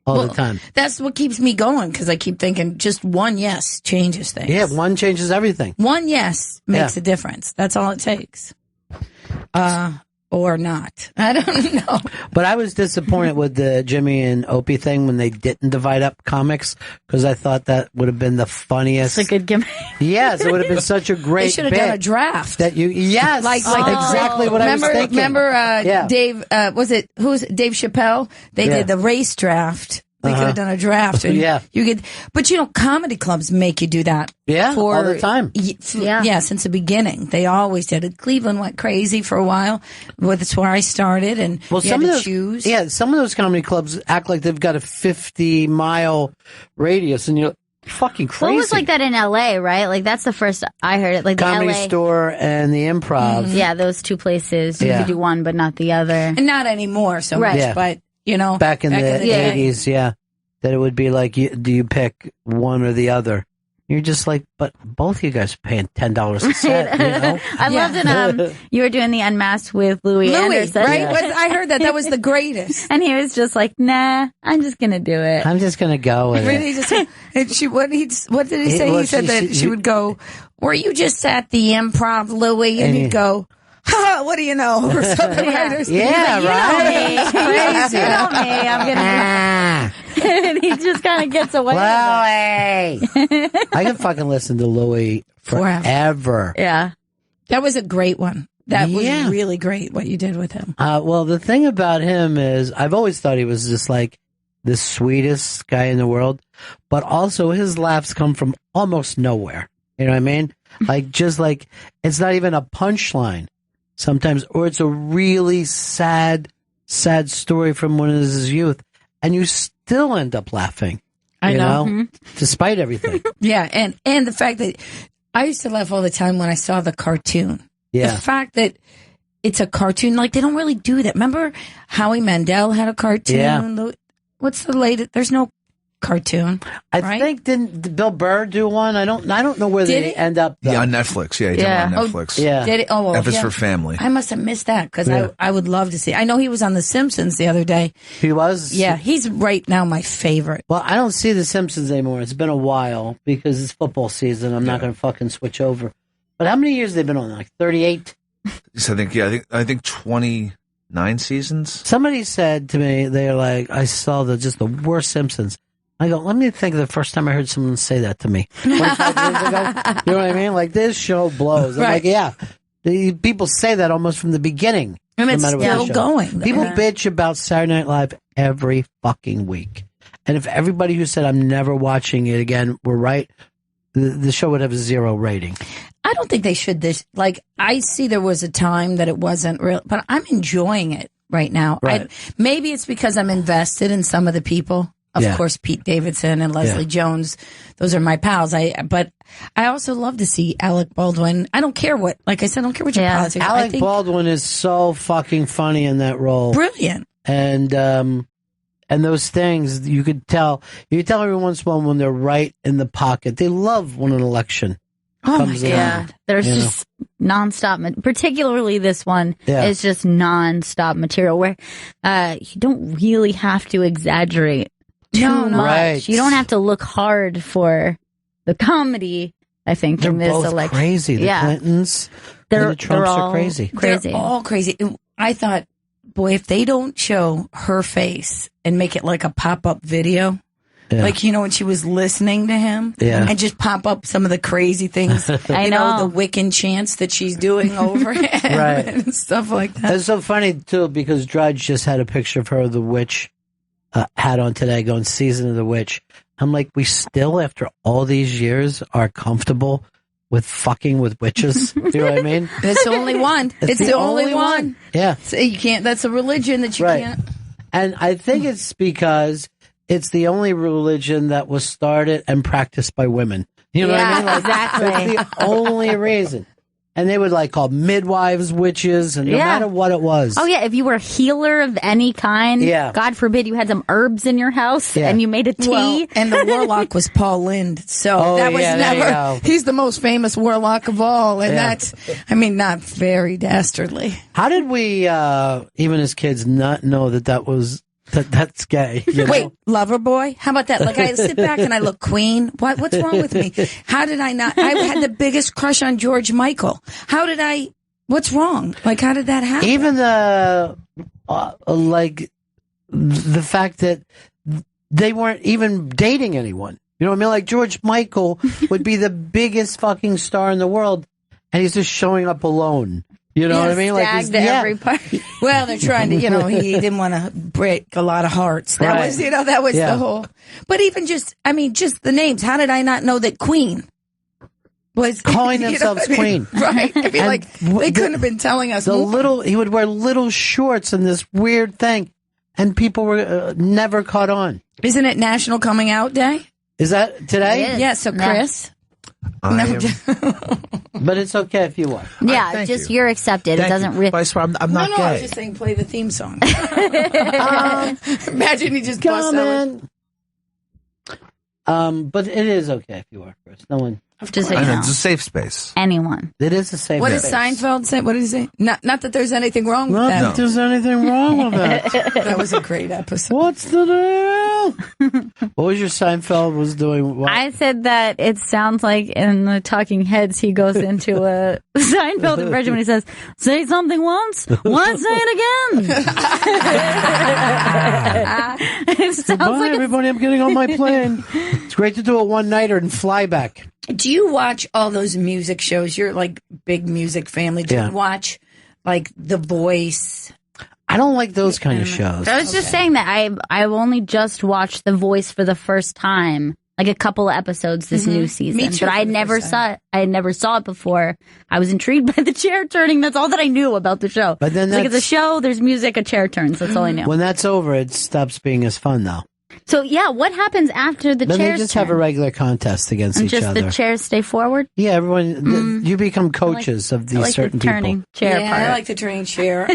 all the time. That's what keeps me going, because I keep thinking just one yes changes things. Yeah, one changes everything. One yes makes a difference. That's all it takes. Or not. I don't know. But I was disappointed with the Jimmy and Opie thing when they didn't divide up comics, because I thought that would have been the funniest. It's a good gimmick. Yes, it would have been such a great. They should have done a draft. Yes, like exactly what I was thinking. Remember Dave? Who's Dave Chappelle? They did the race draft. They could have done a draft. And but comedy clubs make you do that. Yeah, all the time. Since the beginning. They always did it. Cleveland went crazy for a while. That's where I started. And some of those comedy clubs act like they've got a 50-mile radius, and you're fucking crazy. Well, it was like that in LA, right? Like, that's the first I heard it. Like the Comedy LA Store and the Improv. Mm-hmm. Yeah, those two places. You could do one, but not the other. And not anymore so much, but. Back in the 80s, that it would be like, do you pick one or the other? You're just like, but both of you guys are paying $10 a set. I loved it. You were doing the Unmasked with Louis Anderson, right? I heard that was the greatest, and he was just like, "Nah, I'm just gonna do it. I'm just gonna go with it." What did he say? He said that she would go, "Were you just at the Improv, Louis?" And he'd go, "Ha, what do you know?" Or something. Right? Yeah, right. Crazy. You know me. I'm gonna. And he just kind of gets away. Louis. I can fucking listen to Louis forever. Yeah, that was a great one. That was really great. What you did with him. Well, the thing about him is, I've always thought he was just like the sweetest guy in the world, but also his laughs come from almost nowhere. You know what I mean? Like, just like, it's not even a punchline sometimes, or it's a really sad story from one of his youth, and you still end up laughing. I know. Despite everything. Yeah, and the fact that I used to laugh all the time when I saw the cartoon. Yeah. The fact that it's a cartoon, like, they don't really do that. Remember Howie Mandel had a cartoon? Yeah. What's the latest? There's no cartoon. I think, didn't Bill Burr do one? I don't know where they end up. Though. Yeah, on Netflix. Yeah, he did one on Netflix. Did it? Oh, well, F is for Family. I must have missed that, because I would love to see. I know he was on The Simpsons the other day. He was? Yeah, he's right now my favorite. Well, I don't see The Simpsons anymore. It's been a while because it's football season. I'm not going to fucking switch over. But how many years have they been on? Like 38? I think 29 seasons. Somebody said to me, they're like, I saw just the worst Simpsons. I go, let me think of the first time I heard someone say that to me 25 years ago. You know what I mean? Like, this show blows. I'm like, yeah. People say that almost from the beginning. And it's still going. People bitch about Saturday Night Live every fucking week. And if everybody who said, I'm never watching it again, were right, the show would have a 0 rating. I don't think they should. I see there was a time that it wasn't real, but I'm enjoying it right now. Right. Maybe it's because I'm invested in some of the people. Of course, Pete Davidson and Leslie Jones, those are my pals. But I also love to see Alec Baldwin. I don't care what, like I said, I don't care what your politics. Alec Baldwin is so fucking funny in that role. Brilliant. And those things, you could tell every once in a while when they're right in the pocket. They love when an election comes in. Yeah, there's just nonstop, particularly this one is just nonstop material where you don't really have to exaggerate too much. Right. You don't have to look hard for the comedy, I think, They're in this both election. crazy. The Clintons and the Trumps are crazy. They're all crazy. I thought, boy, if they don't show her face and make it like a pop-up video, like, you know, when she was listening to him and just pop up some of the crazy things, I know. the Wiccan chants that she's doing over him and stuff like that. It's so funny, too, because Drudge just had a picture of her, the witch, hat on today, going Season of the Witch. I'm like, we still, after all these years, are comfortable with fucking with witches. You know what I mean? It's the only one. It's the only one. Yeah. So you can't, that's a religion that you can't. And I think it's because it's the only religion that was started and practiced by women. You know what I mean? Like, exactly. That's the only reason. And they would like call midwives witches, and no matter what it was. Oh yeah, if you were a healer of any kind, God forbid you had some herbs in your house and you made a tea. Well, and the warlock was Paul Lind, so that was never. He's the most famous warlock of all, and that's, I mean, not very dastardly. How did we, even as kids, not know that was that's gay? You know? Wait, Loverboy? How about that? Like, I sit back and I look, Queen. What's wrong with me? How did I not? I had the biggest crush on George Michael. How did I? What's wrong? Like, how did that happen? Even the the fact that they weren't even dating anyone. You know what I mean? Like, George Michael would be the biggest fucking star in the world, and he's just showing up alone. You know what I mean? Like, every part. Well, they're trying to, he didn't want to break a lot of hearts. That was, that was the whole. But even just the names. How did I not know that Queen was calling themselves Queen? Right. I mean, like, they couldn't have been telling us more. He would wear little shorts and this weird thing, and people were never caught on. Isn't it National Coming Out Day? Is that today? Yeah. So, Chris. But it's okay if you are. Yeah, you're accepted. It doesn't really. I'm not gay. I was just saying, play the theme song. Imagine he just busts out. But it is okay if you are, Chris. No one. Just it's a safe space. Anyone. It is a safe What space. does Seinfeld say? What did he say? Not that there's anything wrong with that. Not that there's anything wrong with that. That was a great episode. What's the deal? What was your Seinfeld was doing? What? I said that it sounds like in the Talking Heads he goes into a Seinfeld impression when he says, "Say something once, why say it again?" It sounds Goodbye, like everybody. I'm getting on my plane. It's great to do a one-nighter and fly back. Do you watch all those music shows? You're like big music family. Do you watch like The Voice? I don't like those kind of shows. I was just saying that I've only just watched The Voice for the first time, like a couple of episodes this new season. Me too, but I never saw it. I never saw it before. I was intrigued by the chair turning. That's all that I knew about the show. But then it's a show. There's music. A chair turns. That's all I knew. When that's over, it stops being as fun, though. So what happens after the then chairs? They just have a regular contest against each other. The chairs stay forward. Yeah, everyone. You become coaches of these certain the turning people. Chair part. I like the turning chair.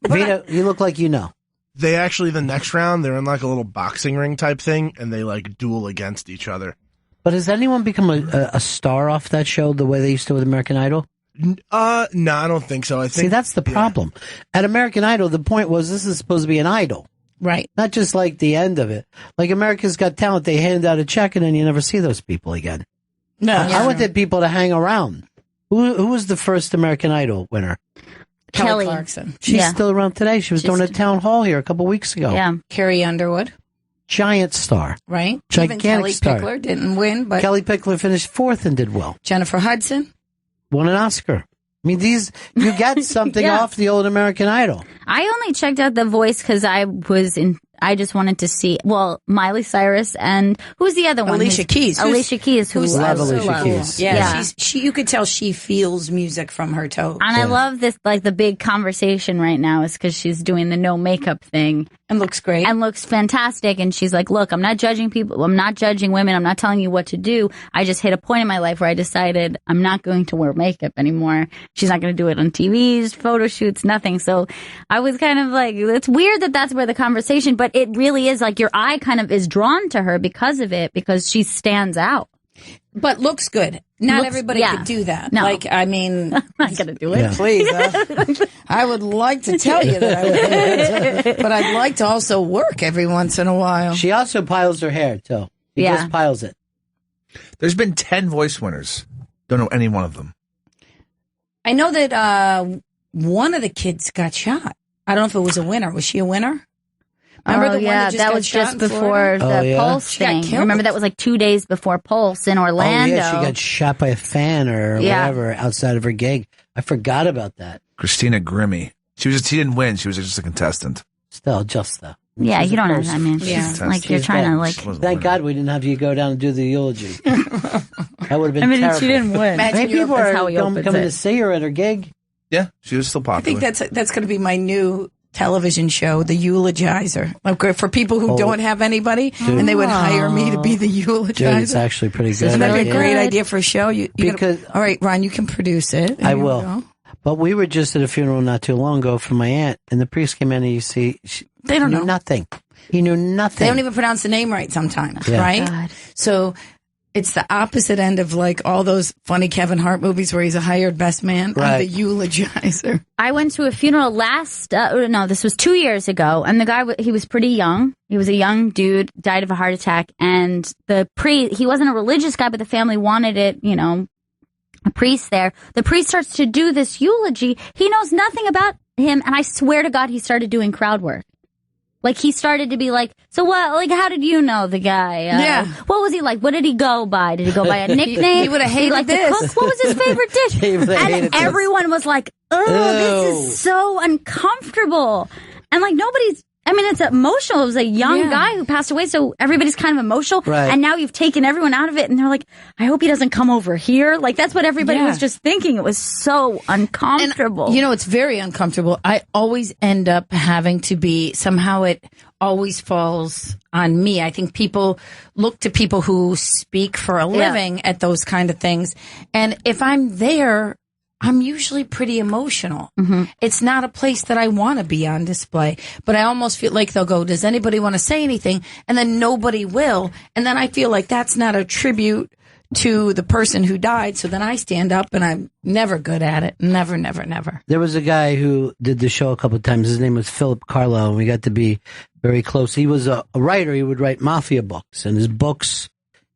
Vito, you look like you know. They actually, the next round, they're in like a little boxing ring type thing, and they like duel against each other. But has anyone become a star off that show the way they used to with American Idol? No, I don't think so. See, that's the problem. At American Idol, the point was this is supposed to be an idol. Right. Not just like the end of it. Like America's Got Talent, they hand out a check and then you never see those people again. No. I wanted people to hang around. Who was the first American Idol winner? Kelly Clarkson. She's still around today. She was doing a town hall here a couple weeks ago. Yeah. Carrie Underwood. Giant star. Right. Gigantic Even Kelly star. Pickler didn't win, but Kelly Pickler finished fourth and did well. Jennifer Hudson. Won an Oscar. I mean, you get something off the old American Idol. I only checked out The Voice because I just wanted to see, Miley Cyrus and who's the other one? Alicia Keys. Alicia Keys. Love Alicia Keys. Yeah. You could tell she feels music from her toes. And I love this, like the big conversation right now is because she's doing the no makeup thing. And looks great. And looks fantastic. And she's like, look, I'm not judging people. I'm not judging women. I'm not telling you what to do. I just hit a point in my life where I decided I'm not going to wear makeup anymore. She's not going to do it on TVs, photo shoots, nothing. So I was kind of like, it's weird that that's where the conversation, but it really is like your eye kind of is drawn to her because of it, because she stands out. But looks good. Not everybody could do that. No. Like, I mean, I'm not going to do it. Yeah. Please. I would like to tell you that I would do it, but I'd like to also work every once in a while. She also piles her hair, too. She just piles it. There's been 10 voice winners. Don't know any one of them. I know that one of the kids got shot. I don't know if it was a winner. Was she a winner? Remember the one that was just before the Pulse thing. Remember that was like 2 days before Pulse in Orlando. Oh, yeah, she got shot by a fan or whatever outside of her gig. I forgot about that. Christina Grimmie. She didn't win. She was just a contestant. Still, just though. Yeah, you don't know. I mean, like you're trying to like. Thank God we didn't have you go down and do the eulogy. That would have been terrible. She didn't win. Maybe people are coming to see her at her gig. Yeah, she was still popular. I think that's going to be my new television show, The Eulogizer. Like for people who don't have anybody, and they would hire me to be the eulogizer. Dude, it's actually pretty good. Isn't that a great idea for a show? All right, Ron, you can produce it. I will. But we were just at a funeral not too long ago for my aunt, and the priest came in and you see, they don't know nothing. He knew nothing. They don't even pronounce the name right sometimes, right? God. So it's the opposite end of like all those funny Kevin Hart movies where he's a hired best man. Right. I'm the eulogizer. I went to a funeral this was 2 years ago, and the guy, he was pretty young. He was a young dude, died of a heart attack, and he wasn't a religious guy, but the family wanted it, a priest there. The priest starts to do this eulogy. He knows nothing about him, and I swear to God, he started doing crowd work. Like, he started to be like, so what, like, how did you know the guy? What was he like? What did he go by? Did he go by a nickname? He would have hated this. To cook? What was his favorite dish? And everyone was like, this is so uncomfortable. And like, it's emotional. It was a young guy who passed away, so everybody's kind of emotional. Right. And now you've taken everyone out of it, and they're like, I hope he doesn't come over here. Like, that's what everybody was just thinking. It was so uncomfortable. And, it's very uncomfortable. I always end up having to be, somehow it always falls on me. I think people look to people who speak for a living at those kind of things. And if I'm there, I'm usually pretty emotional. Mm-hmm. It's not a place that I want to be on display, but I almost feel like they'll go, does anybody want to say anything? And then nobody will. And then I feel like that's not a tribute to the person who died. So then I stand up and I'm never good at it. Never, never, never. There was a guy who did the show a couple of times. His name was Philip Carlo, and we got to be very close. He was a writer. He would write mafia books, and his books,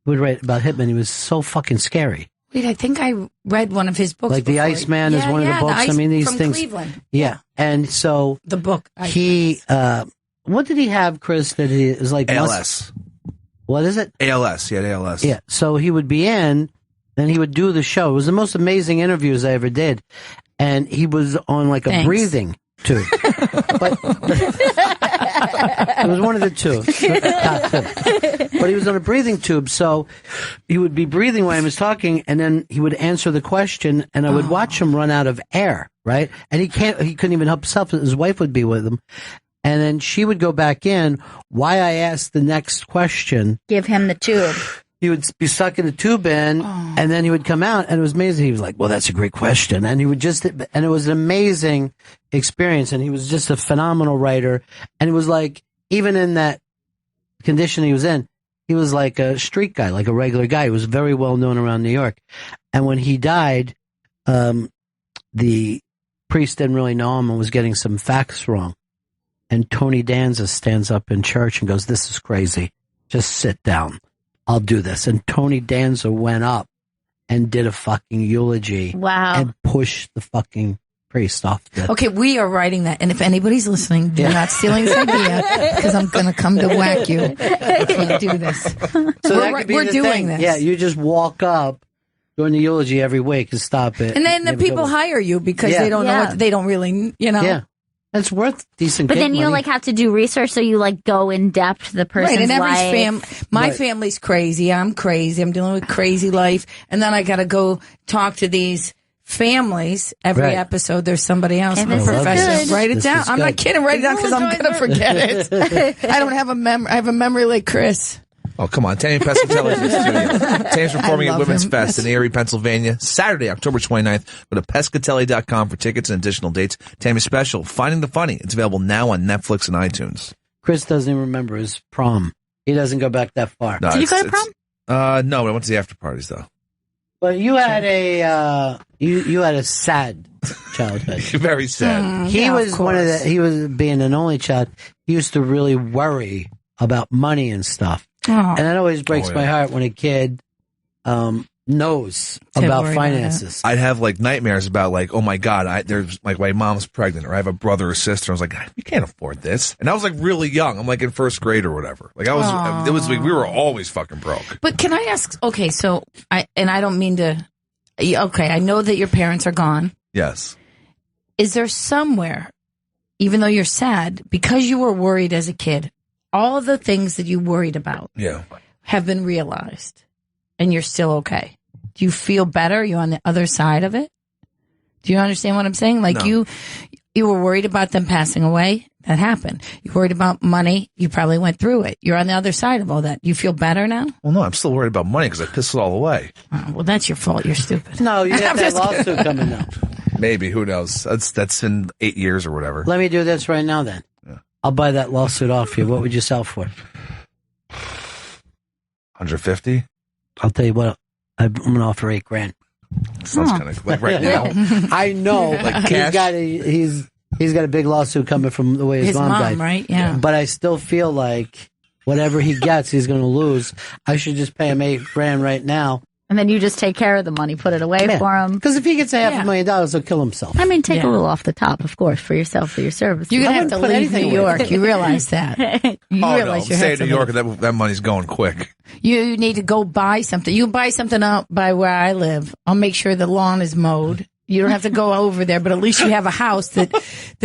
he would write about hitmen. He was so fucking scary. Wait, I think I read one of his books. Like before. The Iceman is one of the books. These from things. Cleveland. Yeah. And so. The book. He, what did he have, Chris, that he was like. ALS. What is it? ALS. He had ALS. Yeah. So he would be in, and he would do the show. It was the most amazing interviews I ever did. And he was on like a breathing tube. But it was one of the two. But he was on a breathing tube, so he would be breathing while he was talking, and then he would answer the question, and I would watch him run out of air, right? And he couldn't even help himself. His wife would be with him. And then she would go back in. Why I asked the next question. Give him the tube. He would be sucking the tube in, and then he would come out, and it was amazing. He was like, well, that's a great question. And he would and it was an amazing experience, and he was just a phenomenal writer. And it was like, even in that condition he was in, he was like a street guy, like a regular guy. He was very well known around New York. And when he died, the priest didn't really know him and was getting some facts wrong. And Tony Danza stands up in church and goes, this is crazy. Just sit down. I'll do this. And Tony Danza went up and did a fucking eulogy. Wow. And pushed the fucking priest off. Okay, we are writing that. And if anybody's listening, do not stealing this idea, because I'm going to come to whack you. I can't do this. So we're doing this. Yeah, you just walk up during the eulogy every week and stop it. And then the people hire you because they don't know what, they don't really, Yeah. It's worth decent. But then you money. have to do research, so you go in depth to the person's life. My family's crazy. I'm crazy. I'm dealing with crazy life, and then I got to go talk to these families. Every episode, there's somebody else. And I'm a this is professional. good. Write it This down. is I'm not good. kidding. Write it down because I'm going to forget it. I don't have I have a memory like Chris. Oh, come on. Tammy Pescatelli is in the studio. Tammy's performing at Women's Fest in Erie, Pennsylvania, Saturday, October 29th. Go to pescatelli.com for tickets and additional dates. Tammy's special, Finding the Funny. It's available now on Netflix and iTunes. Chris doesn't even remember his prom. He doesn't go back that far. No, Did you go to prom? No, but I went to the after parties, though. But you had you had a sad childhood. Very sad. He was he was being an only child. He used to really worry about money and stuff. Oh. And it always breaks my heart when a kid knows about finances. I'd have like nightmares about like, oh my God, there's like my mom's pregnant or I have a brother or sister. I was like, you can't afford this. And I was like really young. I'm like in first grade or whatever. Like I was, it was like, we were always fucking broke. But can I ask, okay, so I don't mean to, okay, I know that your parents are gone. Yes. Is there somewhere, even though you're sad, because you were worried as a kid, all of the things that you worried about have been realized and you're still okay? Do you feel better? Are you on the other side of it? Do you understand what I'm saying? Like No. you were worried about them passing away. That happened. You worried about money. You probably went through it. You're on the other side of all that. You feel better now? Well, no, I'm still worried about money because I pissed it all away. Oh, well, that's your fault. You're stupid. No, you have that lawsuit coming now. Maybe, who knows? That's in 8 years or whatever. Let me do this right now then. I'll buy that lawsuit off you. What would you sell for? 150? I'll tell you what. I'm going to offer $8,000. Sounds kind of like right now. I know. Like cash? He's got a big lawsuit coming from the way his mom died. Right? Yeah. But I still feel like whatever he gets, he's going to lose. I should just pay him $8,000 right now. And then you just take care of the money, put it away for him. Because if he gets $500,000, he'll kill himself. I mean, take a little off the top, of course, for yourself, for your service. You're going to have to leave New York. You realize that. You Oh, realize no. you Stay have in to New York, leave. that money's going quick. You need to go buy something. You buy something out by where I live. I'll make sure the lawn is mowed. You don't have to go over there, but at least you have a house that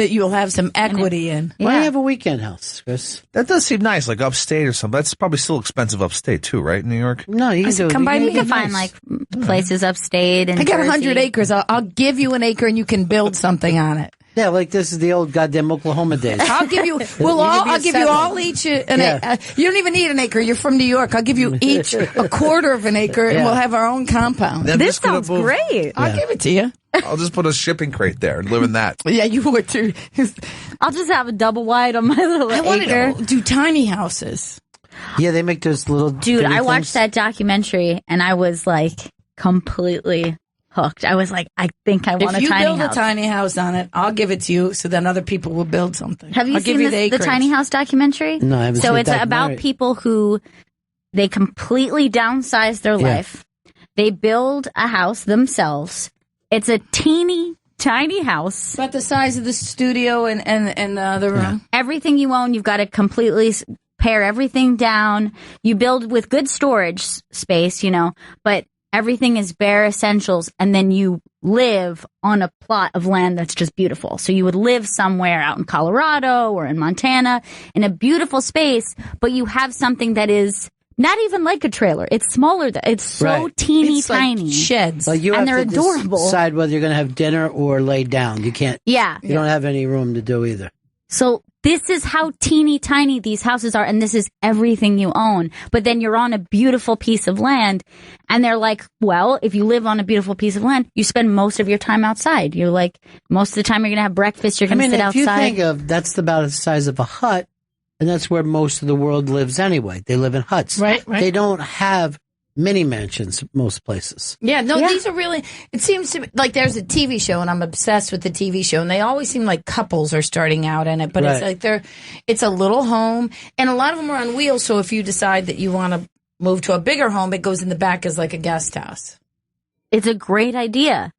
you'll have some equity in. Why do you have a weekend house, Chris? That does seem nice, like upstate or something. That's probably still expensive upstate too, right? In New York? No, you can do it. Come by me. You can find like places upstate. And I got 100 Jersey. acres. I'll give you an acre and you can build something on it. Yeah, like this is the old goddamn Oklahoma days. I'll give you. I'll give you all each you don't even need an acre. You're from New York. I'll give you each a quarter of an acre, and we'll have our own compound. This sounds great. I'll give it to you. I'll just put a shipping crate there and live in that. Yeah, you would too. I'll just have a double wide on my little I want acre. to do tiny houses. Yeah, they make those little. Dude, I watched things. that documentary and I was like completely hooked. I was like, I think I want If a you tiny build house. a tiny house on it, I'll give it to you, so then other people will build something. Have you I'll seen give you the acreage. tiny house documentary? No, I haven't So seen it's the about documentary. people who they completely downsize their life. They build a house themselves. It's a teeny tiny house. About the size of the studio and the room. Everything you own, you've got to completely pare everything down. You build with good storage space, but everything is bare essentials, and then you live on a plot of land that's just beautiful. So you would live somewhere out in Colorado or in Montana in a beautiful space, but you have something that is not even like a trailer. It's smaller. It's so teeny It's tiny. like sheds. Like you and have they're to adorable. decide whether you're going to have dinner or lay down. You can't. Yeah. You don't have any room to do either. So this is how teeny tiny these houses are, and this is everything you own. But then you're on a beautiful piece of land, and they're like, well, if you live on a beautiful piece of land, you spend most of your time outside. You're like, most of the time you're going to have breakfast, you're going to sit if outside. you think of that's about the size of a hut, and that's where most of the world lives anyway. They live in huts. Right. They don't have mini mansions most places. Yeah, no, these are really, it seems to me like there's a TV show, and I'm obsessed with the TV show, and they always seem like couples are starting out in it, but it's like it's a little home, and a lot of them are on wheels, so if you decide that you want to move to a bigger home, it goes in the back as like a guest house. It's a great idea.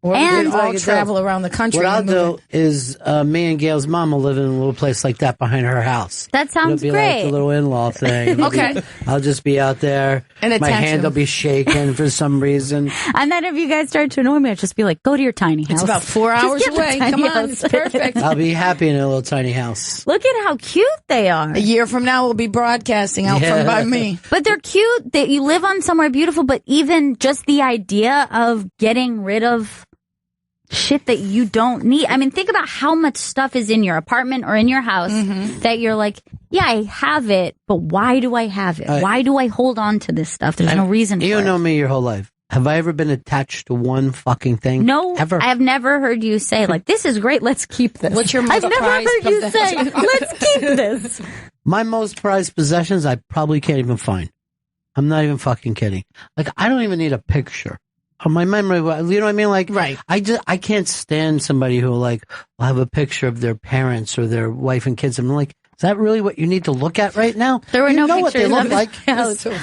Or And we all travel around the country. What I'll and move do is me and Gail's mom will live in a little place like that behind her house. That sounds It'll be great. like a little in-law thing. It'll Okay. be- I'll just be out there. And My attach hand them. will be shaking for some reason. And then if you guys start to annoy me, I'll just be like, go to your tiny house. It's about 4 Just hours get the away. tiny Come on, house. it's perfect. I'll be happy in a little tiny house. Look at how cute they are. A year from now, we'll be broadcasting out Yeah. from by me. But they're cute that you live on somewhere beautiful, but even just the idea of getting rid of shit that you don't need. I mean, think about how much stuff is in your apartment or in your house that you're like, yeah, I have it, but why do I have it? Why do I hold on to this stuff? There's no reason for it. You know me your whole life. Have I ever been attached to one fucking thing? No, ever. I have never heard you say, like, this is great, let's keep this. What's your most I've never prized heard you say, let's keep this. My most prized possessions, I probably can't even find. I'm not even fucking kidding. Like, I don't even need a picture. My memory, you know what I mean? Like, right. I can't stand somebody who, like, will have a picture of their parents or their wife and kids. I'm like, is that really what you need to look at right now? There were no know what they pictures look of like.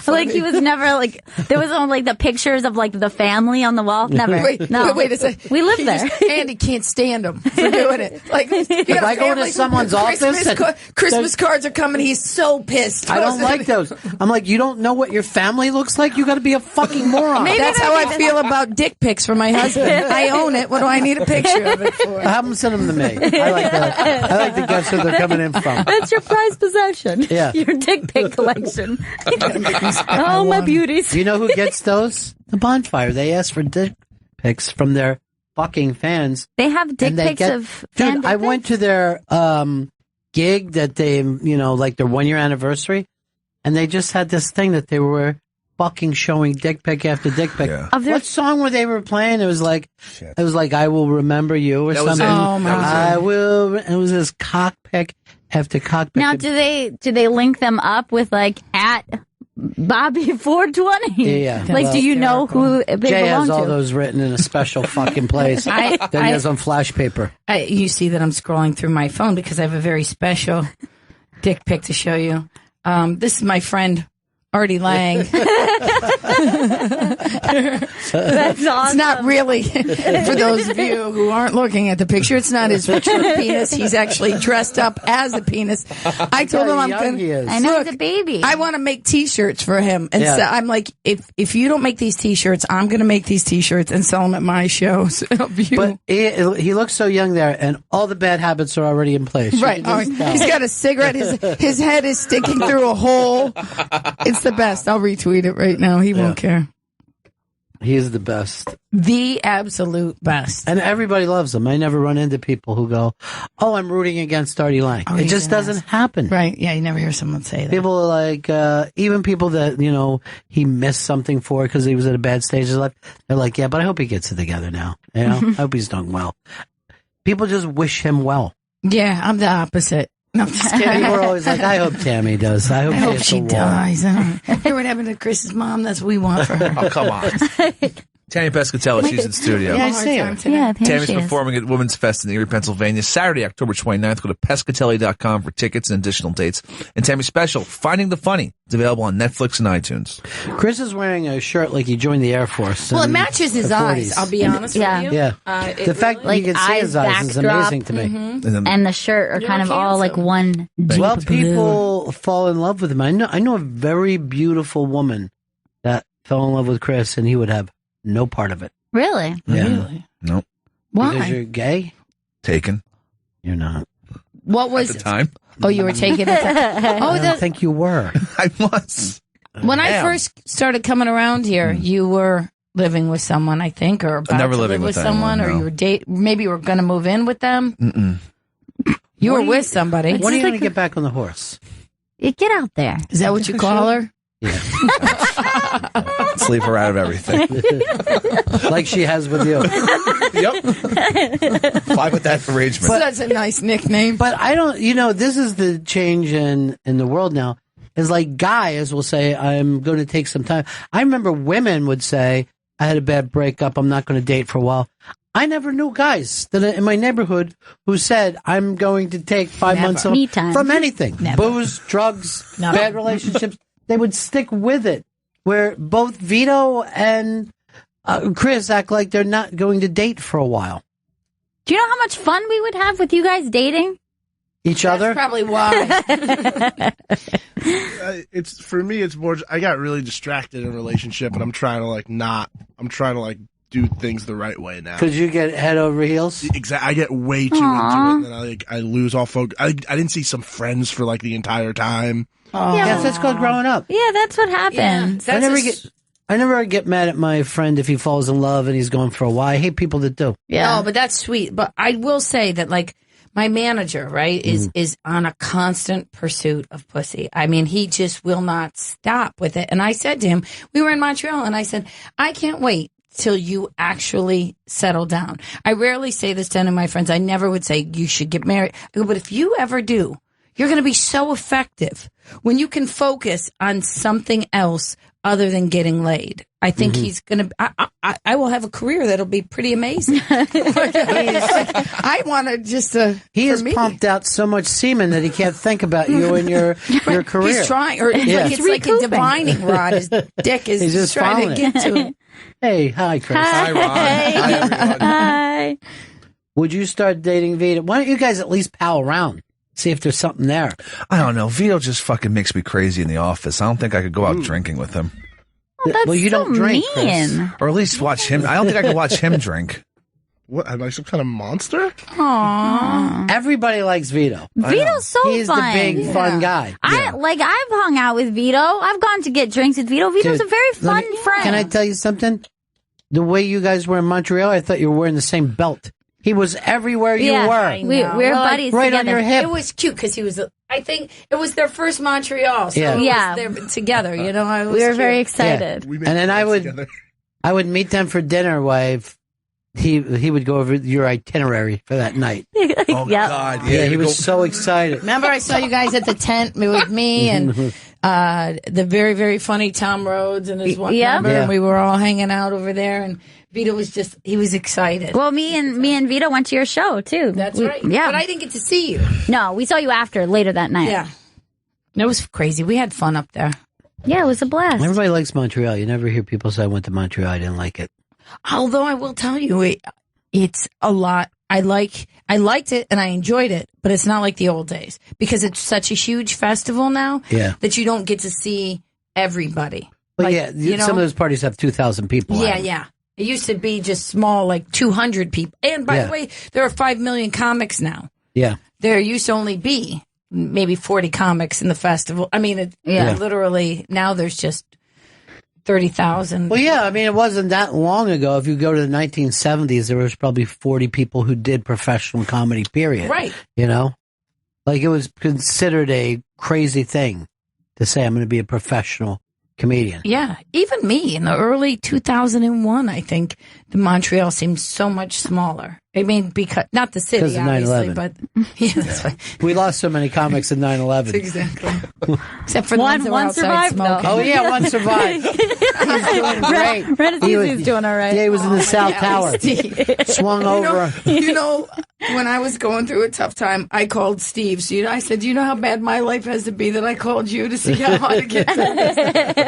Like, he was never, like, there was only, like, the pictures of, like, the family on the wall. Never. Wait a second. We lived there. Andy can't stand him for doing it. Like, if I go into someone's office, Christmas cards are coming. He's so pissed. I don't like those. I'm like, you don't know what your family looks like? You got to be a fucking moron. That's how I feel about dick pics for my husband. I own it. What do I need a picture of it for? Have them send them to me. I like to guess who they're coming in from. That's your prized possession. Yeah. Your dick pic collection. Oh, my beauties. Do you know who gets those? The Bonfire. They ask for dick pics from their fucking fans. They have dick pics of fan Dude, I went to their gig that they, like their 1 year anniversary, and they just had this thing that they were fucking showing dick pic after dick pic. Yeah. What song were they playing? It was like, I Will Remember You or something. Oh my God. I will. It was this cock pic after cock pic. Now, do they link them up with like at Bobby 420? Yeah. Like, do you know who they Jay belong has all to? those written in a special fucking place that he has on flash paper. You see that I'm scrolling through my phone because I have a very special dick pic to show you. This is my friend Artie Lang. That's awesome. It's not really, for those of you who aren't looking at the picture, it's not his picture of penis. He's actually dressed up as a penis. I told him I'm going to. I know, he's a baby. I want to make T-shirts for him. And so I'm like, if you don't make these T-shirts, I'm going to make these T-shirts and sell them at my shows. But he looks so young there, and all the bad habits are already in place. Right. He's got a cigarette. His head is sticking through a hole. It's the best. I'll retweet it right now. He won't care. He's the best. The absolute best. And everybody loves him. I never run into people who go, oh, I'm rooting against Artie Lang. It just doesn't happen. Right. Yeah, you never hear someone say that. People are like, even people that, he missed something for because he was at a bad stage of his life, they're like, yeah, but I hope he gets it together now. I hope he's doing well. People just wish him well. Yeah, I'm the opposite. No, I'm just kidding. People are always like, I hope Tammy does. I hope she dies. Hear what happened to Chris's mom? That's what we want for her. Oh, come on. Tammy Pescatelli, she's in studio. Yeah, I see her. Yeah, Tammy's performing at Women's Fest in Erie, Pennsylvania, Saturday, October 29th. Go to pescatelli.com for tickets and additional dates. And Tammy's special, Finding the Funny. It's available on Netflix and iTunes. Chris is wearing a shirt like he joined the Air Force. Well, it matches his eyes, I'll be honest with you. Yeah. The fact that you can see his eyes is amazing to me. And the shirt are kind of all like one deep Well, blue. people fall in love with him. I know a very beautiful woman that fell in love with Chris, and he would have no part of it. Really? Yeah. Really? Nope. Why? Because you're gay? Taken. You're not. What was At the time. Oh, you were taking it. I don't think you were. I was. When I first started coming around here, you were living with someone, I think, or about Never to living live with with someone, anyone, or you were maybe you were going to move in with them. You were with somebody. When are you going to get back on the horse? Get out there. Is that what you call her? Yeah. Let's leave her out of everything. Like she has with you. Yep. Fine with that arrangement. That's a nice nickname. But I don't, this is the change in the world now. Is like guys will say, I'm going to take some time. I remember women would say, I had a bad breakup. I'm not going to date for a while. I never knew guys that in my neighborhood who said, I'm going to take 5 months from anything. Booze, drugs, bad relationships. They would stick with it. Where both Vito and Chris act like they're not going to date for a while. Do you know how much fun we would have with you guys dating? Each other? That's probably why. It's for me. It's more. I got really distracted in a relationship, and I'm trying to do things the right way now. Because you get head over heels. Exactly. I get way too into it, and I lose all focus. I didn't see some friends for like the entire time. Yes, that's called growing up. Yeah, that's what happens. Yeah, I never get mad at my friend if he falls in love and he's going for a while. I hate people that do. Yeah. No, but that's sweet. But I will say that, like, my manager, right, is on a constant pursuit of pussy. I mean, he just will not stop with it. And I said to him, we were in Montreal, and I said, I can't wait till you actually settle down. I rarely say this to any of my friends. I never would say you should get married. I go, but if you ever do, you're going to be so effective when you can focus on something else other than getting laid. I think he's going to, I will have a career that'll be pretty amazing. I want to just, he has pumped out so much semen that he can't think about you and your career. He's trying, or it's like a divining rod. His dick is just trying to get to him. Hey, hi, Chris. Hi, Ron. Hi, everyone. Hi. Would you start dating Vito? Why don't you guys at least pal around? See if there's something there. I don't know. Vito just fucking makes me crazy in the office. I don't think I could go out drinking with him. Well, you don't drink, Chris. Or at least watch him. I don't think I could watch him drink. What? Am I some kind of monster? Aww. Everybody likes Vito. Vito's so He's fun. the big fun guy. I've hung out with Vito. I've gone to get drinks with Vito. Vito's a very fun friend. Can I tell you something? The way you guys were in Montreal, I thought you were wearing the same belt. He was everywhere you were. We're buddies right together. on your hip. It was cute because he was, I think it was their first Montreal. So it was together, you know. We were very excited. And then I would meet them for dinner while he would go over your itinerary for that night. Oh, God. Yeah, he was so excited. Remember I saw you guys at the tent with me and the very, very funny Tom Rhodes and his one member, and we were all hanging out over there, and Vito was he was excited. Well, me and Vito went to your show, too. That's right. Yeah. But I didn't get to see you. No, we saw you later that night. Yeah. It was crazy. We had fun up there. Yeah, it was a blast. Everybody likes Montreal. You never hear people say, I went to Montreal, I didn't like it. Although I will tell you, it's a lot. I liked it and I enjoyed it, but it's not like the old days because it's such a huge festival now that you don't get to see everybody. Well, like, some of those parties have 2,000 people. Yeah. It used to be just small, like 200 people. And by the way, there are 5 million comics now. Yeah. There used to only be maybe 40 comics in the festival. I mean, literally now there's just 30,000. Well, yeah, I mean, it wasn't that long ago. If you go to the 1970s, there was probably 40 people who did professional comedy, period. Right. You know? Like, it was considered a crazy thing to say, I'm going to be a professional comedian. Yeah. Even me in the early 2001, I think the Montreal seemed so much smaller. I mean, because not the city, obviously, but that's right. We lost so many comics in 9/11. Exactly. Except for the ones that were outside smoking. Oh, yeah, one survived. He's doing great. He's doing all right. Yeah, he was in the South Tower. Swung over. You know, when I was going through a tough time, I called Steve. So, I said, do you know how bad my life has to be that I called you to see how I get through this?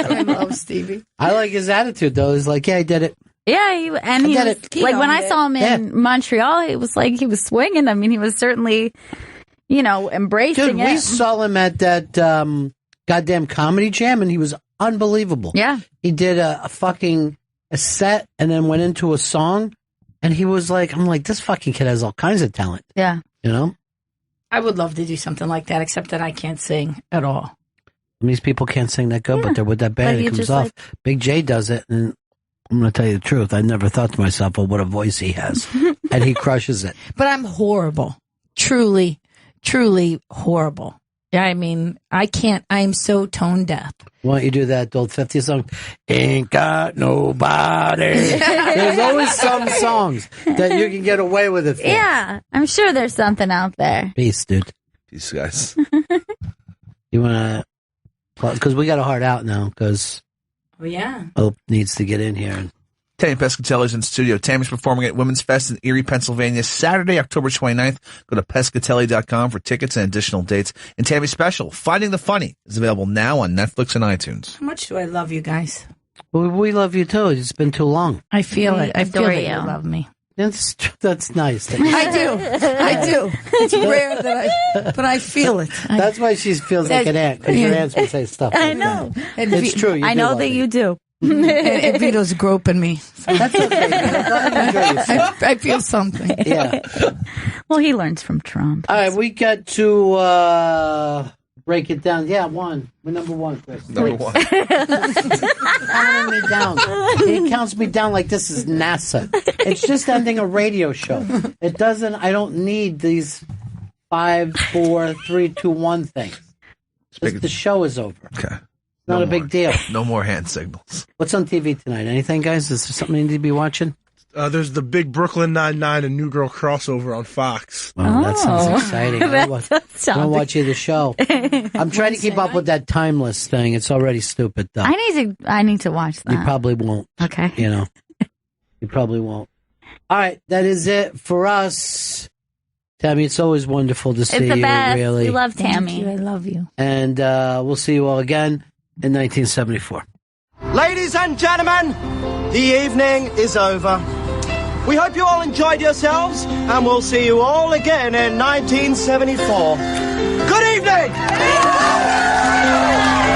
I love Stevie. I like his attitude, though. He's like, yeah, I did it. Yeah, he was, when I saw him in Montreal, it was like he was swinging. I mean, he was certainly, embracing it. We saw him at that goddamn comedy jam, and he was unbelievable. Yeah. He did a set and then went into a song, and he was like, I'm like, this fucking kid has all kinds of talent. Yeah. You know? I would love to do something like that, except that I can't sing at all. These people can't sing that good, but they're with that band. It comes off. Big J does it, and I'm going to tell you the truth. I never thought to myself, well, what a voice he has. And he crushes it. But I'm horrible. Truly, truly horrible. Yeah, I mean, I can't. I am so tone deaf. Why don't you do that old 50s song? Ain't got nobody. There's always some songs that you can get away with it for. Yeah, I'm sure there's something out there. Peace, dude. Peace, guys. You want to... Because we got a hard out now, because... Oh, yeah. Hope needs to get in here. Tammy Pescatelli's in studio. Tammy's performing at Women's Fest in Erie, Pennsylvania, Saturday, October 29th. Go to pescatelli.com for tickets and additional dates. And Tammy's special, Finding the Funny, is available now on Netflix and iTunes. How much do I love you guys? Well, we love you, too. It's been too long. I feel it. I feel that you love me. That's nice. I do. It's rare that but I feel it. That's why she feels like an ant, because your ants would say stuff like I know. That. It's true. I know that you do. And Vito's groping me. That's okay. I feel something. Yeah. Well, he learns from Trump. All right, we got to break it down. Yeah, one. We're number one, Chris. Number one. Counting me down. He counts me down like this is NASA. It's just ending a radio show. It doesn't. I don't need these 5, 4, 3, 2, 1 things. Just the show is over. Okay. Not a big deal. No more hand signals. What's on TV tonight? Anything, guys? Is there something you need to be watching? There's the big Brooklyn Nine-Nine and New Girl crossover on Fox. Oh, that sounds exciting. I don't watch either show. I'm trying to keep up with that timeless thing. It's already stupid, though. I need to watch that. You probably won't. Okay. You know, you probably won't. All right, that is it for us. Tammy, it's always wonderful to see It's the you. best. Really, We love Tammy. I love you. and we'll see you all again in 1974. Ladies and gentlemen, the evening is over. We hope you all enjoyed yourselves, and we'll see you all again in 1974. Good evening!